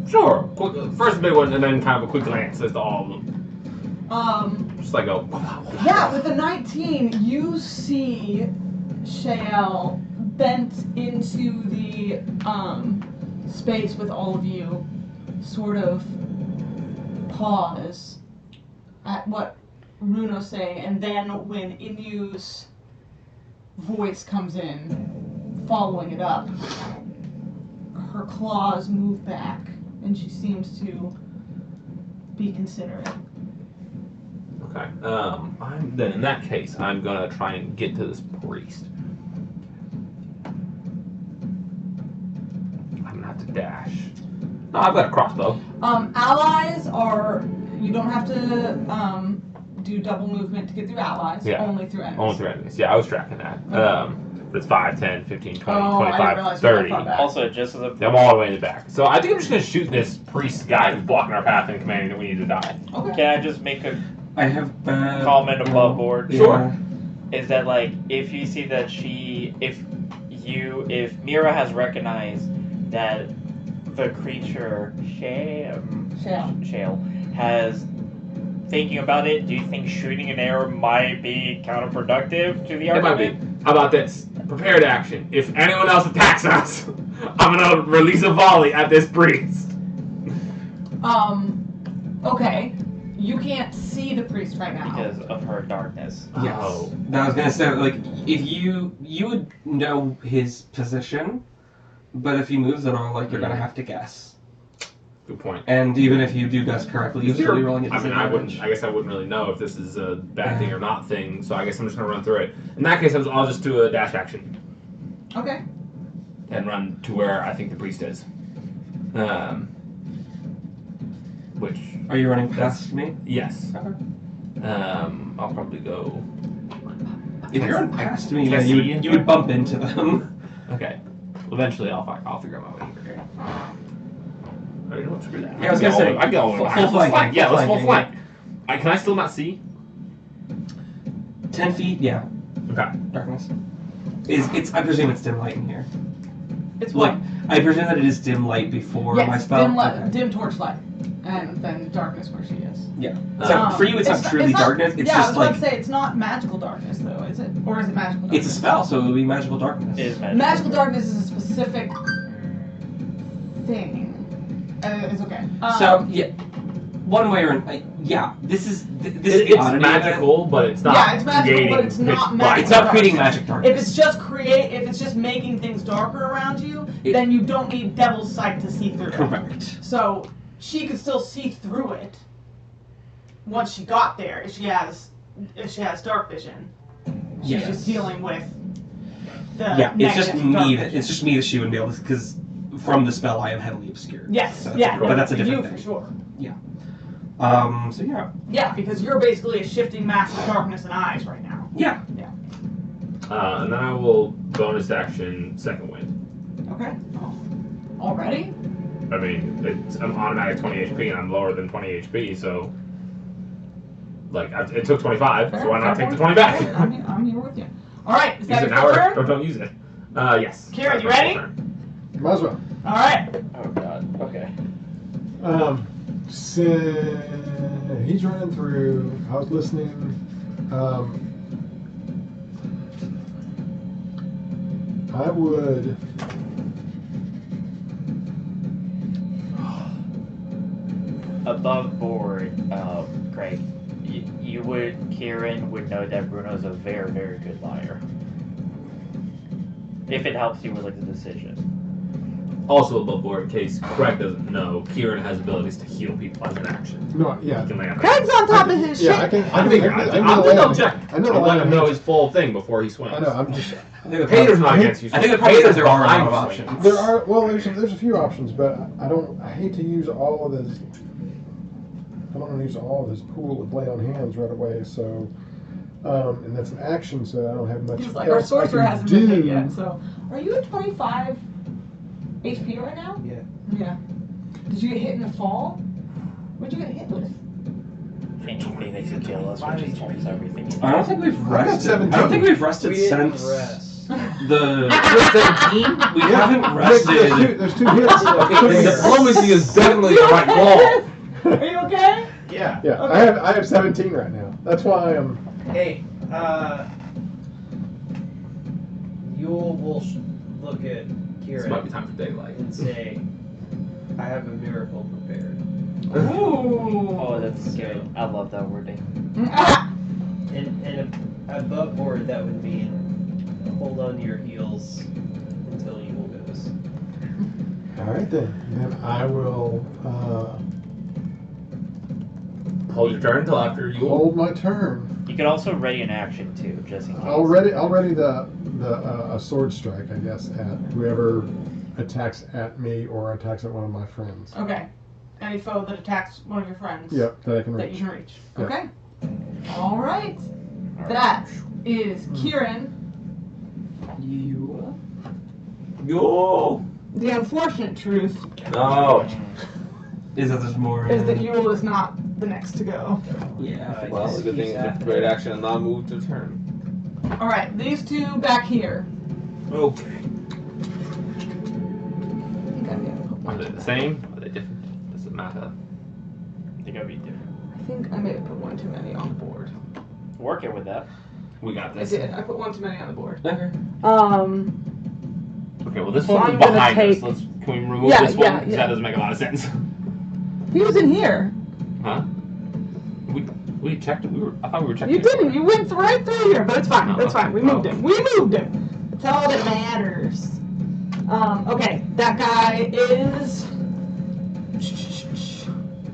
Speaker 5: Sure. First big one, and then kind of a quick glance as to all of them. Just like a.
Speaker 4: Yeah, with the 19, you see Shael bent into the space with all of you, sort of pause at what Runo's saying, and then when Inu's voice comes in, following it up, her claws move back, and she seems to be considerate.
Speaker 5: Okay. Then in that case, I'm gonna try and get to this priest. I'm gonna have to dash. No, I've got a crossbow.
Speaker 4: Allies are, you don't have to do double movement to get through allies,
Speaker 5: Yeah.
Speaker 4: only through enemies.
Speaker 5: Only through enemies. Yeah, I was tracking that. But it's 5, 10, 15, 20,
Speaker 4: Oh, I didn't
Speaker 5: 25,
Speaker 4: realize you were that
Speaker 5: 30.
Speaker 4: far back.
Speaker 3: Also, just as a
Speaker 5: I'm all the way in the back. So I think I'm just gonna shoot this priest guy who's blocking our path and commanding that we need to die.
Speaker 4: Okay.
Speaker 3: can I just make a
Speaker 6: I have bad.
Speaker 3: comment above board?
Speaker 5: Sure.
Speaker 3: Is that like if you see that if Mira has recognized that the creature Shale has thinking about it, do you think shooting an arrow might be counterproductive to the
Speaker 5: It might
Speaker 3: argument?
Speaker 5: be. How about this? Prepared action. If anyone else attacks us, I'm gonna release a volley at this priest.
Speaker 4: Okay. You can't see the priest right now.
Speaker 3: Because of her darkness.
Speaker 6: Yes.
Speaker 5: Oh.
Speaker 6: I was gonna say, like, if you would know his position, but if he moves at all, like, you're gonna have to guess.
Speaker 5: Good point.
Speaker 6: And even if you do guess correctly, you're still rolling a
Speaker 5: I mean,
Speaker 6: disadvantage.
Speaker 5: I guess I wouldn't really know if this is a bad thing or not thing. So I guess I'm just gonna run through it. In that case, I'll just do a dash action
Speaker 4: Okay.
Speaker 5: and run to where I think the priest is. Which
Speaker 6: Are you running past me?
Speaker 5: yes.
Speaker 6: Okay.
Speaker 5: I'll probably go
Speaker 6: If you're on past me,
Speaker 3: Can I
Speaker 6: yeah,
Speaker 3: see
Speaker 6: you would bump into them.
Speaker 5: Okay. Eventually, I'll figure out my way over here. Oh, you know what? Screw that.
Speaker 6: Yeah, I was gonna say,
Speaker 5: I go
Speaker 6: full
Speaker 5: full
Speaker 6: flanking,
Speaker 5: flank. Yeah,
Speaker 6: full
Speaker 5: let's full
Speaker 6: flanking.
Speaker 5: flank. Can I still not see?
Speaker 6: 10 feet, yeah.
Speaker 5: Okay.
Speaker 6: Darkness. It's I presume it's dim light in here.
Speaker 4: It's
Speaker 6: Like,
Speaker 4: what?
Speaker 6: I presume that it is dim light before my
Speaker 4: Yes,
Speaker 6: spell.
Speaker 4: dim, dim torchlight, and then darkness where she is.
Speaker 6: Yeah. So for you, it's not truly darkness. It's
Speaker 4: yeah,
Speaker 6: just
Speaker 4: I was
Speaker 6: like
Speaker 4: about to say it's not magical darkness though, is it? Or is it magical darkness?
Speaker 6: it's a spell, so it would be magical darkness.
Speaker 3: It is magic.
Speaker 4: Magical darkness is a specific thing. It's okay.
Speaker 6: So yeah, one way or yeah, this is the
Speaker 5: It's
Speaker 6: oddity of it.
Speaker 5: magical, but it's not.
Speaker 4: Yeah, it's magical,
Speaker 5: creating
Speaker 4: but it's not
Speaker 5: pitch
Speaker 4: magical.
Speaker 5: black.
Speaker 6: It's not creating magic
Speaker 4: if
Speaker 6: darkness.
Speaker 4: it's just making things darker around you, then you don't need devil's sight to see through it.
Speaker 6: Correct.
Speaker 4: So she could still see through it once she got there. If she has dark vision, she's
Speaker 6: Yes.
Speaker 4: just dealing with the
Speaker 6: Yeah, it's just
Speaker 4: negative dark
Speaker 6: me.
Speaker 4: vision.
Speaker 6: It's just me that she wouldn't be able to, because from the spell I am heavily obscured.
Speaker 4: Yes,
Speaker 6: So
Speaker 4: yeah,
Speaker 6: but that's a
Speaker 4: you
Speaker 6: different
Speaker 4: for
Speaker 6: thing.
Speaker 4: sure.
Speaker 6: So yeah,
Speaker 4: Yeah, because you're basically a shifting mass of darkness and eyes right now.
Speaker 6: yeah.
Speaker 5: And then I will bonus action second wind.
Speaker 4: Okay. Already?
Speaker 5: I mean, it's an automatic 20 HP, and I'm lower than 20 HP, so like it took 25, so why not take the 20 back?
Speaker 4: I'm here with you. All right, is
Speaker 5: Use
Speaker 4: that
Speaker 5: it
Speaker 4: your
Speaker 5: now or
Speaker 4: turn?
Speaker 5: don't use it. Yes.
Speaker 4: Kieran,
Speaker 5: That's
Speaker 4: you
Speaker 5: my full
Speaker 4: ready?
Speaker 5: turn.
Speaker 2: Might as well.
Speaker 4: All right.
Speaker 3: Oh god. Okay.
Speaker 2: So he's running through. I was listening. I would.
Speaker 3: Above board, Craig, Kieran would know that Bruno's a very, very good liar. If it helps you with like the decision.
Speaker 5: Also above board, in case Craig doesn't know, Kieran has abilities to heal people as an action.
Speaker 2: No, yeah.
Speaker 5: He can lay on
Speaker 7: Craig's on top of his shit.
Speaker 2: Yeah, I can.
Speaker 5: I figure I'll double check.
Speaker 2: I know the
Speaker 5: I'll let him
Speaker 2: line.
Speaker 5: know his full thing before he swings.
Speaker 2: I know. I'm just.
Speaker 5: Hater's not against you.
Speaker 6: I think the problem is there are a lot of
Speaker 5: behind
Speaker 6: options.
Speaker 2: There are. Well, there's a few options, but I don't. I hate to use all of this. I don't want to use all of this pool of lay on hands right away. So, and that's an action, so I don't have much.
Speaker 4: He's like, our
Speaker 2: else I
Speaker 4: sorcerer
Speaker 2: can
Speaker 4: hasn't been hit
Speaker 2: do.
Speaker 4: yet. So, are you at 25 HP right now?
Speaker 1: Yeah.
Speaker 4: Yeah. Did you get hit in the fall? What'd you get hit with?
Speaker 3: Anything that could kill us, which is almost everything.
Speaker 6: I don't think we've
Speaker 2: I got
Speaker 6: rested.
Speaker 2: 17.
Speaker 6: I don't think we've rested
Speaker 1: We didn't
Speaker 6: since
Speaker 1: rest.
Speaker 6: the.
Speaker 5: You're 17?
Speaker 6: We haven't rested.
Speaker 2: There's two hits.
Speaker 5: Okay, diplomacy is definitely the right call.
Speaker 4: Are you okay?
Speaker 1: Yeah.
Speaker 2: Yeah,
Speaker 4: Okay.
Speaker 2: I have 17 right now. That's why I'm.
Speaker 1: Hey, Yule will look at
Speaker 5: This might be
Speaker 1: Kieran
Speaker 5: time for daylight.
Speaker 1: and say, I have a miracle prepared.
Speaker 4: Ooh.
Speaker 3: Oh, that's good. I love that wording.
Speaker 1: And above board, that would mean hold on to your heels until Yule goes.
Speaker 2: All right then. Then I will
Speaker 5: Hold your turn until after you.
Speaker 2: hold my turn.
Speaker 3: You could also ready an action too, just in case.
Speaker 2: I'll ready the a sword strike, I guess, at whoever attacks at me or attacks at one of my friends.
Speaker 4: Okay. Any foe that attacks one of your friends.
Speaker 2: Yep, that I can
Speaker 4: That
Speaker 2: reach.
Speaker 4: you can reach.
Speaker 2: Yeah.
Speaker 4: Okay. All right. That is Kieran.
Speaker 6: You.
Speaker 5: Yo.
Speaker 4: The unfortunate truth
Speaker 5: No.
Speaker 6: Is that there's more?
Speaker 4: is that Yule is not the next to go.
Speaker 6: Yeah.
Speaker 5: Well, the good thing is it's a great action and not move to turn.
Speaker 4: All right, these two back here.
Speaker 5: Okay.
Speaker 4: I think I'm gonna put
Speaker 5: Are
Speaker 4: one.
Speaker 5: they the same? Are they different? Does it matter?
Speaker 3: They gotta be different.
Speaker 4: I think I may have put one too many on the board.
Speaker 3: Working with that.
Speaker 5: We got
Speaker 4: I
Speaker 5: this.
Speaker 4: did. I put one too many on the board.
Speaker 6: Okay.
Speaker 5: Okay, well this
Speaker 7: So
Speaker 5: one's
Speaker 7: I'm gonna
Speaker 5: behind us.
Speaker 7: take-
Speaker 5: Can we remove
Speaker 7: Yeah,
Speaker 5: this one?
Speaker 7: yeah,
Speaker 5: 'Cause
Speaker 7: yeah.
Speaker 5: that doesn't make a lot of sense.
Speaker 7: He was in here.
Speaker 5: Huh? We checked it. I thought we were checking.
Speaker 4: You
Speaker 5: it.
Speaker 4: didn't. You went right through here, but it's fine.
Speaker 5: Oh,
Speaker 4: It's fine. We
Speaker 5: okay.
Speaker 4: moved him. We moved him. That's all that matters. Okay, that guy is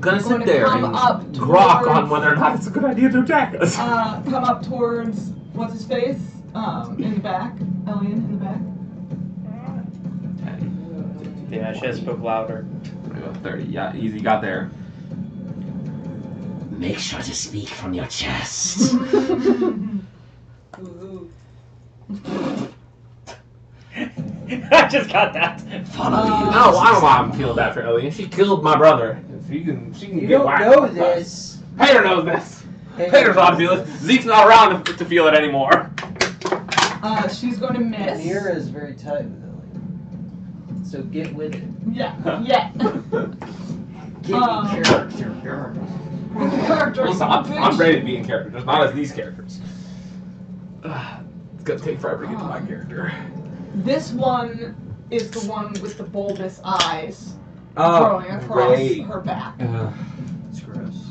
Speaker 5: Gonna
Speaker 4: going
Speaker 5: sit
Speaker 4: to
Speaker 5: there
Speaker 4: come
Speaker 5: and
Speaker 4: up
Speaker 5: grok on
Speaker 4: towards-
Speaker 5: whether or not it's a good idea to attack us.
Speaker 4: come up towards what's his face in the back. Elian in the back.
Speaker 3: Yeah, I should have spoke louder.
Speaker 5: 30. Yeah, easy. Got there.
Speaker 10: Make sure to speak from your chest.
Speaker 3: I just got that.
Speaker 10: Follow me.
Speaker 5: I don't know why I'm feeling bad for Ellie. She killed my brother. She can
Speaker 1: You
Speaker 5: get
Speaker 1: don't
Speaker 5: whacked
Speaker 1: know
Speaker 5: sometimes.
Speaker 1: this.
Speaker 5: Hater knows this. Hater's ought to feel it. Zeke's not around to feel it anymore.
Speaker 4: She's going to miss.
Speaker 1: Mira is very tight with Ellie. So get with it.
Speaker 4: Yeah. Yeah.
Speaker 1: Get in character.
Speaker 4: Character.
Speaker 5: Listen, I'm ready to be in character, just not as these characters. It's gonna take forever to get to my character.
Speaker 4: This one is the one with the bulbous eyes
Speaker 5: Oh,
Speaker 4: growing across
Speaker 5: great.
Speaker 4: her back.
Speaker 1: It's gross.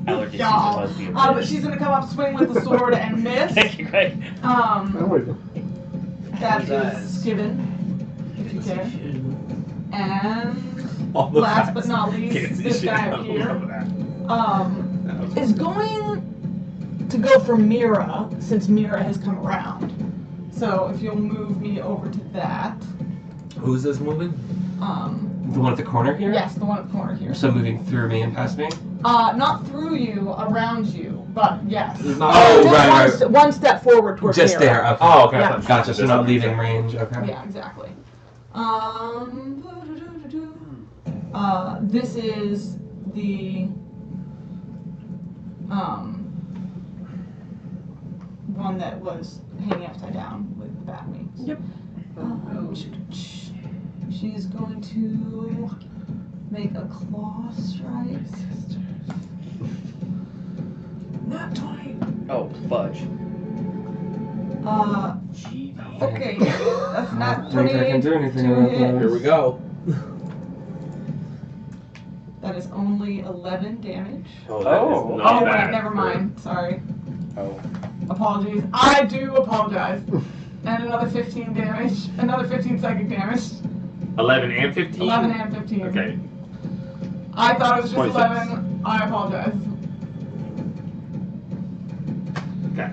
Speaker 3: Allergies
Speaker 4: Y'all.
Speaker 3: to lesbian.
Speaker 4: But she's gonna come up, swing with the sword, and miss.
Speaker 3: Thank you, Greg.
Speaker 4: That
Speaker 1: Those
Speaker 4: is
Speaker 1: eyes.
Speaker 4: given, if you can. And
Speaker 5: All the
Speaker 4: last
Speaker 5: facts.
Speaker 4: but not least,
Speaker 5: Can't see
Speaker 4: this
Speaker 5: shit.
Speaker 4: guy
Speaker 5: I
Speaker 4: up
Speaker 5: don't
Speaker 4: here
Speaker 5: remember that.
Speaker 4: is going to go for Mira, since Mira has come around. So if you'll move me over to that.
Speaker 5: Who's this moving?
Speaker 6: The one at the corner here?
Speaker 4: Yes, the one at the corner here.
Speaker 6: So moving through me and past me?
Speaker 4: Not through you, around you, but yes.
Speaker 5: He's not-
Speaker 6: Oh,
Speaker 4: Just
Speaker 6: right.
Speaker 4: one step forward towards
Speaker 6: Just
Speaker 4: Mira.
Speaker 6: there, okay.
Speaker 5: Oh, okay.
Speaker 4: Yeah.
Speaker 6: Gotcha, so not leaving range, okay.
Speaker 4: Yeah, exactly. This is the one that was hanging upside down with the bat wings.
Speaker 6: Yep.
Speaker 4: She's going to make a claw strike. Not 20.
Speaker 3: Oh, fudge.
Speaker 4: Okay. That's
Speaker 6: I
Speaker 4: not
Speaker 6: don't think I can do
Speaker 4: 20.
Speaker 6: anything
Speaker 4: to
Speaker 6: about
Speaker 4: hit.
Speaker 6: that.
Speaker 5: Here we go.
Speaker 4: That is only 11 damage.
Speaker 5: Oh, that is
Speaker 3: Oh.
Speaker 5: not
Speaker 4: Oh,
Speaker 5: bad.
Speaker 4: wait, never mind. Sorry.
Speaker 3: Oh.
Speaker 4: Apologies. I do apologize. And another 15 damage. Another 15 psychic damage.
Speaker 5: 11 and 15?
Speaker 4: 11 and 15.
Speaker 5: Okay.
Speaker 4: I thought it was just
Speaker 5: 26.
Speaker 4: 11. I apologize.
Speaker 5: Okay.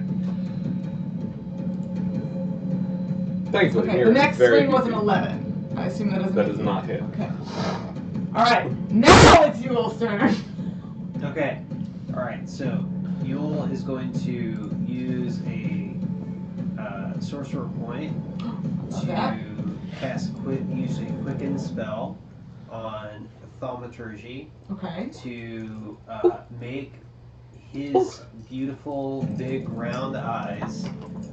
Speaker 5: Thankfully,
Speaker 4: Okay,
Speaker 5: Mira
Speaker 4: the
Speaker 5: is
Speaker 4: next
Speaker 5: very
Speaker 4: swing was an
Speaker 5: easy.
Speaker 4: 11. I assume that doesn't
Speaker 5: That
Speaker 4: hit
Speaker 5: does
Speaker 4: you.
Speaker 5: not hit.
Speaker 4: Okay. Alright, now it's Yule's turn.
Speaker 1: Okay. Alright, so Yule is going to use a sorcerer point
Speaker 4: Love
Speaker 1: to
Speaker 4: that.
Speaker 1: use a quicken spell on thaumaturgy
Speaker 4: Okay.
Speaker 1: to make his beautiful big round eyes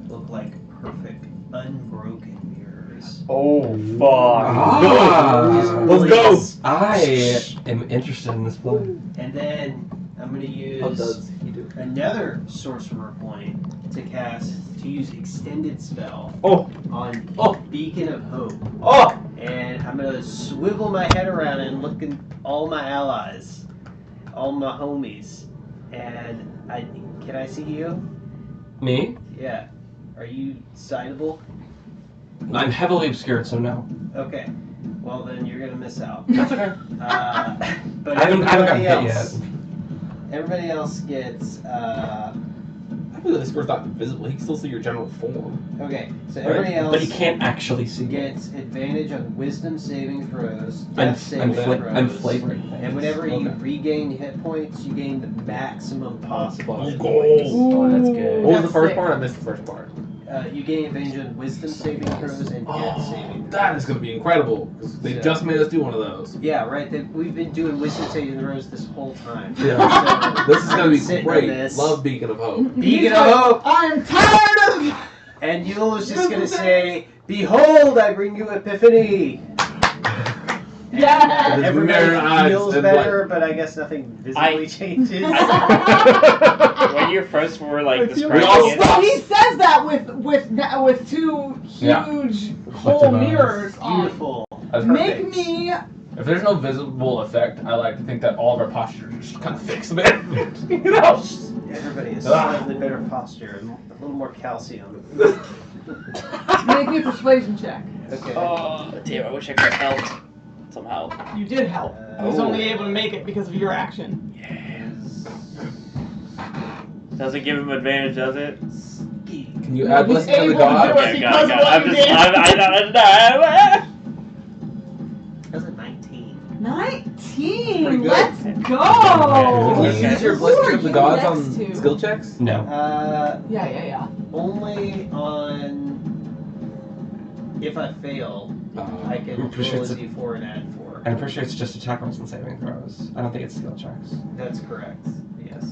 Speaker 1: look like perfect unbroken mirrors.
Speaker 3: Oh, fuck.
Speaker 6: Ah.
Speaker 5: Let's go.
Speaker 6: I am interested in this play.
Speaker 1: And then I'm going to use
Speaker 5: How does he do?
Speaker 1: another sorcerer point to use extended spell
Speaker 5: Oh,
Speaker 1: on
Speaker 5: Oh.
Speaker 1: Beacon of Hope.
Speaker 5: oh!
Speaker 1: And I'm gonna swivel my head around and look at all my allies, all my homies. And can I see you?
Speaker 6: Me?
Speaker 1: Yeah. Are you sightable?
Speaker 6: I'm heavily obscured, so no.
Speaker 1: Okay. Well then you're gonna miss out.
Speaker 6: That's okay.
Speaker 1: But
Speaker 6: I haven't gotten
Speaker 1: everybody
Speaker 6: hit
Speaker 1: else,
Speaker 6: yet.
Speaker 1: everybody else gets.
Speaker 5: I feel like this bird's not invisible. He can still see your general form.
Speaker 1: Okay. So everybody else.
Speaker 6: But he can't actually see me.
Speaker 1: gets advantage on Wisdom saving throws,
Speaker 6: I'm,
Speaker 1: Death saving throws,
Speaker 6: I'm flavoring things.
Speaker 1: and whenever you
Speaker 6: Okay.
Speaker 1: regain hit points, you gain the maximum possible.
Speaker 5: Let's
Speaker 1: hit
Speaker 5: go.
Speaker 1: points.
Speaker 3: Oh, that's good.
Speaker 5: What was the
Speaker 4: That's
Speaker 5: first
Speaker 4: sick.
Speaker 5: part? I missed the first part.
Speaker 1: You gain advantage on Wisdom saving throws and Death saving throws.
Speaker 5: That is going to be incredible. 'Cause they
Speaker 1: So-
Speaker 5: just made us do one of those.
Speaker 1: Yeah, right. We've been doing Wisdom saving throws this whole time.
Speaker 5: Yeah.
Speaker 1: So,
Speaker 5: This is going to
Speaker 1: I'm
Speaker 5: be
Speaker 1: sitting on
Speaker 5: great.
Speaker 1: this.
Speaker 5: Love Beacon of Hope.
Speaker 1: Beacon of Hope.
Speaker 4: I'm tired of.
Speaker 1: And Yule is just going to say, "Behold, I bring you Epiphany."
Speaker 4: Yeah.
Speaker 1: And
Speaker 5: His
Speaker 1: everybody
Speaker 5: mirror eyes
Speaker 1: feels
Speaker 5: and
Speaker 1: better, but I guess nothing visibly
Speaker 3: I-
Speaker 1: changes.
Speaker 3: When you first were like
Speaker 5: We
Speaker 3: describing
Speaker 5: all
Speaker 3: it,
Speaker 4: Well, he says that with two
Speaker 6: Yeah.
Speaker 4: huge whole
Speaker 6: Reflective eyes.
Speaker 4: mirrors on.
Speaker 1: Beautiful.
Speaker 5: That's
Speaker 4: Make
Speaker 5: perfect.
Speaker 4: me.
Speaker 5: If there's no visible effect, I like to think that all of our postures are just kind of fixed a bit. You know?
Speaker 1: Everybody has
Speaker 5: Ah.
Speaker 1: slightly better posture and a little more calcium.
Speaker 4: Make me a persuasion check.
Speaker 1: Okay.
Speaker 3: oh, damn, I wish I could have helped somehow.
Speaker 4: You did help. I was
Speaker 3: Oh.
Speaker 4: only able to make it because of your action.
Speaker 3: Doesn't give him advantage, does it?
Speaker 5: Can you add
Speaker 4: He's
Speaker 5: blessing to the
Speaker 4: able to
Speaker 5: god?
Speaker 4: do it.
Speaker 3: Okay,
Speaker 4: because
Speaker 3: got
Speaker 4: of
Speaker 3: it.
Speaker 4: what
Speaker 3: I'm
Speaker 4: you
Speaker 3: just,
Speaker 4: did.
Speaker 3: I
Speaker 1: 19.
Speaker 4: 19?
Speaker 7: 18!
Speaker 6: Pretty good.
Speaker 7: Let's
Speaker 6: Can
Speaker 7: go!
Speaker 6: you use your Blister of the
Speaker 7: Who
Speaker 6: Gods
Speaker 7: are you
Speaker 6: on
Speaker 7: next to?
Speaker 6: skill checks? No.
Speaker 7: Yeah.
Speaker 1: Only on if I fail, I can roll a d4 and add 4.
Speaker 6: I'm pretty sure it's just attack rolls and saving throws. I don't think it's skill checks.
Speaker 1: That's correct. Yes.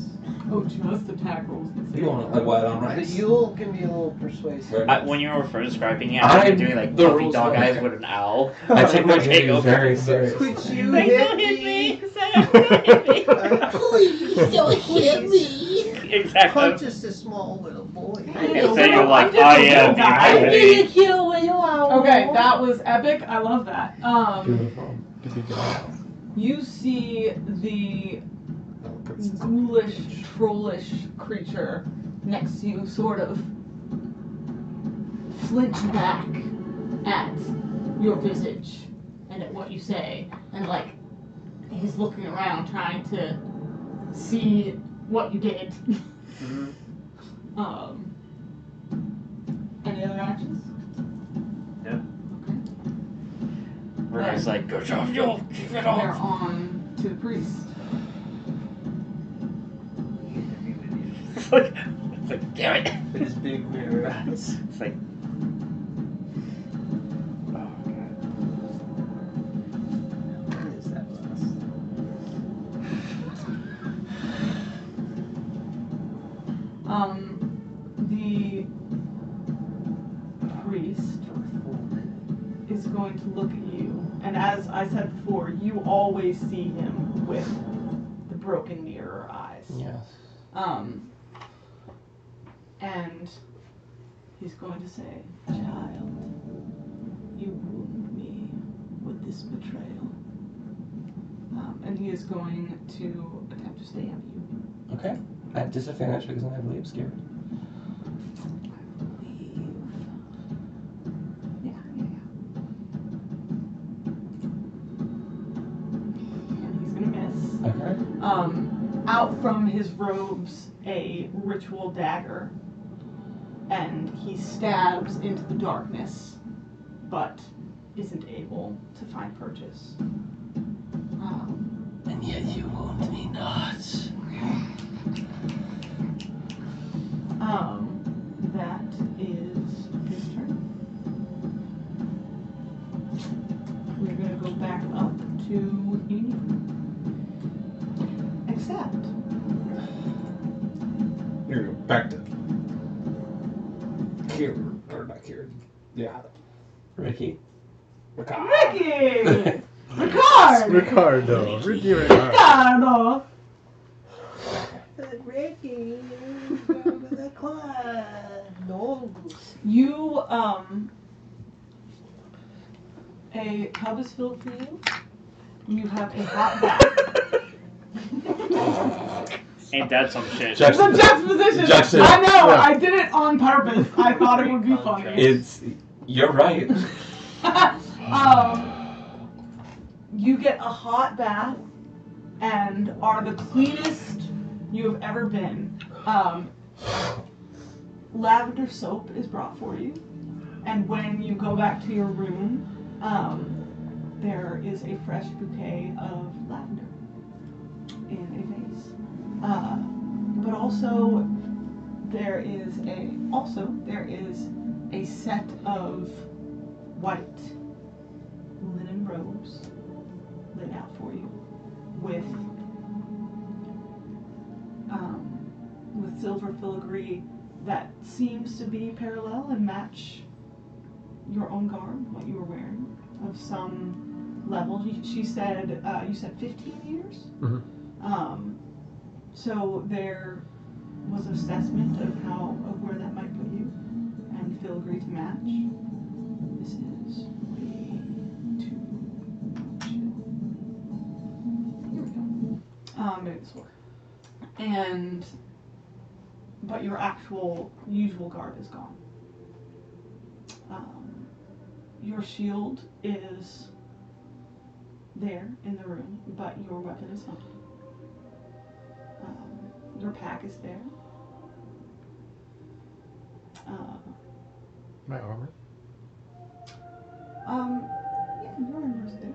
Speaker 4: Oh, just attack rolls.
Speaker 5: You want like white on
Speaker 8: The
Speaker 5: rice?
Speaker 8: Yule can be a little persuasive.
Speaker 3: When you were first describing it,
Speaker 6: I'm
Speaker 3: I was doing like
Speaker 6: the
Speaker 3: puppy
Speaker 6: rules
Speaker 3: dog
Speaker 6: lawyer.
Speaker 3: eyes with an owl.
Speaker 6: I take my
Speaker 3: Okay,
Speaker 6: duty
Speaker 3: okay.
Speaker 6: very seriously.
Speaker 8: Could you
Speaker 3: Please
Speaker 8: hit
Speaker 3: don't hit
Speaker 8: me?
Speaker 3: me! Sam, don't hit me!
Speaker 10: Please don't hit me.
Speaker 3: Exactly.
Speaker 8: I'm just a small little boy.
Speaker 3: And so you're like,
Speaker 4: I'm
Speaker 3: I
Speaker 4: just a
Speaker 3: am
Speaker 4: little guy.
Speaker 10: I'm
Speaker 3: Epiphany.
Speaker 10: gonna kill you out.
Speaker 4: Okay, that was epic. I love that.
Speaker 2: Beautiful to be gone.
Speaker 4: You see the ghoulish, trollish creature next to you sort of flinch back at your visage and at what you say, and like he's looking around trying to see what you did. Any other actions?
Speaker 3: No.
Speaker 4: Okay.
Speaker 3: Runo's like, good job, Yule, keep it
Speaker 4: They're
Speaker 3: on.
Speaker 4: on to the priest.
Speaker 3: It's like, damn it.
Speaker 1: With his big mirror eyes.
Speaker 3: It's like, oh god.
Speaker 1: What is that last?
Speaker 4: The priest is going to look at you, and as I said before, you always see him with the broken mirror eyes.
Speaker 6: Yes.
Speaker 4: And he's going to say, "Child, you wound me with this betrayal." And he is going to attempt to stab you.
Speaker 6: Okay. At disadvantage because I'm heavily obscured.
Speaker 4: Yeah. And he's gonna miss.
Speaker 6: Okay.
Speaker 4: Out from his robes, a ritual dagger, and he stabs into the darkness, but isn't able to find purchase.
Speaker 10: And yet you wound me not.
Speaker 4: That is his turn. We're gonna go back up to Eve. Except
Speaker 9: You're going back to Kieran, or not Kieran. Yeah.
Speaker 6: Ricky.
Speaker 9: Rikard.
Speaker 4: Ricky! Rikard!
Speaker 2: Ricardo. Ricky Ricardo.
Speaker 4: Ricardo!
Speaker 8: Ricky, go to the club. No.
Speaker 4: You, a tub is filled for you. You have a hot bath.
Speaker 3: Ain't that some shit?
Speaker 4: It's a juxtaposition!
Speaker 6: Juxtaposition.
Speaker 4: I know!
Speaker 6: Yeah.
Speaker 4: I did it on purpose. I thought it would be funny.
Speaker 6: You're right.
Speaker 4: You get a hot bath and are the cleanest you have ever been. Lavender soap is brought for you, and when you go back to your room, there is a fresh bouquet of lavender in a vase. But also there is a set of white linen robes laid out for you with silver filigree that seems to be parallel and match your own garb, what you were wearing, of some level. She said, you said 15 years?
Speaker 2: Mhm.
Speaker 4: So there was an assessment of where that might put you, and filigree to match. This is way too chill. Here we go. Maybe this will work. But your actual usual garb is gone. Your shield is there in the room, but your weapon is not. Your pack is there.
Speaker 2: My armor.
Speaker 4: Yeah, your armor is there.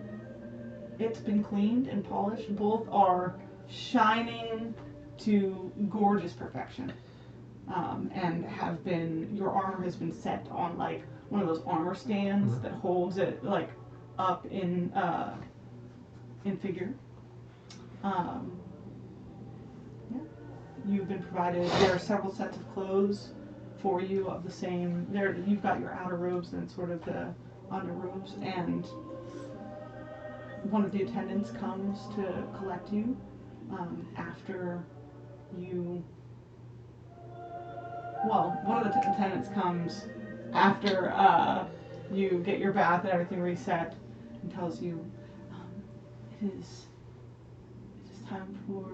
Speaker 4: it's been cleaned and polished. Both are shining to gorgeous perfection. And have been, your armor has been set on like one of those armor stands that holds it like up in figure. Yeah. You've been provided, there are several sets of clothes for you of the same, there you've got your outer robes and sort of the under robes, and one of the attendants comes to collect you after you, well, one of the attendants comes after you get your bath and everything reset and tells you it is time for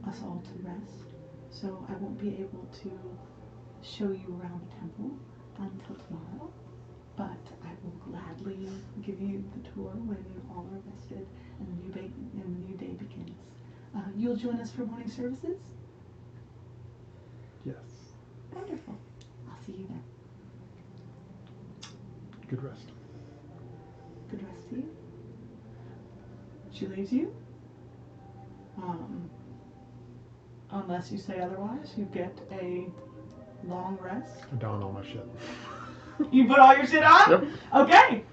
Speaker 4: us all to rest, so I won't be able to show you around the temple until tomorrow, but I will gladly give you the tour when all are rested and the new day begins. You'll join us for morning services?
Speaker 2: Yes.
Speaker 4: Wonderful. I'll see you then.
Speaker 2: Good rest.
Speaker 4: Good rest to you. She leaves you. Unless you say otherwise, you get a long rest.
Speaker 2: I don all my shit.
Speaker 4: You put all your shit on?
Speaker 2: Yep.
Speaker 4: Okay.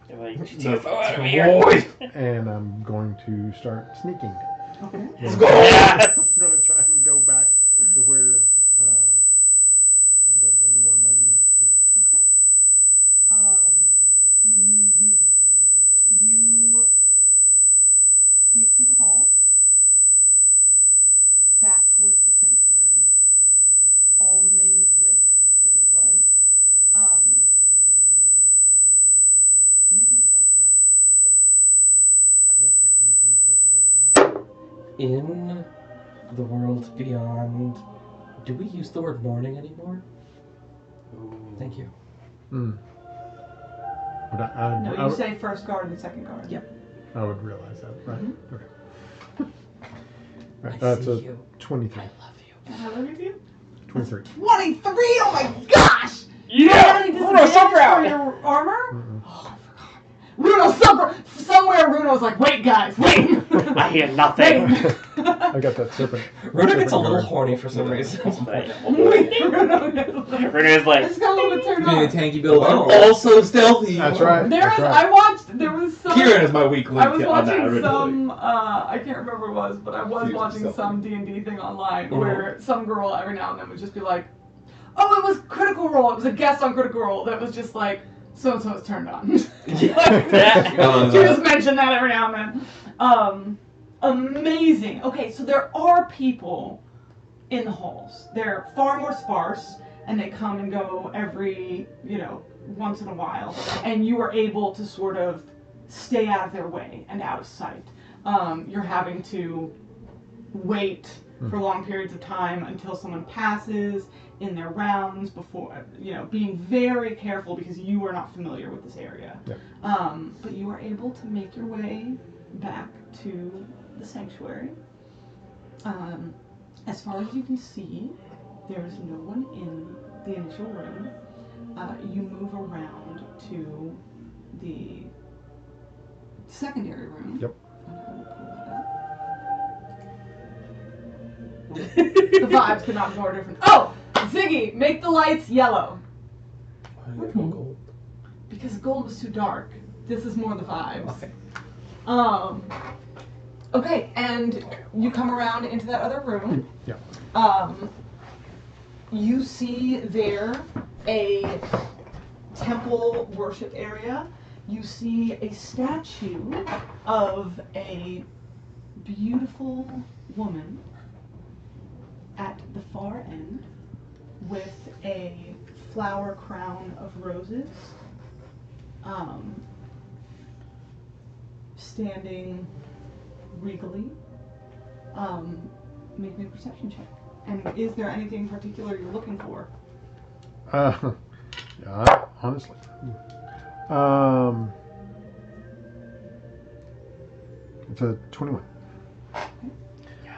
Speaker 3: They're like, TFO out of here.
Speaker 2: And I'm going to start sneaking.
Speaker 4: Okay.
Speaker 3: Let's go. Yes.
Speaker 2: I'm going to try and go back to where the one lady went to.
Speaker 7: Okay. You sneak through the halls, back towards the sanctuary. All remains lit as it was. Make me a stealth check.
Speaker 11: Can I ask a clarifying question? In the world beyond, do we use the word morning anymore?
Speaker 3: Ooh.
Speaker 11: Thank you.
Speaker 2: But
Speaker 4: No, you say first guard and second guard.
Speaker 11: Yep.
Speaker 2: I would realize that, right?
Speaker 4: Mm-hmm.
Speaker 2: Okay. Right,
Speaker 11: I
Speaker 2: that's
Speaker 11: see
Speaker 2: a
Speaker 11: you.
Speaker 2: 23.
Speaker 11: I love you.
Speaker 4: And how old are you?
Speaker 2: 23.
Speaker 4: 23! Oh my gosh!
Speaker 3: Yeah! Runo's so proud!
Speaker 4: For your armor?
Speaker 2: Mm-mm.
Speaker 4: Oh, I forgot. Runo, somewhere Runo's like, wait guys, wait!
Speaker 3: I hear nothing.
Speaker 2: I got that serpent.
Speaker 11: Runa gets a little
Speaker 2: guard.
Speaker 11: horny for some reason.
Speaker 3: Runo's like,
Speaker 4: I just got a little bit turned
Speaker 5: Being a
Speaker 4: on.
Speaker 5: tanky build,
Speaker 11: Wow.
Speaker 5: I'm also stealthy.
Speaker 2: That's right.
Speaker 4: There
Speaker 2: That's
Speaker 4: was,
Speaker 2: right.
Speaker 4: there was some...
Speaker 5: Kieran is my weak link
Speaker 4: I was
Speaker 5: on that
Speaker 4: watching
Speaker 5: originally.
Speaker 4: some, I can't remember what it was, but I was
Speaker 5: Excuse
Speaker 4: watching
Speaker 5: myself.
Speaker 4: some D&D thing online
Speaker 11: Mhm.
Speaker 4: where some girl every now and then would just be like, oh, it was Critical Role, it was a guest on Critical Role that was just like, so-and-so is turned on. She just mentioned that every now and then. Amazing. Okay, so there are people in the halls. They're far more sparse, and they come and go every, once in a while, and you are able to sort of stay out of their way and out of sight. You're having to wait for long periods of time until someone passes in their rounds before, being very careful because you are not familiar with this area.
Speaker 2: Yeah.
Speaker 4: But you are able to make your way back to the sanctuary. As far as you can see, there is no one in the initial room. You move around to the secondary room.
Speaker 2: Yep.
Speaker 4: And I will pull that up. The vibes could not be more different. Oh! Ziggy, make the lights yellow.
Speaker 11: Gold.
Speaker 4: Because gold was too dark. This is more the vibes.
Speaker 11: Okay.
Speaker 4: Okay, and you come around into that other room.
Speaker 2: Yeah.
Speaker 4: You see there a temple worship area. You see a statue of a beautiful woman at the far end with a flower crown of roses, standing regally. Make me a perception check. And is there anything particular you're looking for?
Speaker 2: Yeah, honestly. It's a 21.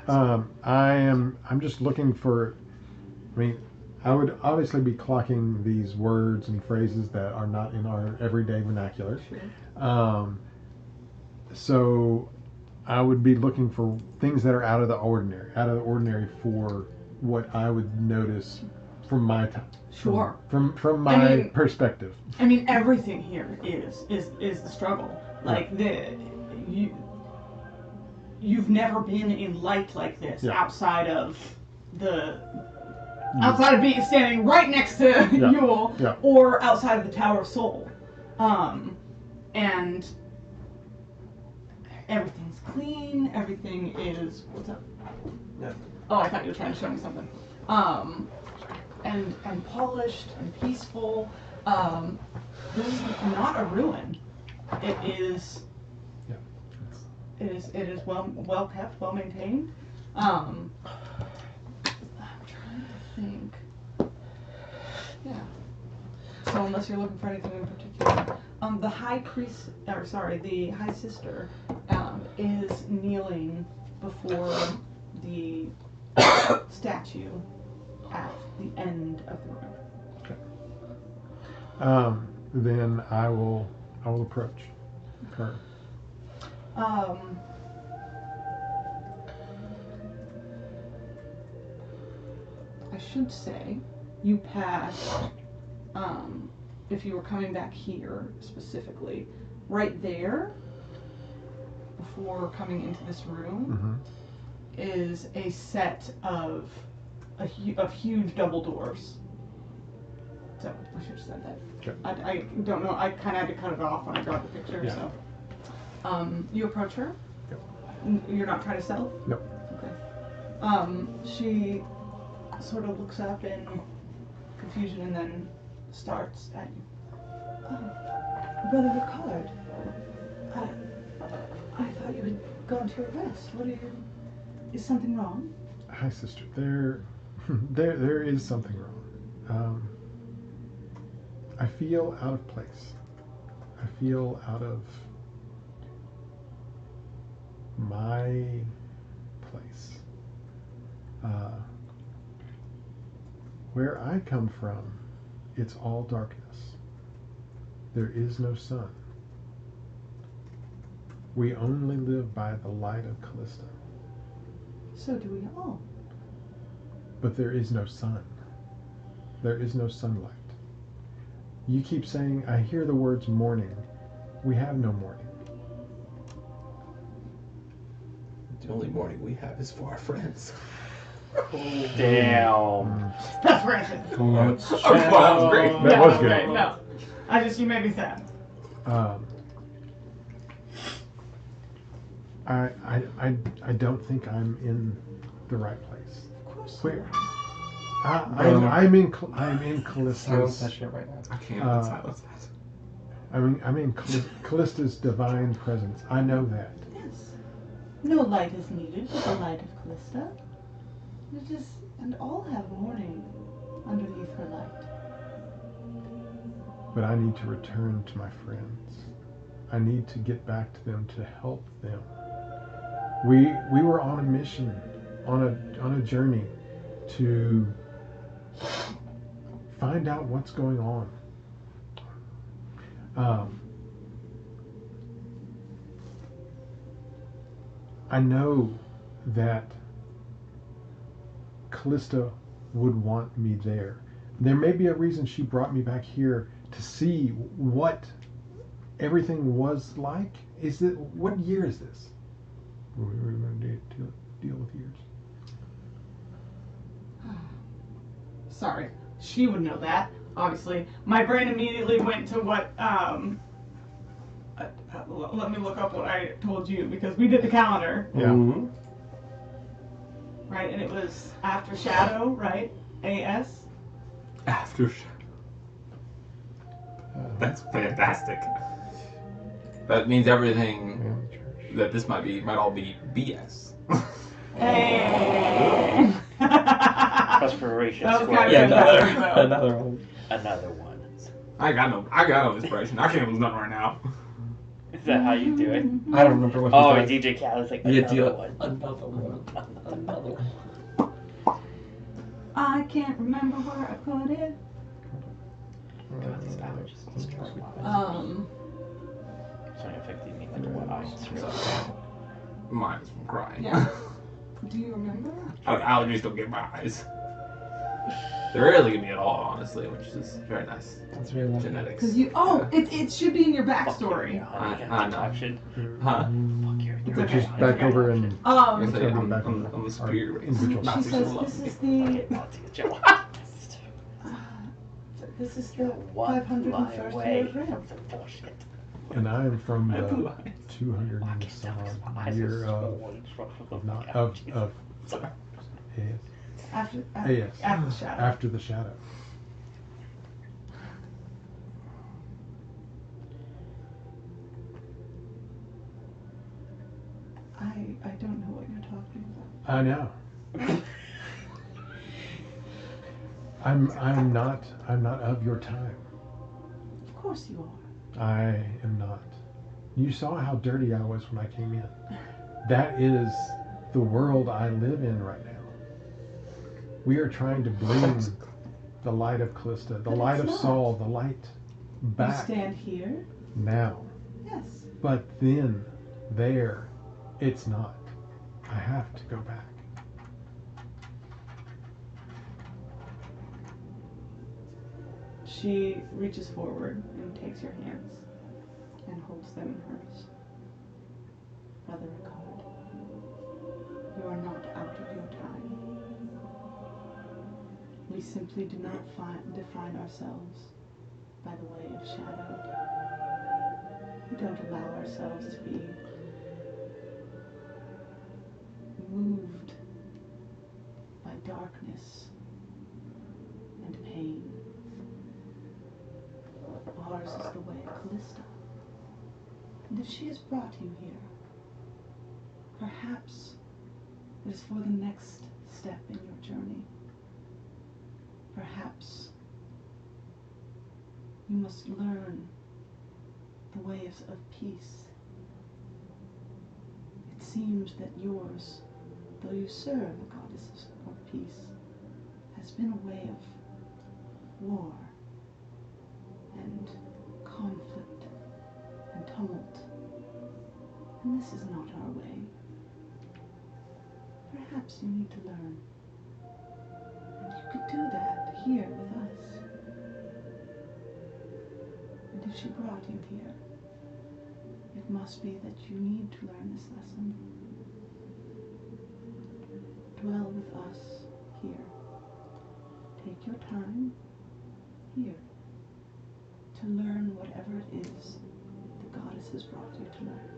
Speaker 2: I'm just looking for, I would obviously be clocking these words and phrases that are not in our everyday vernacular.
Speaker 4: Sure.
Speaker 2: So I would be looking for things that are out of the ordinary for what I would notice from my time.
Speaker 4: Sure.
Speaker 2: From my perspective.
Speaker 4: I mean, everything here is the struggle. Like you've never been in light like this outside of being standing right next to Yule or outside of the Tower of Soul. And everything's clean, everything is what's up?
Speaker 2: Yeah.
Speaker 4: Oh, I thought you were trying to show me something. And polished and peaceful. This is not a ruin. It is well kept, well maintained. I'm trying to think. Yeah. So unless you're looking for anything in particular, the the high sister, is kneeling before the statue at the end of the room.
Speaker 2: Okay. Then I will approach her.
Speaker 4: I should say, you passed, if you were coming back here specifically, right there, before coming into this room, is a set of huge double doors. So I should have said that.
Speaker 2: Okay.
Speaker 4: I don't know. I kind of had to cut it off when I got the picture.
Speaker 2: Yeah.
Speaker 4: So, you approach her.
Speaker 2: Yep.
Speaker 4: You're not trying to stealth?
Speaker 2: Nope.
Speaker 4: Okay. She sort of looks up in confusion and then starts at you.
Speaker 7: Brother Rikard, I thought you had gone to your rest. Is something wrong?
Speaker 2: Hi, sister. There is something wrong. I feel out of place. I feel out of my place. Where I come from, it's all darkness. There is no sun. We only live by the light of Calista.
Speaker 7: So do we all.
Speaker 2: But there is no sun. There is no sunlight. You keep saying, I hear the words morning. We have no morning.
Speaker 11: The only morning we have is for our friends.
Speaker 3: Damn.
Speaker 4: That's Brandon.
Speaker 5: That was great.
Speaker 2: That was good.
Speaker 4: Okay, no. You made me sad.
Speaker 2: I don't think I'm in the right place.
Speaker 7: Of course.
Speaker 2: Where? I'm in Callista's.
Speaker 6: Silence that shit right now.
Speaker 5: I can't silence that.
Speaker 2: I'm in Callista's divine presence. I know that.
Speaker 7: Yes. No light is needed but the light of Calista. And all have morning underneath her light.
Speaker 2: But I need to return to my friends. I need to get back to them to help them. We were on a mission, on a journey to find out what's going on. I know that Calista would want me there. There may be a reason she brought me back here to see what everything was like. What year is this? We're going to deal with years.
Speaker 4: Sorry. She would know that, obviously. My brain immediately went to what, let me look up what I told you, because we did the calendar.
Speaker 2: Yeah.
Speaker 11: Mm-hmm.
Speaker 4: Right, and it was after Shadow, right? AS?
Speaker 5: After That's fantastic. That means everything that this might all be BS.
Speaker 4: Hey!
Speaker 3: Perspiration
Speaker 4: That was
Speaker 3: squared.
Speaker 4: kind of
Speaker 6: Yeah, another one.
Speaker 3: Another one.
Speaker 5: I got no inspiration. I can't do nothing right now.
Speaker 3: Is that how you do it?
Speaker 6: I don't remember what he
Speaker 3: Oh,
Speaker 6: said.
Speaker 3: DJ Khaled's like,
Speaker 6: Yeah,
Speaker 3: another one.
Speaker 6: Another one. Another one.
Speaker 7: I can't remember where I put it.
Speaker 3: only affected me like what eyes.
Speaker 5: Mine is from crying.
Speaker 4: Yeah. Do you remember?
Speaker 5: Allergies don't get my eyes. They rarely give me at all, honestly, which is very nice.
Speaker 11: That's very lucky.
Speaker 5: Genetics.
Speaker 4: Because you. Oh, it should be in your backstory.
Speaker 5: I know. Huh?
Speaker 2: But she's back over in.
Speaker 5: I
Speaker 4: Um.
Speaker 5: say I'm the superior race.
Speaker 2: individual.
Speaker 5: Not
Speaker 7: She
Speaker 5: super
Speaker 7: says
Speaker 5: love
Speaker 7: this
Speaker 5: me.
Speaker 7: is the this is the 501st year of ramp.
Speaker 2: And I am from the 200 and some odd year of not of yes,
Speaker 4: After
Speaker 2: yes,
Speaker 4: after shadow.
Speaker 2: after the shadow.
Speaker 7: I don't know what you're talking about.
Speaker 2: I know. I'm not of your time.
Speaker 7: Of course you are.
Speaker 2: I am not. You saw how dirty I was when I came in. That is the world I live in right now. We are trying to bring the light of Calista, the
Speaker 7: But
Speaker 2: light
Speaker 7: it's
Speaker 2: of
Speaker 7: not.
Speaker 2: Saul, the light
Speaker 7: You
Speaker 2: back
Speaker 7: stand here.
Speaker 2: now.
Speaker 7: Yes.
Speaker 2: But then, there, it's not. I have to go back.
Speaker 7: She reaches forward and takes your hands and holds them in hers. Brother Rikard, you are not out of your time. We simply do not define ourselves by the way of shadow. We don't allow ourselves to be moved by darkness and pain. Ours is the way of Calista. And if she has brought you here, perhaps it is for the next step in your journey. Perhaps you must learn the ways of peace. It seems that yours, though you serve a goddess of peace, has been a way of war and conflict and tumult. And this is not our way. Perhaps you need to learn. And you could do that here with us. And if she brought you here, it must be that you need to learn this lesson. Dwell with us here. Take your time here to learn whatever it is the goddess has brought you to learn.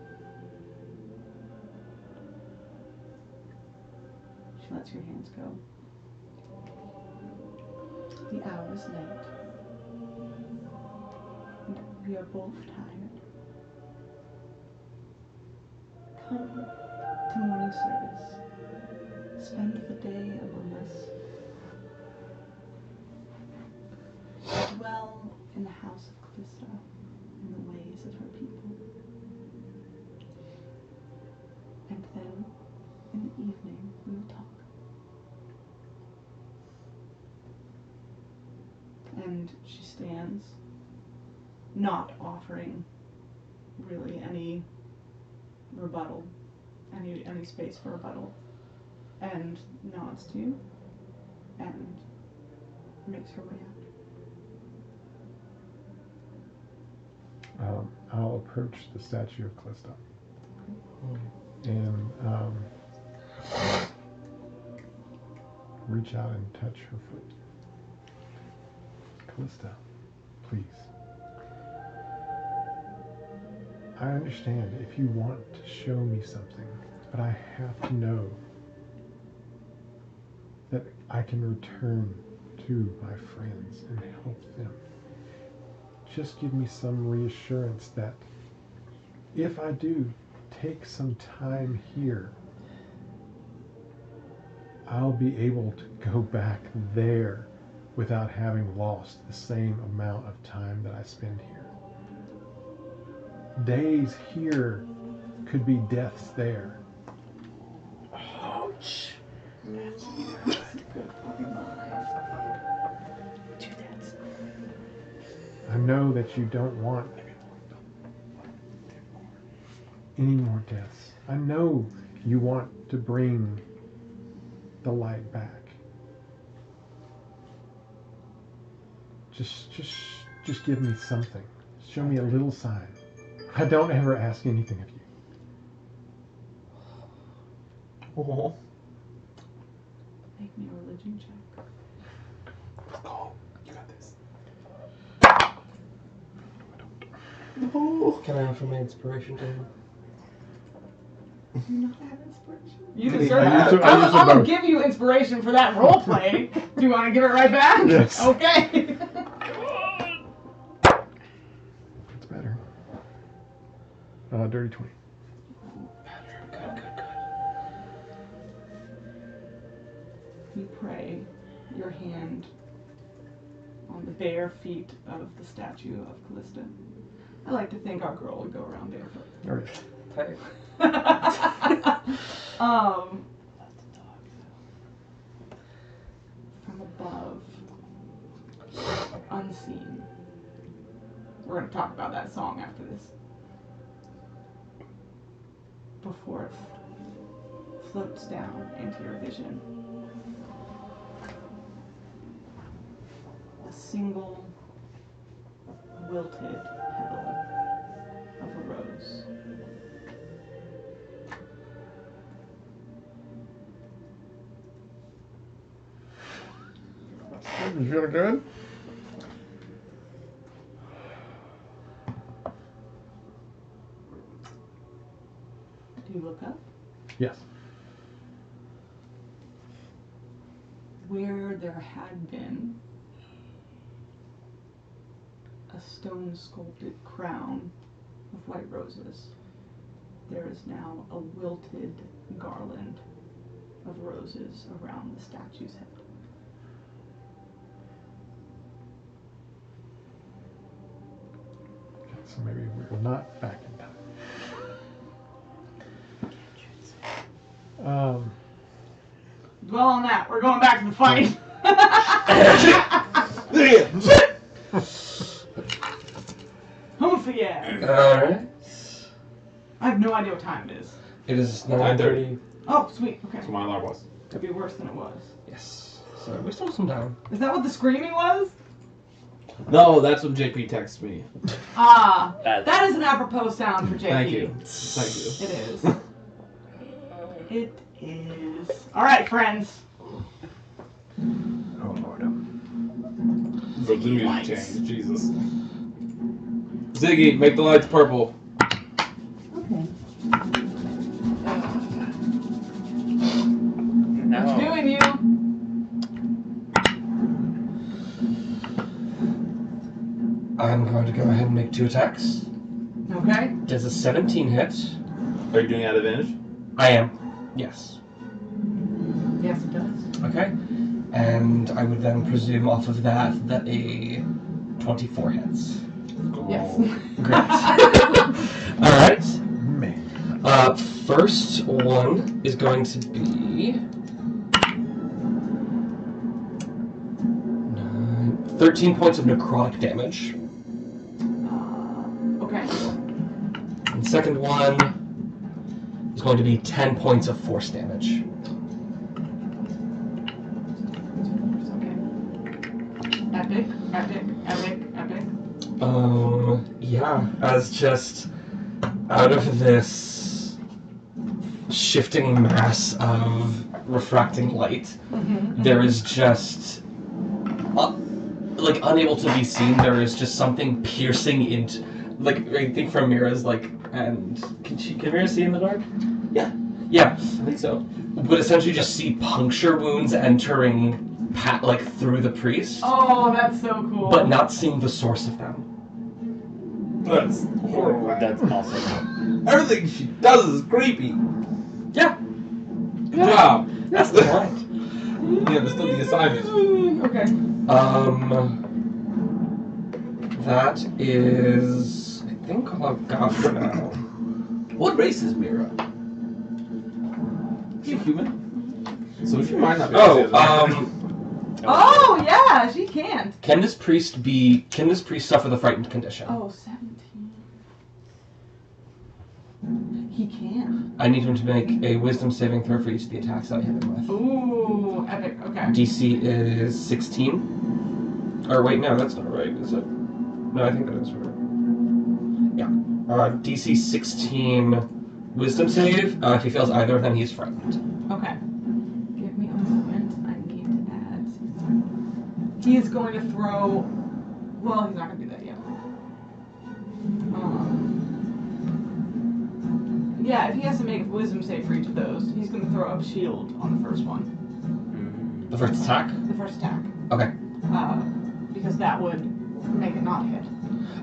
Speaker 7: She lets your hands go. The hour is late, and we are both tired. Come to morning service. Spend the day among us. Dwell in the house of Calista and the ways of her people. And then, in the evening, we will talk. And she stands, not offering really any rebuttal, any space for rebuttal, and nods to you, and makes her way out.
Speaker 2: I'll approach the statue of Calista and reach out and touch her foot. Calista, please. I understand if you want to show me something, but I have to know that I can return to my friends and help them. Just give me some reassurance that if I do take some time here, I'll be able to go back there without having lost the same amount of time that I spend here. Days here could be deaths there.
Speaker 3: Ouch.
Speaker 2: I know that you don't want any more deaths. I know you want to bring the light back. Just give me something. Show me a little sign. I don't ever ask anything of you.
Speaker 11: Oh.
Speaker 7: Make me a religion check.
Speaker 2: Calm. You got this.
Speaker 11: Can I offer my inspiration to him?
Speaker 7: Do you not have inspiration?
Speaker 4: You
Speaker 2: I
Speaker 4: deserve
Speaker 2: used
Speaker 4: that.
Speaker 2: to- I
Speaker 4: I'm
Speaker 2: used to
Speaker 4: gonna
Speaker 2: both.
Speaker 4: give you inspiration for that role play. Do you want to give it right back?
Speaker 2: Yes.
Speaker 4: Okay.
Speaker 2: That's better. Dirty 20.
Speaker 11: Good.
Speaker 4: You pray your hand on the bare feet of the statue of Calista. I like to think our girl would go around barefoot.
Speaker 2: All right.
Speaker 11: Tight.
Speaker 4: From above, unseen. We're going to talk about that song after this. Before it floats down into your vision, a single wilted petal of a rose.
Speaker 2: You feeling good?
Speaker 4: Do you look up?
Speaker 2: Yes.
Speaker 4: Where there had been a stone sculpted crown of white roses, there is now a wilted garland of roses around the statue's head.
Speaker 2: Okay, so maybe we're not back in time.
Speaker 4: Dwell on that. We're going back to the fight. Hoof yeah.
Speaker 11: Alright.
Speaker 4: I have no idea what time it is.
Speaker 11: It is
Speaker 5: 9:30.
Speaker 11: 9:30.
Speaker 4: Oh, sweet. Okay.
Speaker 5: That's what my alarm was.
Speaker 4: Could be worse than it was.
Speaker 11: Yes. So we still have some time.
Speaker 4: Is that what the screaming was?
Speaker 5: No, that's what JP texted me.
Speaker 4: Ah,
Speaker 3: That's-
Speaker 4: that is an apropos sound for JP.
Speaker 5: Thank you. Thank you.
Speaker 4: It is. It is. All right, friends.
Speaker 2: Oh, Lord.
Speaker 5: The music changed. Jesus. Ziggy, make the lights purple.
Speaker 7: Okay.
Speaker 3: No.
Speaker 4: What's doing you?
Speaker 11: I'm going to go ahead and make 2 attacks.
Speaker 4: Okay.
Speaker 11: Does a 17 hit?
Speaker 5: Are you doing it at advantage?
Speaker 11: I am. Yes.
Speaker 4: Yes, it does.
Speaker 11: Okay. And I would then presume off of that that a 24 hits.
Speaker 4: Yes.
Speaker 11: Great. Alright.
Speaker 2: Man.
Speaker 11: First one is going to be 13 points of necrotic damage.
Speaker 4: Okay.
Speaker 11: And second one is going to be 10 points of force damage.
Speaker 4: Okay. Epic.
Speaker 11: Yeah, as just out of this shifting mass of refracting light, there is just, like, unable to be seen, there is just something piercing into, like, I think from Mira's, like, and can Mira see in the dark? Yeah,
Speaker 5: I think so.
Speaker 11: but essentially just see puncture wounds entering, like, through the priest,
Speaker 4: Oh, that's so cool.
Speaker 11: but not seeing the source of them.
Speaker 5: That's horrible.
Speaker 3: That's awesome.
Speaker 5: Everything she does is creepy.
Speaker 11: Yeah,
Speaker 5: Good job.
Speaker 11: that's the point.
Speaker 5: You understood the assignment.
Speaker 4: Okay.
Speaker 11: That is, I think, all I've got for now.
Speaker 5: What race is Mira? Is she human? So she might not be.
Speaker 4: Oh, yeah, she can't.
Speaker 11: Can this priest suffer the frightened condition?
Speaker 4: Oh, 17. He can.
Speaker 11: I need him to make a wisdom saving throw for each of the attacks that I hit him with.
Speaker 4: Ooh, epic. Okay.
Speaker 11: DC is 16. Or wait, no, that's not right, is it? No, I think that is right. Yeah. DC 16 wisdom save. If he fails either of them, he's frightened.
Speaker 4: Okay. Give me a moment. I need to add. He is going to throw. Well, he's not going to do that yet. Yeah, if he has to make a wisdom save for each of those, he's going to throw up shield on the first one.
Speaker 11: The first attack?
Speaker 4: The first attack.
Speaker 11: Okay.
Speaker 4: Because that would make it not hit.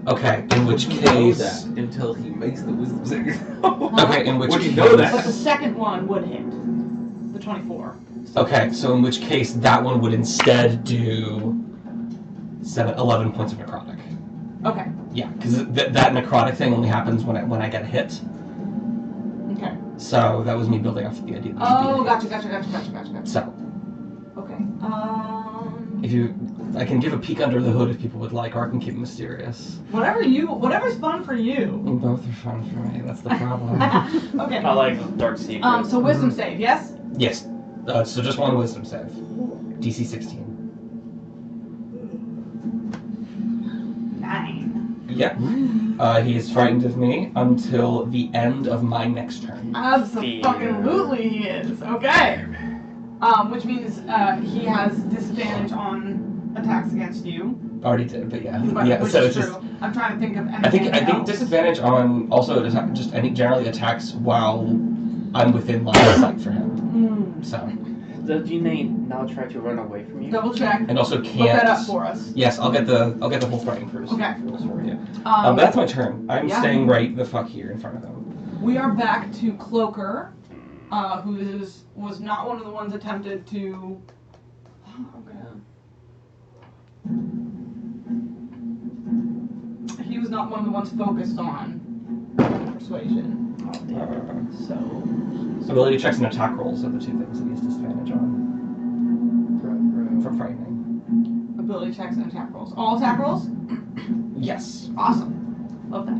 Speaker 11: Okay, in which
Speaker 5: Know
Speaker 11: case...
Speaker 5: that until he makes the wisdom saving.
Speaker 11: Okay, in which
Speaker 5: Would you
Speaker 11: case...
Speaker 5: know that?
Speaker 4: But the second one would hit. The 24.
Speaker 11: Okay, so in which case that one would instead do 11 points of necrotic.
Speaker 4: Okay.
Speaker 11: Yeah, because that necrotic thing only happens when I get hit.
Speaker 4: Okay.
Speaker 11: So that was me building off the idea. That
Speaker 4: Oh, gotcha.
Speaker 11: So,
Speaker 4: Okay.
Speaker 11: I can give a peek under the hood if people would like, or I can keep it mysterious.
Speaker 4: Whatever's fun for you.
Speaker 11: Both are fun for me. That's the problem.
Speaker 4: Okay.
Speaker 3: I like dark secret.
Speaker 4: So wisdom save, yes?
Speaker 11: Yes. So just one wisdom save. DC 16.
Speaker 4: 9.
Speaker 11: Yep. He is frightened of me until the end of my next turn.
Speaker 4: Absolutely he is. Okay. Which means he has disadvantage on attacks against you.
Speaker 11: Already did, but yeah.
Speaker 4: But,
Speaker 11: Yeah.
Speaker 4: which
Speaker 11: So
Speaker 4: is
Speaker 11: it's
Speaker 4: true.
Speaker 11: just.
Speaker 4: I'm trying to think of anything
Speaker 11: I think
Speaker 4: else.
Speaker 11: disadvantage on also just any generally attacks while I'm within line of sight for him. So.
Speaker 3: Does you now try to run away from you?
Speaker 4: Double check.
Speaker 11: And also can't.
Speaker 4: Look that up for us.
Speaker 11: Yes, I'll get the whole frightened cruise.
Speaker 4: Okay.
Speaker 11: For you. But that's my turn. I'm
Speaker 4: yeah.
Speaker 11: staying right the fuck here in front of him.
Speaker 4: We are back to Cloaker, who was not one of the ones attempted to. He was not one of the ones focused on persuasion. So.
Speaker 11: Ability checks and attack rolls are the two things that he has disadvantage on. For frightening.
Speaker 4: Ability checks and attack rolls. All attack rolls?
Speaker 11: Yes.
Speaker 4: Awesome. Love that.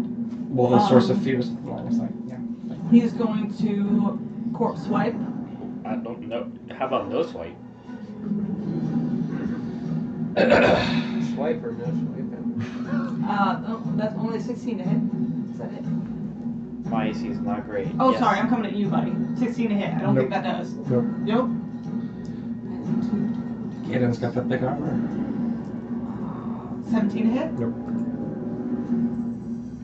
Speaker 11: Well, the source of fear is the line of sight. Yeah.
Speaker 4: He's going to corpse swipe.
Speaker 3: I don't know. How about no swipe?
Speaker 1: Swipe or no swipe?
Speaker 4: That's only 16 to hit. Is that it?
Speaker 3: My AC is not great.
Speaker 4: Oh,
Speaker 3: Yes.
Speaker 4: sorry, I'm coming at you, buddy. 16 to hit. I don't think that does.
Speaker 2: Nope.
Speaker 4: Nope.
Speaker 11: Kaden's got that big armor.
Speaker 4: 17 to hit?
Speaker 2: Nope.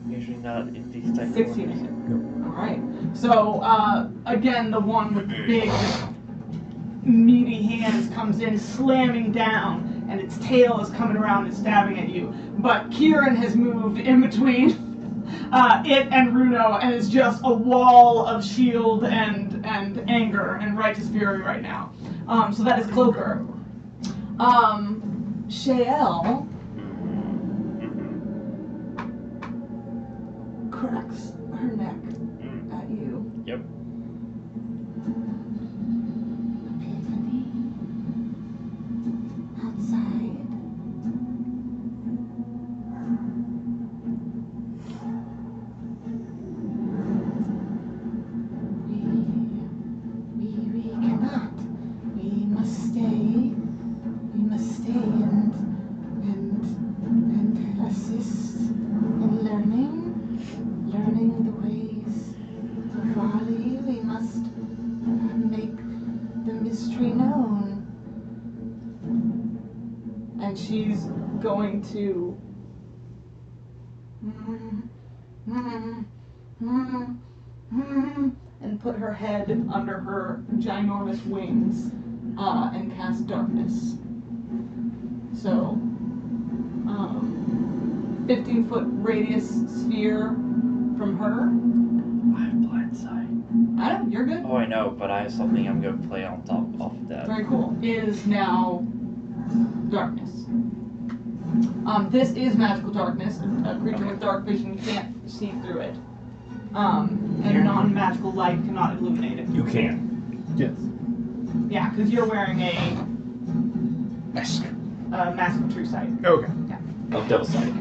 Speaker 3: Usually not in these types
Speaker 4: 16 to
Speaker 3: of
Speaker 4: hit.
Speaker 2: Nope.
Speaker 4: Alright. So, again, the one with the big, meaty hands comes in, slamming down, and its tail is coming around and stabbing at you. But Kieran has moved in between it and Runo, and is just a wall of shield and anger and righteous fury right now. So that is Cloaker. Shael cracks her neck at you.
Speaker 3: Yep.
Speaker 10: Epiphany. Outside. We cannot. We must stay. We must stay and assist in learning the ways of Vali. We must make the mystery known.
Speaker 4: And she's going to and put her head under her ginormous wings and cast darkness. So 15-foot radius sphere from her.
Speaker 3: I have blind sight.
Speaker 4: I don't, you're good.
Speaker 3: Oh, I know, but I have something I'm going to play on top of that.
Speaker 4: Very cool. Is now darkness. This is magical darkness. A creature with dark vision can't see through it. And non-magical light cannot illuminate it.
Speaker 5: You can.
Speaker 2: Yes.
Speaker 4: Yeah, because you're wearing a
Speaker 11: Mask.
Speaker 4: mask of true sight.
Speaker 2: Okay.
Speaker 5: Of double sight.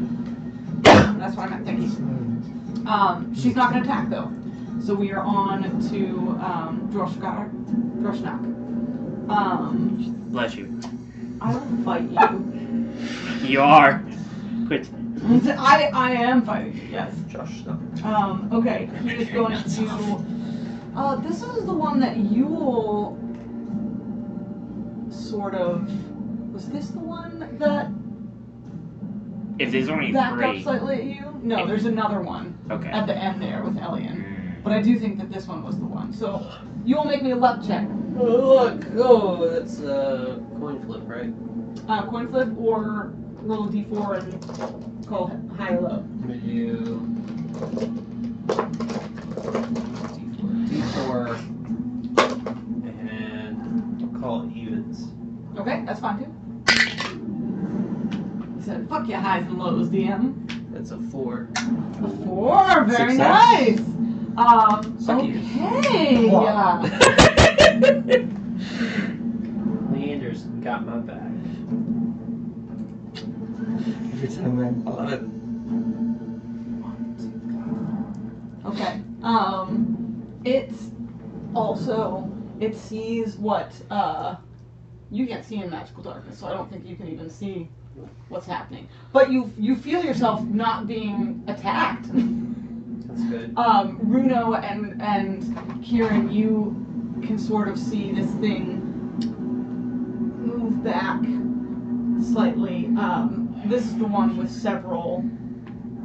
Speaker 4: That's what I meant. Thank you. She's not going to attack though. So we are on to Droshnak.
Speaker 3: Bless you.
Speaker 4: I will fight you.
Speaker 3: You are. Quit.
Speaker 4: I am fighting you, yes.
Speaker 12: Josh, no.
Speaker 4: Okay, he is going to. This was the one that Yule sort of. Was this the one that
Speaker 3: If there's only
Speaker 4: backed up
Speaker 3: three.
Speaker 4: slightly at you? No, there's another one
Speaker 3: Okay.
Speaker 4: at the end there with Elian. But I do think that this one was the one. So you will make me a luck check.
Speaker 12: Look, oh, that's a coin flip, right?
Speaker 4: Coin flip or roll a d4 and call high or low.
Speaker 12: I'm gonna do D4, and I'll call it evens.
Speaker 4: Okay, that's fine too. He said, fuck your highs and lows, DM.
Speaker 12: That's a 4.
Speaker 4: A 4, very
Speaker 6: Success.
Speaker 4: nice.
Speaker 12: Suck you.
Speaker 4: Okay.
Speaker 12: Leander's got my back.
Speaker 6: Every time, man. I love it.
Speaker 4: Okay. It's also, it sees what, you can't see in magical darkness, so I don't think you can even see what's happening. But you feel yourself not being attacked.
Speaker 12: That's good.
Speaker 4: Runo and Kieran, you can sort of see this thing move back slightly. This is the one with several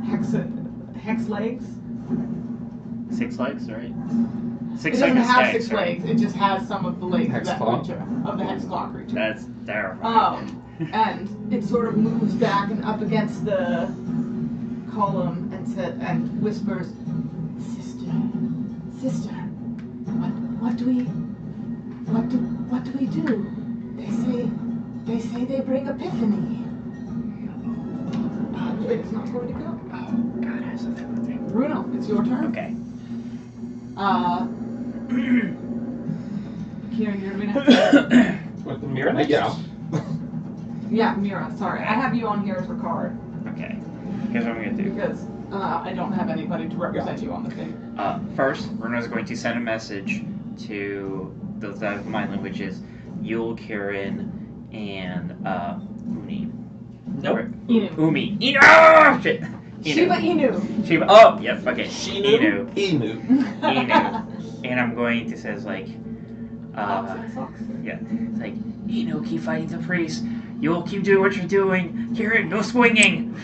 Speaker 4: hex legs.
Speaker 3: 6 legs, right?
Speaker 4: It
Speaker 3: 6
Speaker 4: doesn't
Speaker 3: legs.
Speaker 4: have 6 legs. It just has some of the legs of
Speaker 6: Hex
Speaker 4: that
Speaker 6: claw?
Speaker 4: creature, of the hex claw creature.
Speaker 3: That's terrifying.
Speaker 4: And it sort of moves back and up against the column and whispers, "Sister, what do we do? They say they bring Epiphany." It is not going to go.
Speaker 3: Oh, God, I have something with me.
Speaker 4: Runo, it's your turn.
Speaker 3: Okay.
Speaker 4: Kieran, you're going to
Speaker 6: With the mirror?
Speaker 5: Yeah.
Speaker 4: Yeah, Mira, sorry. I have you on here as Rikard
Speaker 3: Okay. Here's what I'm going to do.
Speaker 4: because I don't have anybody to represent you on the thing.
Speaker 3: First, Runo's going to send a message to those that have mind languages, Yule, Kieran, and Uni.
Speaker 12: Nope.
Speaker 4: Inu.
Speaker 3: Umi. Inu! Oh, shit.
Speaker 4: Shiba Inu.
Speaker 3: Shiba. Oh, yep. Okay.
Speaker 12: Inu.
Speaker 3: Inu. And I'm going to says like, yeah, it's like Inu, keep fighting the priest. You'll keep doing what you're doing. Kieran, no swinging.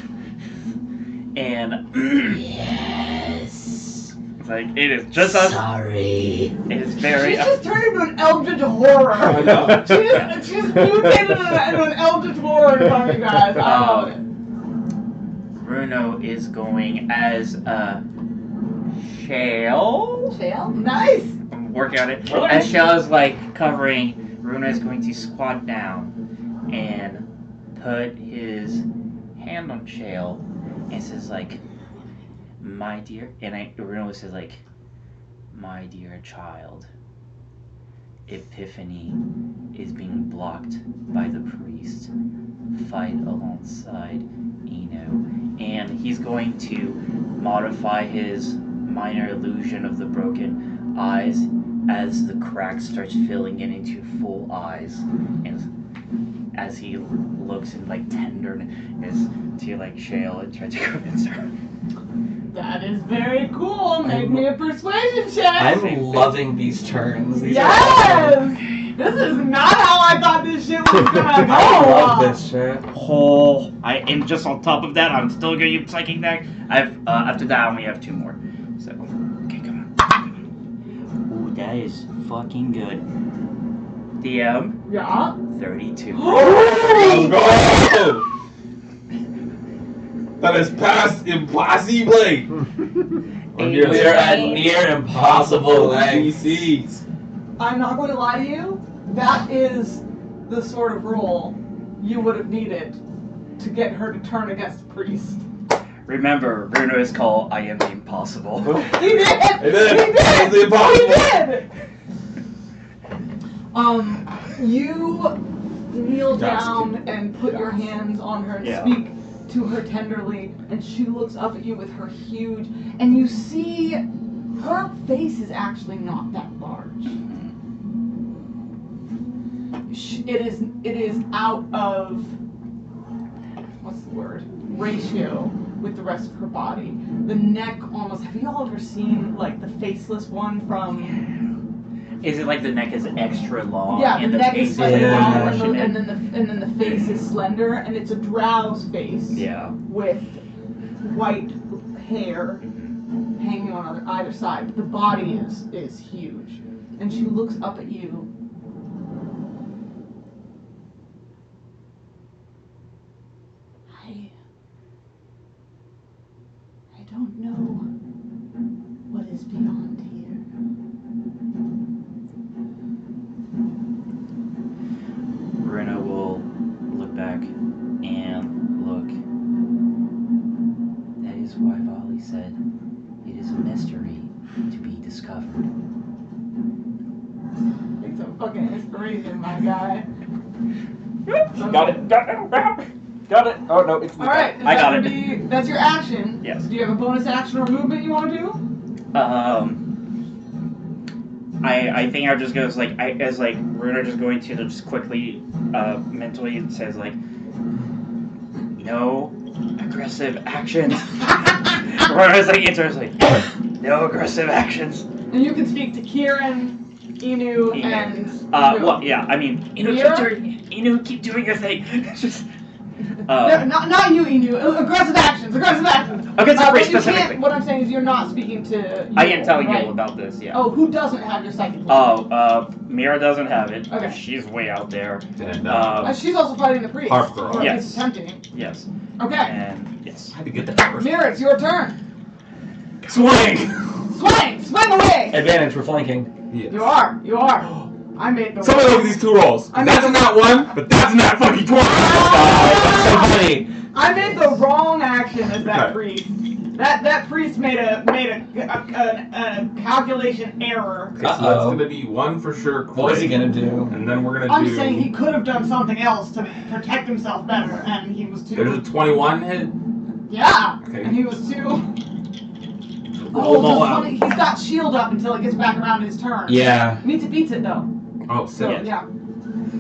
Speaker 3: And
Speaker 8: Yes.
Speaker 3: it's like it is just us.
Speaker 8: Sorry.
Speaker 3: It is very.
Speaker 4: She's just turned into an eldritch horror.
Speaker 5: I know.
Speaker 4: She's mutated into an eldritch horror in front of you guys.
Speaker 3: Runo is going as Shale.
Speaker 4: Shale? Nice.
Speaker 3: I'm working on it. As Shale is like covering, Runo is going to squat down and put his hand on Shale and says like, "My dear," and Runo says like, "My dear child, Epiphany is being blocked by the priest. Fight alongside Eno." And he's going to modify his minor illusion of the broken eyes as the crack starts filling in into full eyes, and as he looks in like tenderness to like Shale and tries to convince her.
Speaker 4: That is very cool. Make me a persuasion check.
Speaker 6: I'm loving these turns. These are
Speaker 4: Yes! This is not how I thought this shit was gonna go.
Speaker 6: I love this shit.
Speaker 3: Oh, and just on top of that, I'm still gonna use psychic deck. After that, I only have 2 more. So, okay, come on. Ooh, that is fucking good. DM
Speaker 4: Yeah?
Speaker 3: 32.
Speaker 5: Let's go! That is past impossible.
Speaker 3: Or
Speaker 6: We're at near impossible lengths.
Speaker 5: DCs.
Speaker 4: I'm not going to lie to you. That is the sort of roll you would have needed to get her to turn against the priest.
Speaker 3: Remember, Runo is called I Am the Impossible.
Speaker 4: He did!
Speaker 5: It is.
Speaker 4: He did!
Speaker 5: It's the impossible.
Speaker 4: He did! You kneel down and put your hands on her and
Speaker 3: Yeah.
Speaker 4: speak to her tenderly, and she looks up at you with her huge, and you see Her face is actually not that large. It is out of, what's the word, ratio with the rest of her body. The neck almost, have you all ever seen like the faceless one from...
Speaker 3: Is it like the neck is extra long?
Speaker 4: Yeah,
Speaker 3: and
Speaker 4: the neck is
Speaker 3: face
Speaker 4: slightly
Speaker 3: like
Speaker 4: long,
Speaker 3: proportionate?
Speaker 4: and then the face is slender, and it's a drow's face.
Speaker 3: Yeah.
Speaker 4: With white hair hanging on either side. But the body is huge. And she looks up at you. I don't know what is beyond here.
Speaker 3: Runo will look back and look. That is why Vali said it is a mystery to be discovered.
Speaker 4: It's a fucking inspiration, my guy.
Speaker 3: Got it. Got it. Oh no, it's
Speaker 4: Alright,
Speaker 3: I got it.
Speaker 4: That's your action.
Speaker 3: Yes.
Speaker 4: Do you have a bonus action or movement you want to do?
Speaker 3: I think I just goes like Runo just going to just quickly mentally says like no aggressive actions. Runo's like answers like no aggressive actions.
Speaker 4: And you can speak to Kieran, Inu, and
Speaker 3: well yeah, I mean Inu keep doing your thing. Just
Speaker 4: no, not you, Inu. Aggressive actions.
Speaker 3: Okay, sorry,
Speaker 4: But you
Speaker 3: specifically.
Speaker 4: can't, what I'm saying is you're not speaking to Yule,
Speaker 3: I can tell
Speaker 4: right?
Speaker 3: you about this, yeah.
Speaker 4: Oh, who doesn't have your psychic?
Speaker 3: Mira doesn't have it.
Speaker 4: Okay.
Speaker 3: She's way out there.
Speaker 5: And
Speaker 4: She's also fighting the priest.
Speaker 5: Harp girl.
Speaker 4: Or at
Speaker 3: Yes.
Speaker 4: least attempting.
Speaker 3: Yes.
Speaker 4: Okay.
Speaker 3: And yes.
Speaker 5: I had to get that first.
Speaker 4: Mira, it's your turn.
Speaker 5: Swing!
Speaker 4: Swing away!
Speaker 11: Advantage, we're flanking.
Speaker 5: Yes.
Speaker 4: You are. I made the
Speaker 5: Somebody look at these two rolls.
Speaker 4: I
Speaker 5: That's
Speaker 4: made
Speaker 5: not one, but that's not fucking 20.
Speaker 11: That's so funny.
Speaker 4: I made the wrong action as that
Speaker 5: Okay.
Speaker 4: priest. That priest made a calculation error.
Speaker 5: Okay, so that's gonna be one for sure. Crit,
Speaker 11: What was he gonna do?
Speaker 5: And then we're gonna
Speaker 4: I'm
Speaker 5: do.
Speaker 4: saying he could have done something else to protect himself better, and he was too.
Speaker 5: There's a 21 hit.
Speaker 4: Yeah,
Speaker 5: Okay.
Speaker 4: and he was too.
Speaker 5: Roll them all
Speaker 4: that's
Speaker 5: out.
Speaker 4: funny. He's got shield up until it gets back around his turn.
Speaker 11: Yeah.
Speaker 4: Beats it though.
Speaker 5: Oh,
Speaker 4: So
Speaker 5: sick.
Speaker 4: yeah.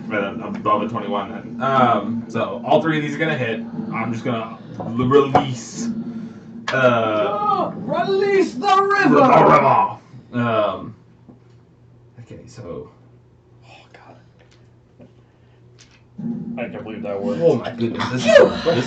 Speaker 5: Right, above a 21 then. So all three of these are gonna hit. I'm just gonna release.
Speaker 4: Release the river.
Speaker 5: Okay, so.
Speaker 3: I can't believe that word.
Speaker 5: Oh my goodness, this is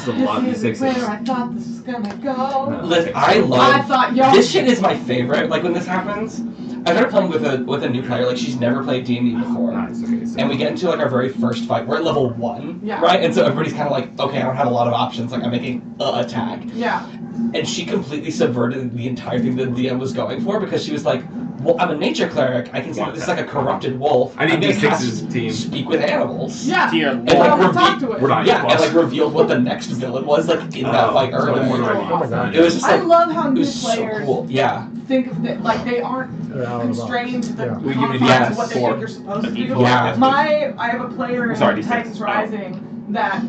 Speaker 5: a lot of
Speaker 4: This is where
Speaker 5: D6s.
Speaker 4: I thought this was gonna go.
Speaker 11: Listen, I
Speaker 4: I thought y'all.
Speaker 11: this shit is my favorite. Like when this happens, I started playing with a new player. Like she's never played D&D before,
Speaker 5: Nice, okay, so.
Speaker 11: and we get into like our very first fight. We're at level 1,
Speaker 4: Yeah.
Speaker 11: right? And so everybody's kind of like, okay, I don't have a lot of options. Like I'm making attack,
Speaker 4: Yeah.
Speaker 11: and she completely subverted the entire thing that the DM was going for because she was like, well, I'm a nature cleric. I can see that this is like a corrupted wolf.
Speaker 5: I need
Speaker 11: I'm gonna
Speaker 5: D6s,
Speaker 11: cast
Speaker 5: team.
Speaker 11: Speak with animals.
Speaker 4: Yeah.
Speaker 3: Dear
Speaker 11: And
Speaker 3: Lord.
Speaker 11: like,
Speaker 4: Well, talk to it.
Speaker 5: We're not
Speaker 11: yeah, and
Speaker 5: plus.
Speaker 11: like revealed what the next villain was like in that fight
Speaker 5: So
Speaker 11: earlier.
Speaker 5: what do I do?
Speaker 9: Oh my God.
Speaker 11: It was just
Speaker 4: I
Speaker 11: like
Speaker 4: love how
Speaker 11: it
Speaker 4: new
Speaker 11: was so
Speaker 4: players
Speaker 11: cool. Yeah.
Speaker 4: think of it like they aren't
Speaker 9: They're out of the box.
Speaker 4: constrained to the
Speaker 9: Yeah.
Speaker 5: We give you
Speaker 4: confines
Speaker 11: the
Speaker 4: of what they
Speaker 11: four.
Speaker 4: think you're supposed to do.
Speaker 11: Yeah.
Speaker 4: I have a player in
Speaker 5: Sorry, D6.
Speaker 4: Titans Rising that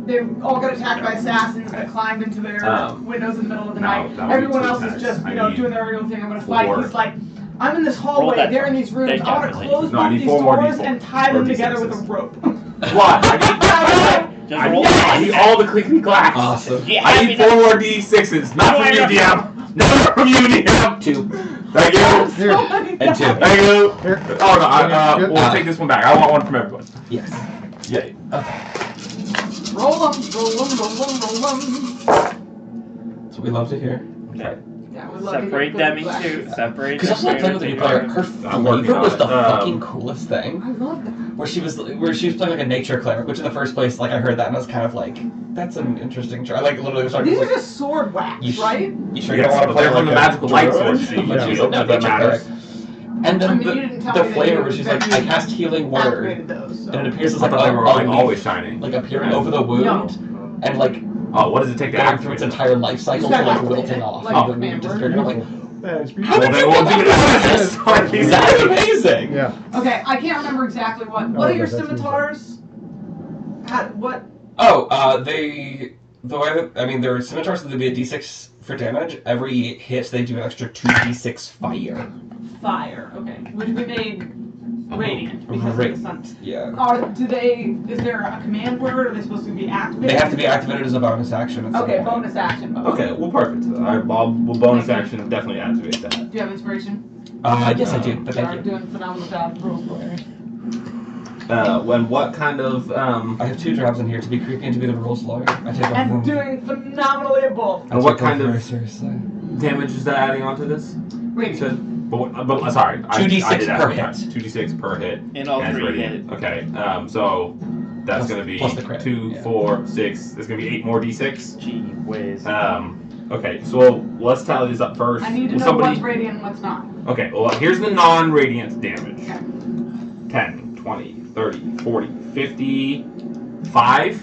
Speaker 4: they all got attacked by assassins that climbed into their windows in the middle of the
Speaker 5: no,
Speaker 4: night.
Speaker 5: that would be
Speaker 4: Everyone
Speaker 5: two
Speaker 4: else
Speaker 5: attacks.
Speaker 4: is just,
Speaker 5: I
Speaker 4: doing
Speaker 5: need
Speaker 4: their own thing. I'm gonna fight.
Speaker 5: 4.
Speaker 4: He's like, I'm in this
Speaker 3: Roll
Speaker 4: hallway,
Speaker 3: that
Speaker 4: they're in
Speaker 3: first.
Speaker 4: these rooms.
Speaker 3: Then
Speaker 4: I want to
Speaker 3: calculate.
Speaker 4: close
Speaker 5: No, I
Speaker 4: both
Speaker 5: need
Speaker 4: these
Speaker 5: 4 more
Speaker 4: doors
Speaker 5: D4
Speaker 4: and tie
Speaker 5: or
Speaker 4: them together
Speaker 5: D6s.
Speaker 4: with a rope.
Speaker 5: What?
Speaker 3: Just
Speaker 5: I
Speaker 3: roll
Speaker 5: need, I need all the clickety clacks.
Speaker 11: Awesome.
Speaker 3: Yeah,
Speaker 5: I need 4 more D6s. Not from you, DM. Not from you, DM.
Speaker 11: 2
Speaker 5: Thank you.
Speaker 9: Here.
Speaker 11: and 2.
Speaker 5: Thank you.
Speaker 9: Here.
Speaker 5: Oh no,
Speaker 9: Yep.
Speaker 5: we'll take this one back. I want one from everyone.
Speaker 11: Yes.
Speaker 5: Yay.
Speaker 4: Roll them.
Speaker 11: That's what we love to hear.
Speaker 3: Okay.
Speaker 4: Yeah, we love to
Speaker 3: Separate
Speaker 4: hear
Speaker 3: them
Speaker 4: good
Speaker 3: into
Speaker 4: flash.
Speaker 3: separate.
Speaker 11: Because also like playing with a new player, her
Speaker 5: I'm working
Speaker 11: flavor
Speaker 5: on
Speaker 11: was
Speaker 5: it.
Speaker 11: the fucking coolest thing.
Speaker 4: I love that.
Speaker 11: Where she was playing like a nature cleric, which in the first place, like I heard that and I was kind of like, that's an interesting choice. I like literally started
Speaker 4: These are
Speaker 11: like,
Speaker 4: just sword whacks,
Speaker 11: You sh-
Speaker 4: right?
Speaker 11: you sure
Speaker 5: Yes,
Speaker 11: you don't want
Speaker 5: but
Speaker 11: to play
Speaker 5: they're
Speaker 11: like
Speaker 5: from the
Speaker 11: a
Speaker 5: magical light
Speaker 11: druid?
Speaker 5: sword, see?
Speaker 11: But
Speaker 5: Yeah.
Speaker 11: she's a
Speaker 5: That
Speaker 11: nature
Speaker 5: matters.
Speaker 11: cleric. And then
Speaker 4: I mean, you didn't tell
Speaker 11: the
Speaker 4: me that
Speaker 11: flavor
Speaker 4: you-
Speaker 11: where she's
Speaker 4: that
Speaker 11: like,
Speaker 4: you
Speaker 11: I cast healing word,
Speaker 4: Activated those. So.
Speaker 11: and it appears as
Speaker 5: I
Speaker 11: like
Speaker 5: thought they were
Speaker 11: a
Speaker 5: like
Speaker 11: leaf,
Speaker 5: always shining.
Speaker 11: like appearing over the wound,
Speaker 4: No.
Speaker 11: and like
Speaker 5: Oh, what does it take to
Speaker 11: going through its
Speaker 5: activate?
Speaker 11: entire life cycle to like wilting off.
Speaker 4: Like
Speaker 11: and then
Speaker 4: man
Speaker 11: disappearing.
Speaker 4: word.
Speaker 11: I'm like,
Speaker 9: That's
Speaker 11: how
Speaker 5: Well,
Speaker 11: did
Speaker 5: they
Speaker 11: you
Speaker 5: won't
Speaker 11: get
Speaker 5: do
Speaker 11: that?
Speaker 5: it.
Speaker 11: That's amazing.
Speaker 9: Yeah.
Speaker 4: Okay, I can't remember exactly what. What
Speaker 9: Oh,
Speaker 4: are your
Speaker 9: but that's
Speaker 4: scimitars? What?
Speaker 11: Oh, the way that, I mean, there are scimitars that would be a d6
Speaker 6: for damage. Every hit, they do an extra 2d6 fire.
Speaker 4: Fire. Okay. Which we made radiant because
Speaker 6: Right.
Speaker 4: of the sun.
Speaker 6: Yeah.
Speaker 4: Is there a command word? Are they supposed to be activated?
Speaker 6: They have to be activated as a bonus action.
Speaker 4: Okay, bonus action.
Speaker 5: Okay, well, perfect. We'll bonus action definitely activate that.
Speaker 4: Do you have inspiration?
Speaker 6: Yes, I do, but
Speaker 4: You
Speaker 6: thank
Speaker 4: are
Speaker 6: you.
Speaker 4: doing a phenomenal job, rules lawyer.
Speaker 5: When what kind of
Speaker 6: I have 2 jobs in here, to be creepy and to be the rules lawyer. I take both of
Speaker 4: And
Speaker 6: them.
Speaker 4: doing phenomenally at both.
Speaker 5: and what
Speaker 6: Take both
Speaker 5: kind
Speaker 6: very
Speaker 5: of
Speaker 6: seriously.
Speaker 5: damage is that adding onto this?
Speaker 4: Radiant.
Speaker 5: But sorry,
Speaker 6: 2d6 per hit.
Speaker 5: 2d6 per hit.
Speaker 3: And all
Speaker 5: and
Speaker 3: 3
Speaker 5: radiant.
Speaker 3: hit.
Speaker 5: Okay, so that's
Speaker 6: Plus-
Speaker 5: gonna be
Speaker 6: plus the crit,
Speaker 5: 2,
Speaker 6: yeah.
Speaker 5: 4, 6. There's gonna be 8 more d6.
Speaker 3: Gee whiz.
Speaker 5: Okay, so let's tally this up first.
Speaker 4: I need to
Speaker 5: Will
Speaker 4: know
Speaker 5: somebody...
Speaker 4: what's radiant and what's not.
Speaker 5: Okay, well here's the non-radiant damage.
Speaker 4: Okay.
Speaker 5: 10, 20, 30, 40, 55.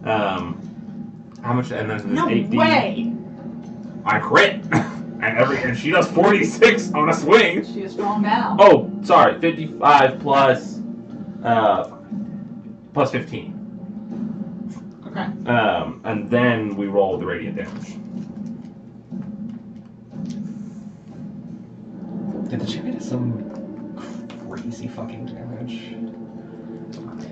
Speaker 5: How much? And then
Speaker 4: No
Speaker 5: 8d.
Speaker 4: way!
Speaker 5: I crit, and she does 46 on a swing.
Speaker 4: She is strong now.
Speaker 5: Oh, sorry, 55 plus 15.
Speaker 4: Okay.
Speaker 5: And then we roll the radiant damage.
Speaker 6: Did the champion do some crazy fucking damage?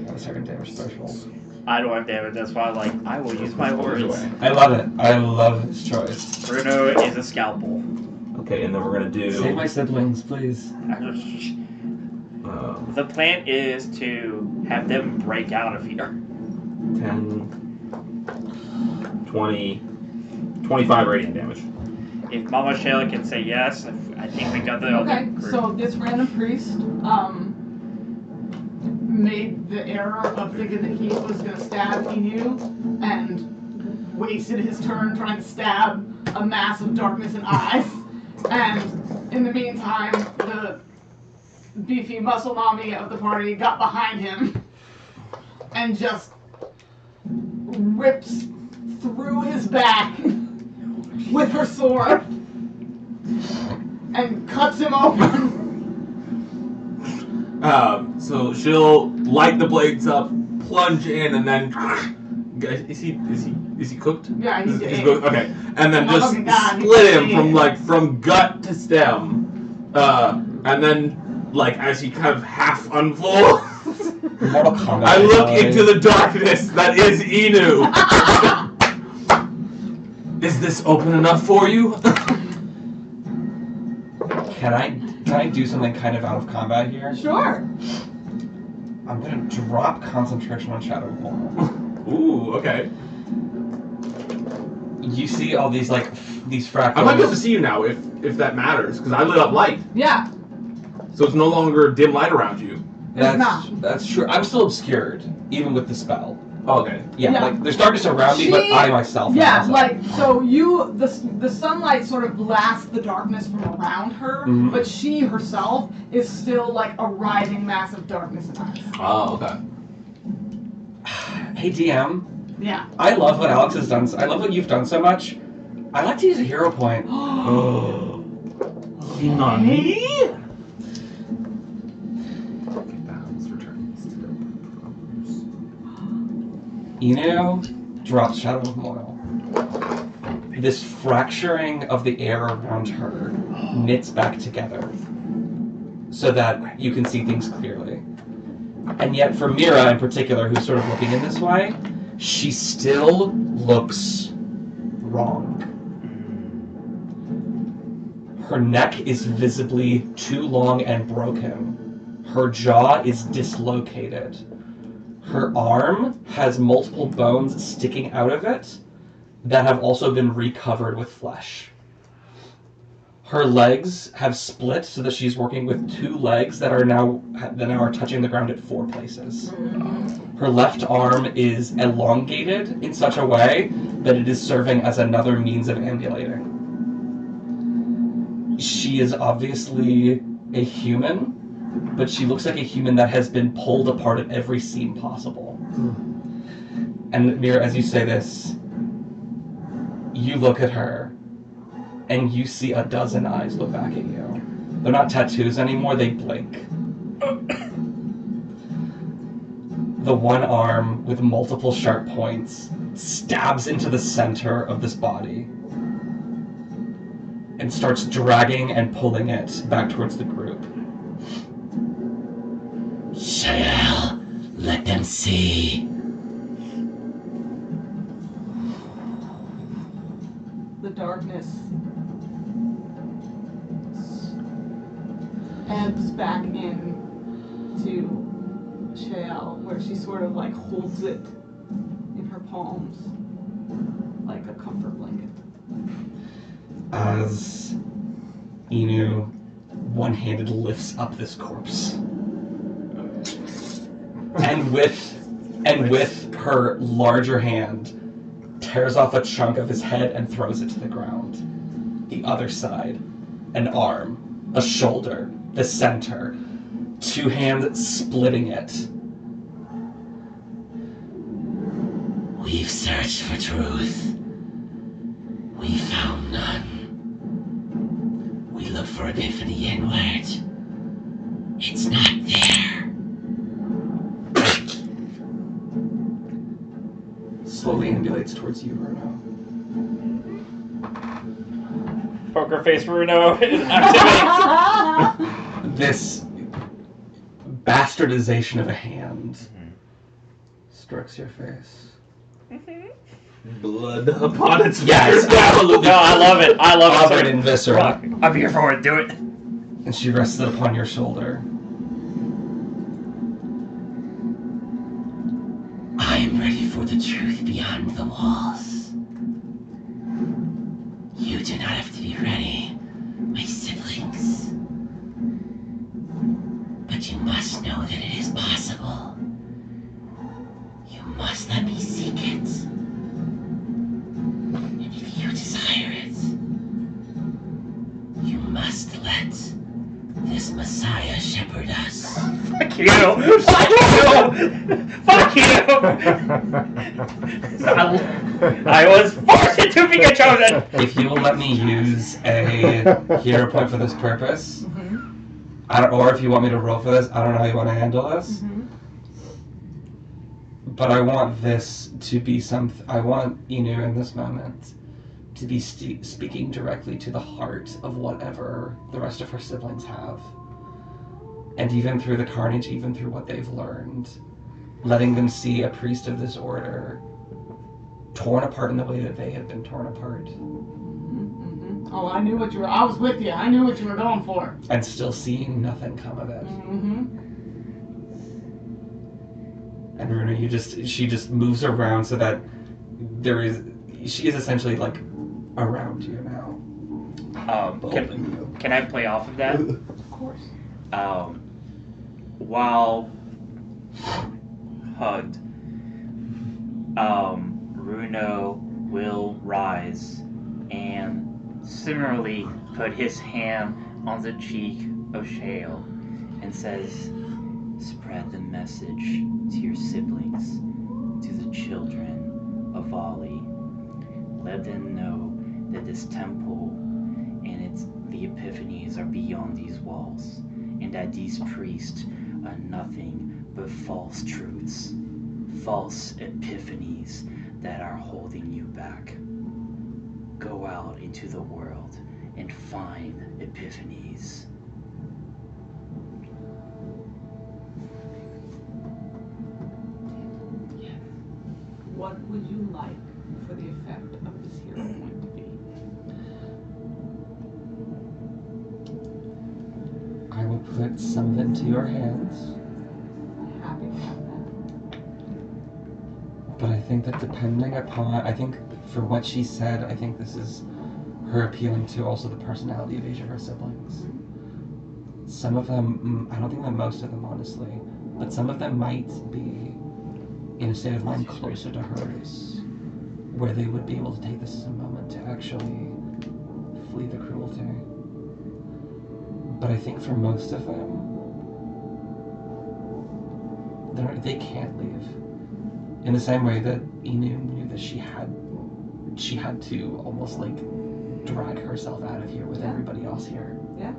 Speaker 6: Got a second damage threshold.
Speaker 3: I don't have damage, that's why I will use my words.
Speaker 6: I love it. I love his choice.
Speaker 3: Runo is a scalpel.
Speaker 5: Okay, and then we're gonna do.
Speaker 6: Save my siblings, please.
Speaker 3: The plan is to have them break out of here.
Speaker 5: 10, 20, 25 radiant damage.
Speaker 3: If Mama Shayla can say yes, I think we got the other
Speaker 4: Okay,
Speaker 3: group.
Speaker 4: so this random priest made the error of thinking that he was going to stab Inu and wasted his turn trying to stab a mass of darkness and eyes. And in the meantime, the beefy muscle mommy of the party got behind him and just rips through his back with her sword and cuts him open.
Speaker 5: So she'll light the blades up, plunge in, and then is he cooked?
Speaker 4: Yeah, he's
Speaker 5: He's
Speaker 4: ate.
Speaker 5: cooked? Okay, and then
Speaker 4: Oh
Speaker 5: just
Speaker 4: my God,
Speaker 5: split him
Speaker 4: he's
Speaker 5: from gut to stem, and then as he kind of half unfolds,
Speaker 6: Mortal Kombat.
Speaker 5: I look into the darkness that is Inu. Is this open enough for you?
Speaker 6: Can I do something kind of out of combat here?
Speaker 4: Sure.
Speaker 6: I'm gonna drop concentration on Shadow Wall.
Speaker 5: Ooh, okay.
Speaker 6: You see all these these fractals.
Speaker 5: I might be able to see you now if that matters, because I lit up light,
Speaker 4: Yeah.
Speaker 5: so it's no longer dim light around you.
Speaker 6: That's true. I'm still obscured, even with the spell.
Speaker 5: Oh, okay.
Speaker 6: Yeah,
Speaker 4: Yeah.
Speaker 6: there's darkness around me, but I myself. am
Speaker 4: Yeah,
Speaker 6: also-
Speaker 4: so the sunlight sort of blasts the darkness from around her,
Speaker 6: Mhm.
Speaker 4: but she herself is still a writhing mass of darkness and eyes.
Speaker 5: Oh, okay.
Speaker 6: Hey DM,
Speaker 4: Yeah.
Speaker 6: I love what Alex has done. I love what you've done so much. I like to use a hero point.
Speaker 5: Oh.
Speaker 4: Hey?
Speaker 6: Inu drops Shadow of Moil. This fracturing of the air around her knits back together so that you can see things clearly. And yet for Mira in particular, who's sort of looking in this way, she still looks wrong. Her neck is visibly too long and broken. Her jaw is dislocated. Her arm has multiple bones sticking out of it that have also been recovered with flesh. Her legs have split so that she's working with 2 legs that are now touching the ground at 4 places. Her left arm is elongated in such a way that it is serving as another means of ambulating. She is obviously a human, but she looks like a human that has been pulled apart at every seam possible. And Mira, as you say this, you look at her, and you see a dozen eyes look back at you. They're not tattoos anymore, they blink. The one arm with multiple sharp points stabs into the center of this body, and starts dragging and pulling it back towards the group.
Speaker 13: Shael, let them see.
Speaker 4: The darkness ebbs back in to Shael, where she sort of like holds it in her palms like a comfort blanket.
Speaker 6: As Inu one-handed lifts up this corpse. And with her larger hand tears off a chunk of his head and throws it to the ground. The other side, an arm, a shoulder, the center, two hands splitting it.
Speaker 13: We've searched for truth. We found none. We looked for Epiphany inward. It's not there.
Speaker 6: Slowly ambulates towards you, Runo.
Speaker 3: Poker face Runo activates.
Speaker 6: This bastardization of a hand strokes your face.
Speaker 5: Blood upon its
Speaker 6: Yes, absolutely.
Speaker 3: No, I love it. I love it.
Speaker 6: Covered in viscera.
Speaker 3: Fuck, I'm here for it. Do it.
Speaker 6: And she rests it upon your shoulder.
Speaker 13: I am ready for the truth beyond the walls. You do not have to be ready, my siblings. But you must know that it is possible. You must let me seek it. And if you desire it, you must let this Messiah shepherd us.
Speaker 3: Fuck you! Fuck you! Fuck you! I was forced to be chosen!
Speaker 6: If you will let me use a hero point for this purpose, I don't, or if you want me to roll for this, I don't know how you want to handle this. But I want this to be I want Inu in this moment to be speaking directly to the heart of whatever the rest of her siblings have. And even through the carnage, even through what they've learned, letting them see a priest of this order torn apart in the way that they have been torn apart.
Speaker 4: Oh, I knew what you were. I was with you. I knew what you were going for.
Speaker 6: And still seeing nothing come of it. And Runo, she just moves around so that she is essentially like around you now.
Speaker 3: Can I play off of that?
Speaker 4: Of course.
Speaker 3: While hugged, Runo will rise and similarly put his hand on the cheek of Shael and says, "Spread the message to your siblings, to the children of Vali. Let them know that this temple and the epiphanies are beyond these walls, and that these priests are nothing but false truths, false epiphanies that are holding you back. Go out into the world and find epiphanies."
Speaker 4: What would you like for the effect of this hero point to be?
Speaker 6: I will put some of it into your hands.
Speaker 4: Happy to have that.
Speaker 6: But I think that I think for what she said, I think this is her appealing to also the personality of each of her siblings. Some of them, I don't think that most of them honestly, but some of them might be in a state of mind closer to hers, where they would be able to take this as a moment to actually flee the cruelty. But I think for most of them, they can't leave. In the same way that Inu knew that she had to almost like drag herself out of here with everybody else here.
Speaker 4: Yeah.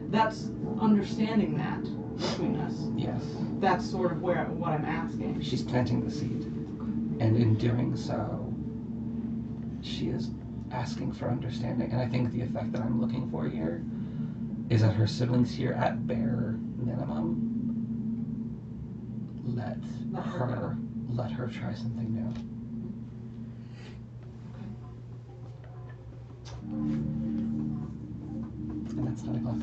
Speaker 4: That's understanding that between us.
Speaker 6: Yes.
Speaker 4: That's sort of what I'm asking.
Speaker 6: She's planting the seed. And in doing so, she is asking for understanding. And I think the effect that I'm looking for here is that her siblings here, at bare minimum, let her try something new. And that's 10 o'clock.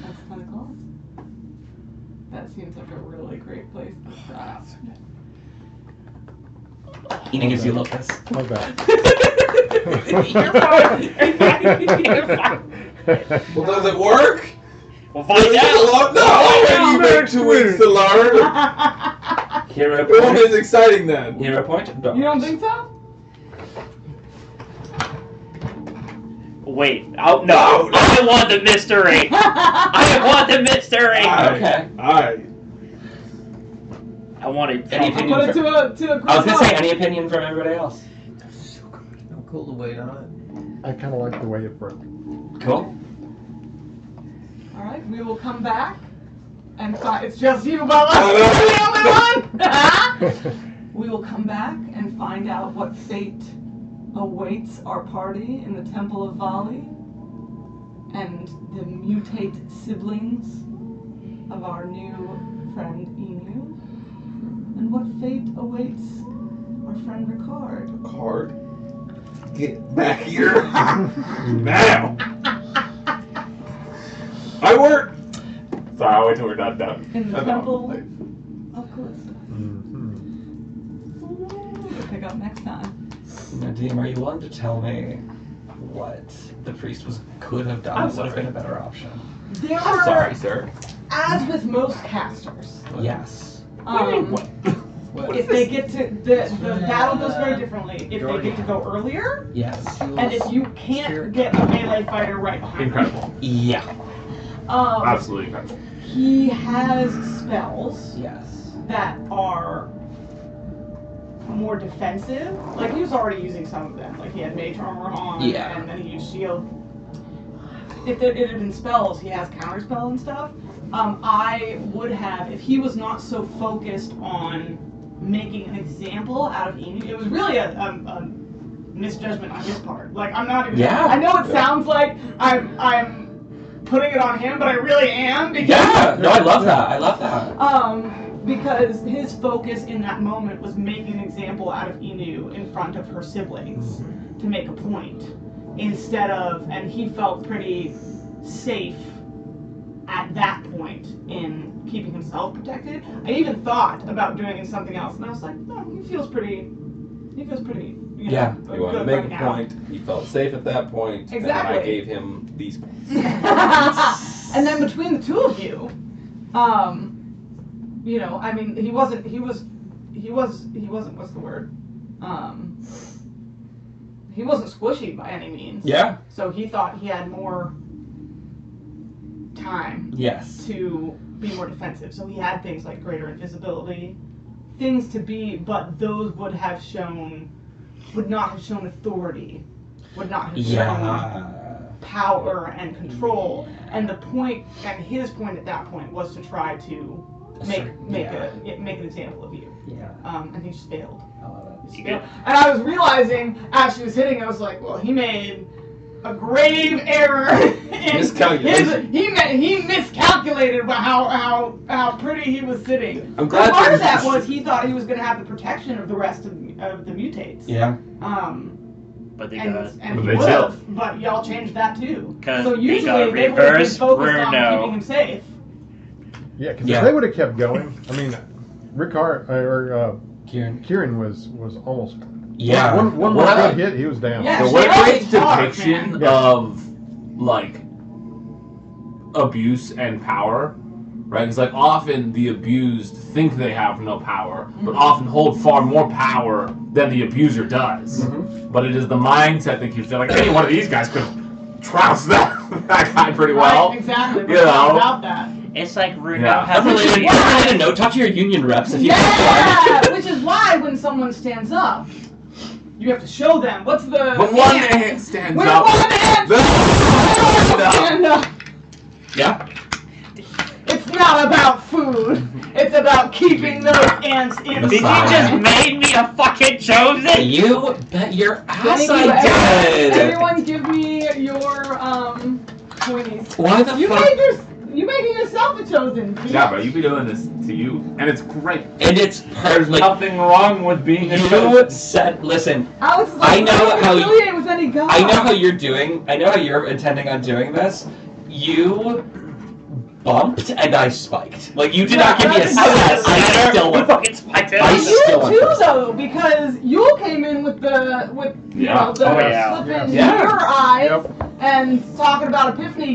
Speaker 4: That's 10 o'clock. That seems like a really great place to stop.
Speaker 6: Ina gives you a little kiss.
Speaker 2: How's that?
Speaker 11: Well, does it work?
Speaker 3: We'll find out.
Speaker 11: No, you make 2 weeks to learn.
Speaker 6: Hero
Speaker 11: It won't be
Speaker 6: point.
Speaker 11: as exciting then.
Speaker 6: Hero point.
Speaker 4: You don't think so?
Speaker 3: Wait. Oh, no. I want the mystery. I want the mystery.
Speaker 6: Okay.
Speaker 11: Alright.
Speaker 3: I want it.
Speaker 6: Any
Speaker 4: I'll
Speaker 6: opinion?
Speaker 4: put it
Speaker 6: From,
Speaker 4: to a
Speaker 6: I was gonna say
Speaker 4: quiz.
Speaker 6: any opinion from everybody else.
Speaker 1: I'm cool to wait on
Speaker 2: I kind of like the way it broke.
Speaker 6: Cool.
Speaker 4: All right, we will come back and find. It's just you, Bella. You're the only one. We will come back and find out what fate awaits our party in the Temple of Vali and the mutate siblings of our new friend Inu, and what fate awaits our friend Rikard.
Speaker 11: Card. Get back here. Now. I work.
Speaker 5: Sorry, I'll wait till we're not done.
Speaker 4: In the
Speaker 11: I know.
Speaker 4: Temple of Calista.
Speaker 2: Mm-hmm.
Speaker 4: We'll pick up next time.
Speaker 6: Nadim, are you willing to tell me what the priest could have done that would have been a better option?
Speaker 4: There
Speaker 5: I'm
Speaker 4: are,
Speaker 5: sorry, sir.
Speaker 4: as with most casters,
Speaker 6: Yes.
Speaker 4: if they get to the battle goes very differently. If they get to go earlier,
Speaker 6: Yes.
Speaker 4: and if you can't get a melee fighter right behind
Speaker 5: Incredible.
Speaker 6: Yeah.
Speaker 5: Absolutely incredible.
Speaker 4: he has spells
Speaker 6: Yes.
Speaker 4: that are more defensive. Like he was already using some of them. Like he had mage armor on,
Speaker 6: Yeah.
Speaker 4: and then he used shield. If it had been spells, he has counterspell and stuff. I would have, if he was not so focused on making an example out of Inu. It was really a misjudgment on his part. Like I'm not even.
Speaker 6: Yeah.
Speaker 4: I know it sounds like I'm putting it on him, but I really am because.
Speaker 6: Yeah. No, I love that. I love that.
Speaker 4: Because his focus in that moment was making an example out of Inu in front of her siblings to make a point, instead of, and he felt pretty safe at that point in keeping himself protected. I even thought about doing something else, and I was like, no, he feels pretty, you know,
Speaker 6: Yeah.
Speaker 11: You want to
Speaker 4: good
Speaker 11: make
Speaker 4: right
Speaker 11: a
Speaker 4: now.
Speaker 11: point. He felt safe at that point. And then I
Speaker 4: Exactly.
Speaker 11: gave him these points.
Speaker 4: And then between the two of you, you know, I mean, he wasn't, what's the word? He wasn't squishy by any means.
Speaker 6: Yeah.
Speaker 4: So he thought he had more time
Speaker 6: Yes.
Speaker 4: to be more defensive. So he had things like greater invisibility, things to be, but those would not have shown authority, would not have shown
Speaker 6: Yeah.
Speaker 4: power and control. And the point, and his point at that point was to try to make an example of you.
Speaker 6: Yeah.
Speaker 4: And he just failed.
Speaker 6: I love it.
Speaker 3: You good?
Speaker 4: And I was realizing as she was hitting, I was like, well, he made a grave error.
Speaker 11: Miscalculation.
Speaker 4: He miscalculated how pretty he was sitting.
Speaker 11: I'm glad
Speaker 4: Part of
Speaker 11: there's-
Speaker 4: that was he thought he was going to have the protection of the rest of the mutates.
Speaker 6: Yeah.
Speaker 3: But they
Speaker 4: And
Speaker 3: got
Speaker 4: he
Speaker 5: But they
Speaker 4: would
Speaker 5: failed.
Speaker 4: have, but y'all changed that too.
Speaker 3: 'Cause
Speaker 4: So
Speaker 3: they
Speaker 4: usually
Speaker 3: got
Speaker 4: they would have been
Speaker 3: reverse
Speaker 4: focused on
Speaker 3: Runo.
Speaker 4: keeping him safe.
Speaker 2: Yeah, because
Speaker 6: Yeah.
Speaker 2: if they would have kept going, I mean, Rikard
Speaker 6: Kieran.
Speaker 2: was almost
Speaker 6: Yeah.
Speaker 2: one more
Speaker 5: Well,
Speaker 2: good hit, he was down.
Speaker 4: Yeah.
Speaker 5: The
Speaker 4: she
Speaker 5: way
Speaker 4: always
Speaker 5: great
Speaker 4: hard,
Speaker 5: depiction
Speaker 2: man. Yeah.
Speaker 5: of like abuse and power, right? It's like often the abused think they have no power, but often hold far more power than the abuser does. But it is the mindset that keeps them like any one of these guys could trounced that guy pretty well.
Speaker 4: Right, exactly.
Speaker 5: You know.
Speaker 4: About that.
Speaker 3: It's like Runo
Speaker 5: Yeah.
Speaker 3: has
Speaker 6: That's
Speaker 3: a
Speaker 6: really I didn't know. Talk to your union reps if you
Speaker 4: Yeah, which is why when someone stands up, you have to show them what's the.
Speaker 5: When one hand stands
Speaker 4: When
Speaker 5: up,
Speaker 4: one hand
Speaker 5: the-
Speaker 4: stand up.
Speaker 6: Yeah.
Speaker 4: It's not not about food. It's about keeping those ants inside.
Speaker 3: Did you just made me a fucking chosen?
Speaker 11: You bet your ass
Speaker 4: Thank you,
Speaker 11: I did!
Speaker 4: Everyone give me your, coinies.
Speaker 11: Why the fuck?
Speaker 4: You making yourself a chosen. Pete.
Speaker 5: Yeah, but you be doing this to you, and it's great.
Speaker 11: And it's
Speaker 3: There's
Speaker 11: perfect.
Speaker 3: nothing wrong with being a
Speaker 11: You
Speaker 3: chosen.
Speaker 11: said, listen,
Speaker 4: Alex is like,
Speaker 11: I know how you-
Speaker 4: affiliate with any god.
Speaker 11: I know how you're doing, I know how you're intending on doing this. You bumped and I spiked. Like, you did not give me a
Speaker 4: that's
Speaker 11: success. I still
Speaker 3: You
Speaker 11: went.
Speaker 3: fucking spiked it.
Speaker 11: I
Speaker 4: And you
Speaker 11: still went
Speaker 4: too,
Speaker 11: first.
Speaker 4: though, because Yule came in with the
Speaker 5: Yeah.
Speaker 4: the
Speaker 3: Oh, yeah.
Speaker 4: slip in
Speaker 11: Yeah.
Speaker 4: your eyes
Speaker 2: Yep.
Speaker 4: and talking about Epiphany.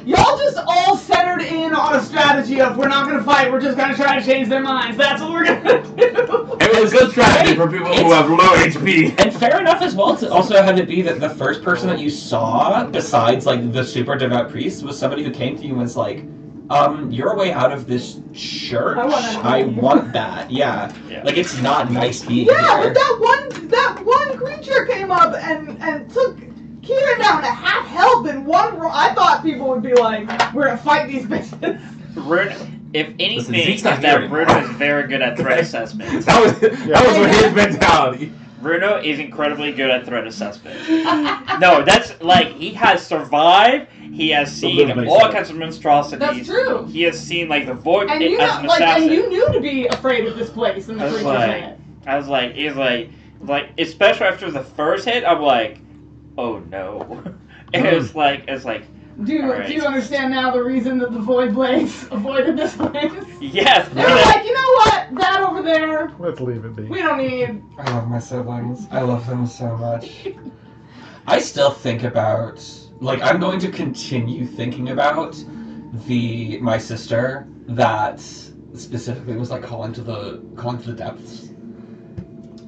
Speaker 4: Y'all just all centered in on a strategy of we're not gonna fight, we're just gonna try to change their minds. That's what we're gonna do.
Speaker 5: It was a good strategy for people who have low HP.
Speaker 11: And fair enough as well to also have it be that the first person that you saw, besides like the super devout priest, was somebody who came to you and was like, you're a way out of this church.
Speaker 4: I want
Speaker 11: that. Yeah.
Speaker 3: Yeah.
Speaker 11: Like it's not nice being
Speaker 4: Yeah,
Speaker 11: here.
Speaker 4: but that one creature came up and took Kieran down to half health in one roll. I thought people would be like, we're gonna fight these bitches.
Speaker 3: Runo, if anything,
Speaker 5: Zeke's
Speaker 3: is
Speaker 5: not
Speaker 3: that
Speaker 5: here
Speaker 3: Runo is very good at threat assessment.
Speaker 5: That was his mentality.
Speaker 3: Runo is incredibly good at threat assessment. No, that's like he has survived. He has seen all kinds of monstrosities.
Speaker 4: That's true.
Speaker 3: He has seen like the void
Speaker 4: And you
Speaker 3: as
Speaker 4: know,
Speaker 3: an
Speaker 4: like,
Speaker 3: assassin.
Speaker 4: and you knew to be afraid of this place and the
Speaker 3: I was
Speaker 4: creatures in
Speaker 3: like-
Speaker 4: it.
Speaker 3: I was like, he's like, especially after the first hit, I'm like, oh no. And it's like,
Speaker 4: Do
Speaker 3: Alright.
Speaker 4: you understand now the reason that the Void Blades avoided this place?
Speaker 3: yes.
Speaker 4: They're like, you know what? That over there,
Speaker 2: Let's leave it be.
Speaker 4: we don't need.
Speaker 11: I love my siblings. I love them so much. I still think about, like, I'm going to continue thinking about my sister that specifically was like calling to the depths.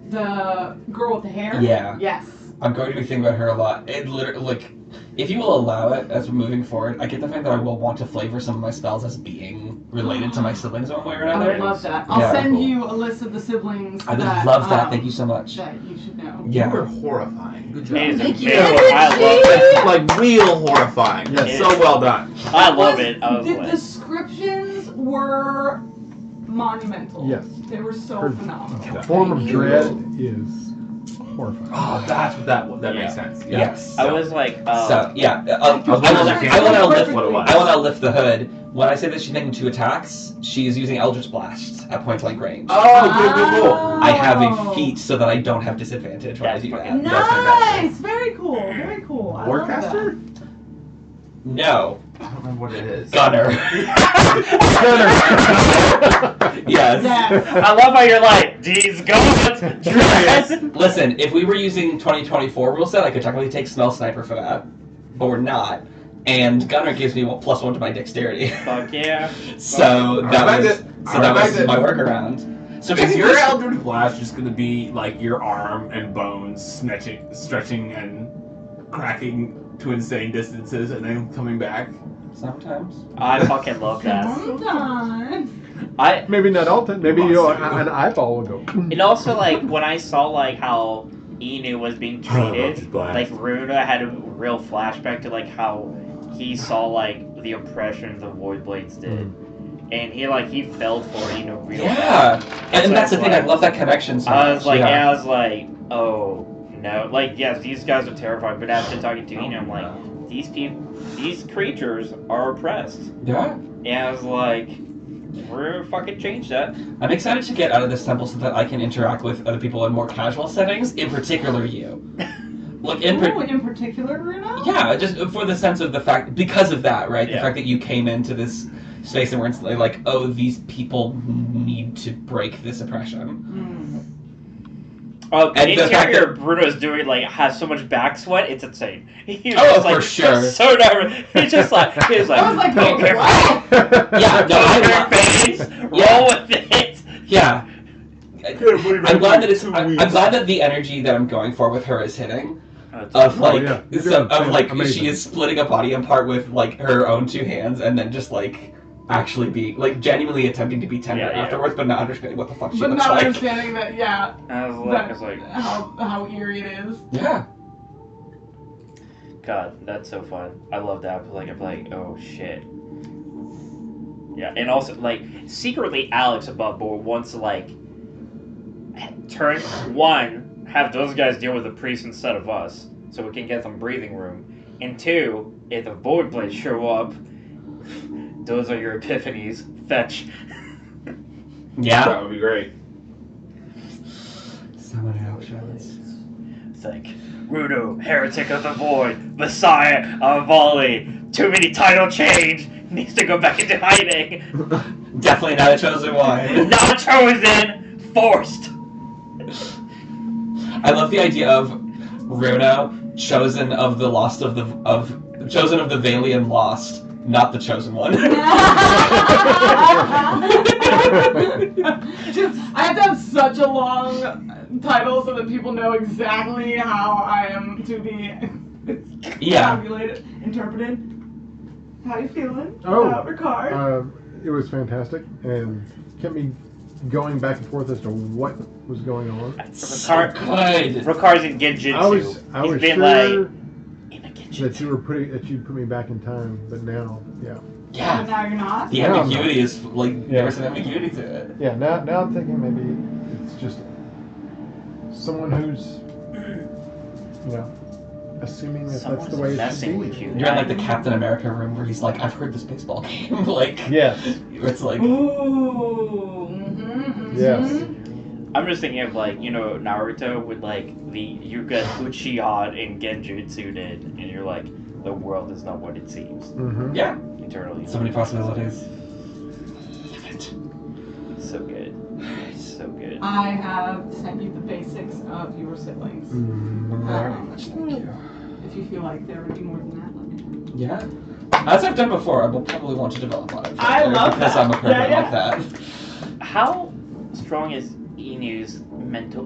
Speaker 4: The girl with the hair?
Speaker 11: Yeah.
Speaker 4: Yes.
Speaker 11: I'm going to be thinking about her a lot. It literally, like, if you will allow it as we're moving forward, I get the fact that I will want to flavor some of my spells as being related to my siblings one way or
Speaker 4: I
Speaker 11: another.
Speaker 4: would love that. I'll
Speaker 11: Yeah.
Speaker 4: send you a list of the siblings.
Speaker 11: I would
Speaker 4: that,
Speaker 11: love that. Thank you so much.
Speaker 4: That you should know.
Speaker 11: Yeah.
Speaker 5: You were horrifying. Good
Speaker 3: It is
Speaker 5: job.
Speaker 3: a very- I love it.
Speaker 5: Like real horrifying.
Speaker 2: Yes.
Speaker 5: So well done.
Speaker 3: I love it. I was
Speaker 4: The
Speaker 3: like,
Speaker 4: descriptions were monumental.
Speaker 2: Yes.
Speaker 4: They were so
Speaker 2: Her
Speaker 4: phenomenal.
Speaker 2: form of dread is horrifying.
Speaker 5: Oh, that's what that makes sense. Yeah.
Speaker 11: Yes.
Speaker 3: I was like,
Speaker 11: So yeah,
Speaker 5: I was wondering if you
Speaker 11: I want to lift
Speaker 5: what it was.
Speaker 11: I want to lift the hood. When I say that she's making 2 attacks, she is using Eldritch Blast at point blank range.
Speaker 5: Oh, cool.
Speaker 11: I have a feat so that I don't have disadvantage when I
Speaker 3: That's
Speaker 11: do that.
Speaker 3: fucking-
Speaker 11: That's fantastic.
Speaker 4: Nice! Very cool. Very cool. I love that.
Speaker 5: Warcaster?
Speaker 11: No,
Speaker 5: I don't remember what it is.
Speaker 11: Gunner. Yes.
Speaker 4: Yes.
Speaker 3: I love how you're like, geez, go dress.
Speaker 11: Listen, if we were using 2024 rule set, I could technically take Smell Sniper for that, but we're not. And Gunner gives me +1 to my dexterity.
Speaker 3: Fuck yeah.
Speaker 11: So
Speaker 5: I
Speaker 11: that
Speaker 5: respect
Speaker 11: was
Speaker 5: it. I respect it.
Speaker 11: my workaround. So
Speaker 5: Is
Speaker 11: technically,
Speaker 5: your Eldritch Blast just gonna be like your arm and bones stretching and cracking to insane distances and then coming back?
Speaker 11: sometimes.
Speaker 3: I fucking love that.
Speaker 4: Sometimes.
Speaker 2: Maybe not Alton. Maybe an eyeball will go.
Speaker 3: And also, like, when I saw, like, how Inu was being treated, like, Runo had a real flashback to, like, how he saw, like, the oppression the Void Blades did. And he felt for Inu real bad.
Speaker 11: Yeah, and that's the thing. I
Speaker 3: like-
Speaker 11: love that connection. So
Speaker 3: I was
Speaker 11: much.
Speaker 3: like,
Speaker 11: yeah.
Speaker 3: I was like, oh, no. Like, yes, these guys are terrifying, but after talking to Inu, I'm like, these creatures are oppressed.
Speaker 11: Yeah.
Speaker 3: And I was like, we're gonna fucking change that.
Speaker 11: I'm excited to get out of this temple so that I can interact with other people in more casual settings, in particular you. Like
Speaker 4: In particular, Runo?
Speaker 11: yeah, just for the sense of the fact, because of that, right? The
Speaker 3: Yeah.
Speaker 11: fact that you came into this space and were instantly like, oh, these people need to break this oppression.
Speaker 3: Oh, the
Speaker 11: And the fact
Speaker 3: interior Bruno's doing has so much back sweat, it's insane. He's
Speaker 11: Oh,
Speaker 3: just,
Speaker 11: for sure.
Speaker 3: So nervous. He's just like,
Speaker 4: I was like,
Speaker 3: don't care.
Speaker 4: wow.
Speaker 11: Yeah, no,
Speaker 3: Don't care face. Roll with it.
Speaker 11: Yeah.
Speaker 5: believe
Speaker 11: I'm glad that I'm glad that the energy that I'm going for with her is hitting. Of like,
Speaker 2: yeah. You're
Speaker 11: so,
Speaker 2: doing
Speaker 11: of like,
Speaker 2: amazing.
Speaker 11: she is splitting a body apart with like her own 2 hands, and then just like actually being like genuinely attempting to be tender
Speaker 3: Yeah, yeah.
Speaker 11: afterwards, but not understanding what the fuck she
Speaker 4: But
Speaker 11: looks
Speaker 4: not
Speaker 11: like.
Speaker 4: understanding that, yeah,
Speaker 3: I was like,
Speaker 4: how eerie it is.
Speaker 11: Yeah.
Speaker 3: God, that's so fun. I love that. I'm like, oh shit. Yeah, and also like secretly, Alex above board wants to like turn have those guys deal with the priest instead of us, so we can get some breathing room. And 2, if the void blades show up, those are your epiphanies. Fetch.
Speaker 6: Yeah.
Speaker 5: That would be great.
Speaker 6: So many options.
Speaker 3: It's like Runo, heretic of the void, Messiah of Vali. Too many title change. Needs to go back into hiding.
Speaker 6: Definitely not a chosen one.
Speaker 3: Not chosen. Forced.
Speaker 6: I love the idea of Runo, chosen of the lost of the chosen of the Valian lost, not the chosen one.
Speaker 4: I have to have such a long title so that people know exactly how I am to be calculated, interpreted. How you feeling? Rikard?
Speaker 2: It was fantastic and kept me going back and forth as to what was going on.
Speaker 3: Rikard's in Genjutsu.
Speaker 2: I was
Speaker 3: He's been
Speaker 2: sure
Speaker 3: in a
Speaker 2: that you'd put me back in time, but now, yeah.
Speaker 6: Yeah.
Speaker 4: But now you're not?
Speaker 6: The ambiguity is like there's some ambiguity to it.
Speaker 2: Yeah. Now I'm thinking maybe it's just someone who's, assuming that that's the way it should be.
Speaker 6: You're in like the Captain America room where he's like, I've heard this baseball game. Like,
Speaker 2: yes.
Speaker 6: It's like,
Speaker 4: ooh.
Speaker 2: Yes.
Speaker 3: I'm just thinking of like, Naruto with like you get Uchiha and Genjutsu did, and you're like, the world is not what it seems.
Speaker 2: Mm-hmm.
Speaker 6: Yeah.
Speaker 3: Eternally.
Speaker 6: So many possibilities.
Speaker 3: So good. So good.
Speaker 4: I have sent you the basics of your siblings.
Speaker 6: Very much, thank you.
Speaker 4: If you feel like there would be more than that, let me know.
Speaker 6: Yeah. As I've done before, I will probably want to develop on it.
Speaker 4: I love
Speaker 6: because
Speaker 4: that.
Speaker 6: I'm a person like that.
Speaker 3: How strong is Inu's mental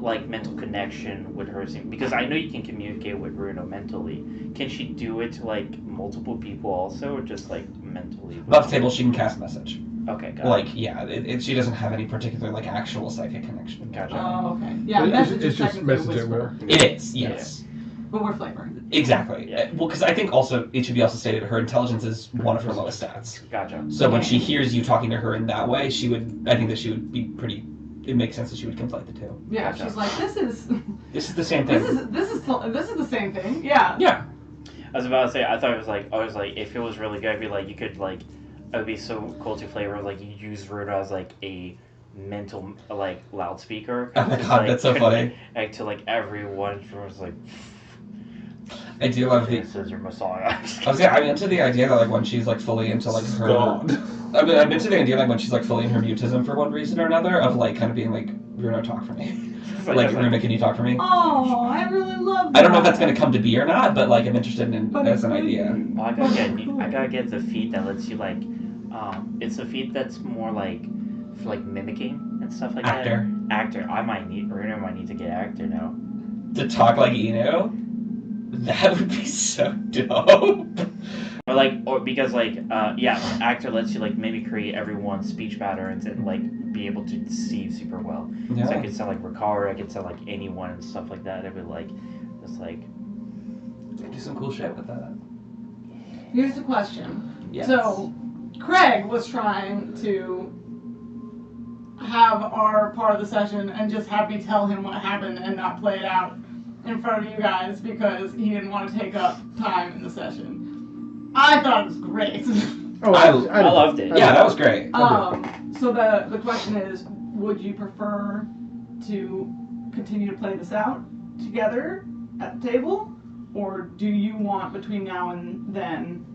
Speaker 3: connection with her? Because I know you can communicate with Runo mentally. Can she do it to like multiple people also, or just like mentally?
Speaker 6: Above table, she can cast message.
Speaker 3: Okay, got
Speaker 6: it. She doesn't have any particular like actual psychic connection.
Speaker 3: Gotcha.
Speaker 4: Oh, okay. Yeah,
Speaker 2: it's just message at will.
Speaker 6: It is, yes.
Speaker 4: Yeah. But we're flavor.
Speaker 6: Exactly. Yeah. Well, because I think also it should be also stated her intelligence is one of her lowest stats.
Speaker 3: Gotcha.
Speaker 6: So when she hears you talking to her in that way, I think that she would be pretty. It makes sense that she would conflate the two.
Speaker 4: Yeah,
Speaker 3: Gotcha.
Speaker 4: she's like, this is
Speaker 6: the same thing.
Speaker 4: This is the same thing. Yeah.
Speaker 6: Yeah.
Speaker 3: I was about to say, I thought it was like, if it was really good, I'd be like, you could like, it would be so cool to flavor, like, you use Runo as like a mental like loudspeaker.
Speaker 6: Oh my god, that's so funny.
Speaker 3: Like to like everyone was like.
Speaker 6: I do love
Speaker 3: this is your Messiah.
Speaker 6: I'm into the idea that like when she's like fully into like her. I'm into the idea like when she's like fully in her mutism for one reason or another of like kind of being like Runo, talk for me. Like Runo, can you talk for me?
Speaker 4: Oh, I really love that.
Speaker 6: I don't know if that's gonna come to be or not, but like I'm interested in as an idea.
Speaker 3: Well, I gotta get the feat that lets you like, it's a feat that's more like for like mimicking and stuff like that. Actor. Runo might need to get actor now.
Speaker 6: To talk like Eno? That would be so dope.
Speaker 3: Because actor lets you like maybe create everyone's speech patterns and like be able to deceive super well.
Speaker 6: Yeah.
Speaker 3: So I could sound like Rikard, I could sound like anyone and stuff like that. It would like just like
Speaker 6: do some cool shit with that.
Speaker 4: Here's the question.
Speaker 6: Yes.
Speaker 4: So Craig was trying to have our part of the session and just have me tell him what happened and not play it out in front of you guys because he didn't want to take up time in the session. I thought it was great.
Speaker 2: Oh,
Speaker 3: I loved it.
Speaker 6: Yeah, that was great.
Speaker 4: So the question is, would you prefer to continue to play this out together at the table, or do you want between now and then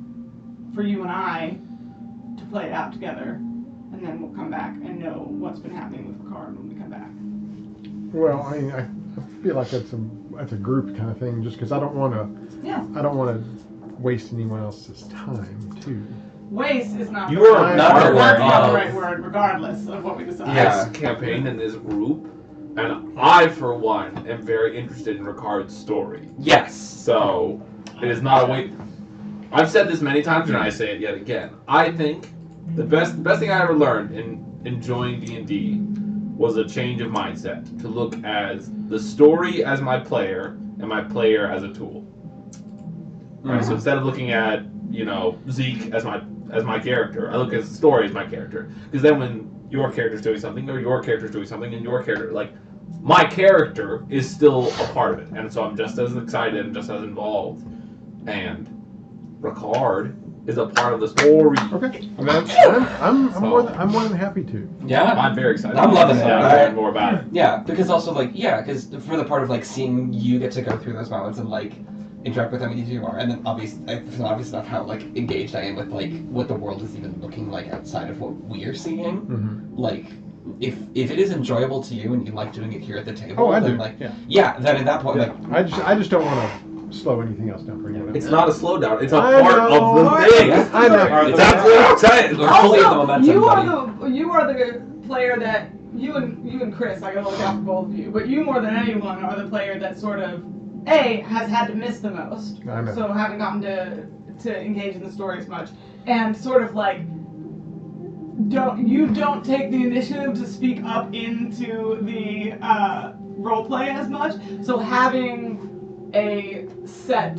Speaker 4: for you and I to play it out together, and then we'll come back and know what's been happening with Rikard when we come back?
Speaker 2: Well, I mean, I feel like that's a group kind of thing, just because I don't want to waste anyone else's time too.
Speaker 4: Waste is not
Speaker 5: You are not
Speaker 4: the
Speaker 5: aware
Speaker 4: right word, regardless of what we decide.
Speaker 5: Yes, campaign in this group, and I, for one, am very interested in Rikard's story.
Speaker 6: Yes.
Speaker 5: So it is not a waste. I've said this many times, and I say it yet again. I think the best thing I ever learned in enjoying D&D was a change of mindset to look as the story as my player and my player as a tool. Right. So instead of looking at Zeke as as my character. I look at the story as my character. Because then when your character's doing something, or your character's doing something, and your character, like, my character is still a part of it. And so I'm just as excited and just as involved. And Rikard is a part of the story.
Speaker 2: Okay. I'm more than happy to.
Speaker 6: Yeah.
Speaker 5: I'm very excited.
Speaker 6: I'm loving it.
Speaker 5: Learn more about it.
Speaker 6: Yeah, because also, like, because for the part of, like, seeing you get to go through those moments and, like, interact with them and you more, and then obvious stuff how, like, engaged I am with, like, what the world is even looking like outside of what we're seeing.
Speaker 2: Mm-hmm.
Speaker 6: Like, if it is enjoyable to you and you like doing it here at the table,
Speaker 2: I
Speaker 6: then,
Speaker 2: do.
Speaker 6: like,
Speaker 2: yeah,
Speaker 6: then at that point,
Speaker 2: yeah.
Speaker 6: like...
Speaker 2: I just don't want to slow anything else down for you.
Speaker 5: It's not a slowdown. It's a
Speaker 2: I
Speaker 5: part
Speaker 2: know.
Speaker 5: of the thing.
Speaker 2: I know.
Speaker 5: It's absolutely outside.
Speaker 6: We're fully at the momentum,
Speaker 4: You are the player that you and Chris. I gotta look out for both of you, but you more than anyone are the player that sort of has had to miss the most.
Speaker 2: I know.
Speaker 4: So haven't gotten to engage in the story as much, and sort of like don't take the initiative to speak up into the role play as much. So having a set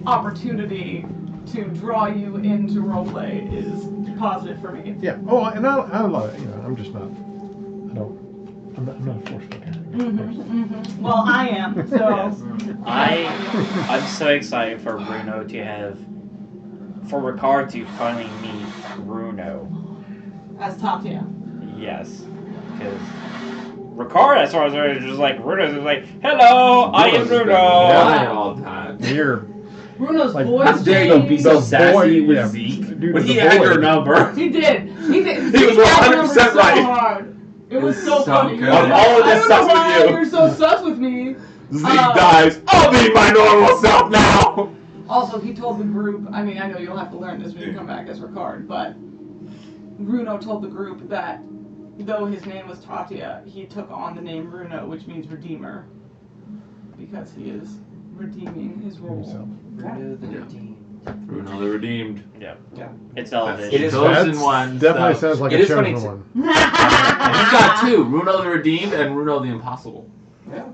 Speaker 4: opportunity to draw you into roleplay is positive for me.
Speaker 2: Yeah. Oh, and I love it. You know, I'm just not. I'm not a forceful character.
Speaker 4: Well, I am. So
Speaker 3: I'm so excited for Runo to have, for Rikard to finally meet Runo.
Speaker 4: As Tatya.
Speaker 3: Yes, because Rikard, as far as I was just like Runo's just like, hello, I am Runo.
Speaker 5: All the time.
Speaker 2: You're
Speaker 4: Runo's
Speaker 2: like,
Speaker 4: voice.
Speaker 5: How dare you be so sassy with
Speaker 2: yeah,
Speaker 5: Zeke?
Speaker 2: dude,
Speaker 5: When
Speaker 2: the
Speaker 5: he had
Speaker 2: boy.
Speaker 5: your number.
Speaker 4: He did.
Speaker 5: He was
Speaker 4: He had your number
Speaker 5: 100%
Speaker 4: so
Speaker 5: right.
Speaker 4: hard. It was so
Speaker 6: so
Speaker 4: funny.
Speaker 6: good.
Speaker 4: He was
Speaker 5: I'm
Speaker 4: like,
Speaker 5: all of
Speaker 4: I
Speaker 5: this
Speaker 4: don't know
Speaker 5: sus with
Speaker 4: why
Speaker 5: you.
Speaker 4: you're so sus with me.
Speaker 5: Zeke dies. I'll be my normal self now.
Speaker 4: Also, he told the group, I mean, I know you'll have to learn this when you come back as Rikard, but Runo told the group that though his name was Tatya, he took on the name Runo, which means Redeemer, because he is redeeming his role.
Speaker 2: Himself.
Speaker 12: Runo the Redeemed.
Speaker 5: Runo the Redeemed.
Speaker 3: Yeah.
Speaker 6: Yeah.
Speaker 3: It's Elvish.
Speaker 6: It is
Speaker 5: chosen one.
Speaker 2: Definitely
Speaker 5: so-
Speaker 2: sounds like
Speaker 6: It
Speaker 2: a
Speaker 6: is funny
Speaker 2: chosen
Speaker 6: to-
Speaker 2: one.
Speaker 5: And he's got two: Runo the Redeemed and Runo the Impossible.
Speaker 6: Yeah.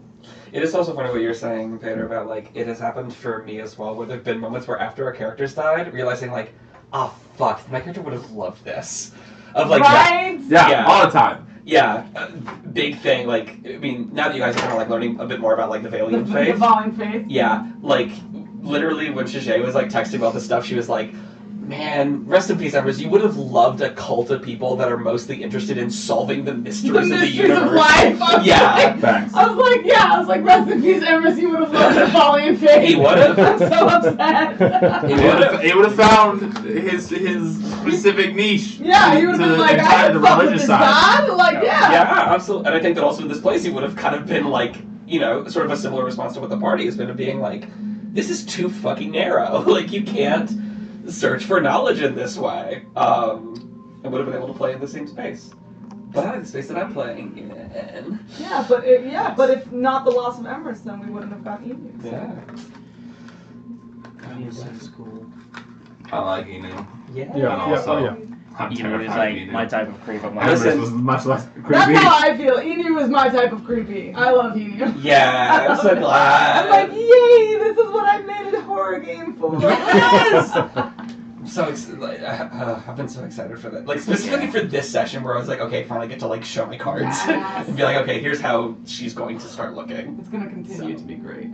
Speaker 6: It is also funny what you're saying, Peter, about, like, it has happened for me as well, where there have been moments where after our characters died, realizing, like, oh, fuck, my character would have loved this. Of, like,
Speaker 4: Right?
Speaker 5: Yeah, all the time.
Speaker 6: Yeah, big thing, like, I mean, now that you guys are kind of, like, learning a bit more about, like, the Valiant
Speaker 4: The
Speaker 6: faith.
Speaker 4: Valiant faith.
Speaker 6: Yeah, like, literally when Shige was, like, texting about this stuff, she was like, man, rest in peace, Embers, you would have loved a cult of people that are mostly interested in solving the mysteries of the
Speaker 4: mysteries
Speaker 6: universe.
Speaker 4: of life.
Speaker 6: Yeah.
Speaker 5: Thanks.
Speaker 4: I was like, rest in peace, Emrys, you would have loved the Valiant faith.
Speaker 6: He would have.
Speaker 4: I'm so upset.
Speaker 5: He would have found his specific niche.
Speaker 4: Yeah, he would have
Speaker 5: to
Speaker 4: been like, I
Speaker 5: entire
Speaker 4: can fuck with
Speaker 5: religious
Speaker 4: this
Speaker 5: side.
Speaker 4: God. Like, yeah.
Speaker 6: Yeah, absolutely. And I think that also in this place, he would have kind of been like, you know, sort of a similar response to what the party has been of being like, this is too fucking narrow. Like, you can't search for knowledge in this way. And would have been able to play in the same space. But I like the space that I'm playing in.
Speaker 4: Yeah, but if not the loss of Emrys, then we wouldn't have gotten Enu.
Speaker 6: Yeah.
Speaker 12: Music's cool.
Speaker 5: I like Enu.
Speaker 6: Yeah.
Speaker 2: Yeah,
Speaker 5: also,
Speaker 2: yeah.
Speaker 5: I'm
Speaker 3: Enu is
Speaker 5: terrified
Speaker 3: like
Speaker 5: of Enu.
Speaker 3: my type of creep. I'm like,
Speaker 5: Emrys
Speaker 6: Listen.
Speaker 5: was much less creepy.
Speaker 4: That's how I feel. Enu is my type of creepy. I love Enu.
Speaker 6: Yeah, I'm so glad.
Speaker 4: I'm like, yay, this is what I made a horror game for. Yes!
Speaker 6: I'm so excited. I've been so excited for that. Like, specifically for this session where I was like, okay, finally get to, like, show my cards.
Speaker 4: Yes.
Speaker 6: And be like, okay, here's how she's going to start looking.
Speaker 4: It's going to continue to be great.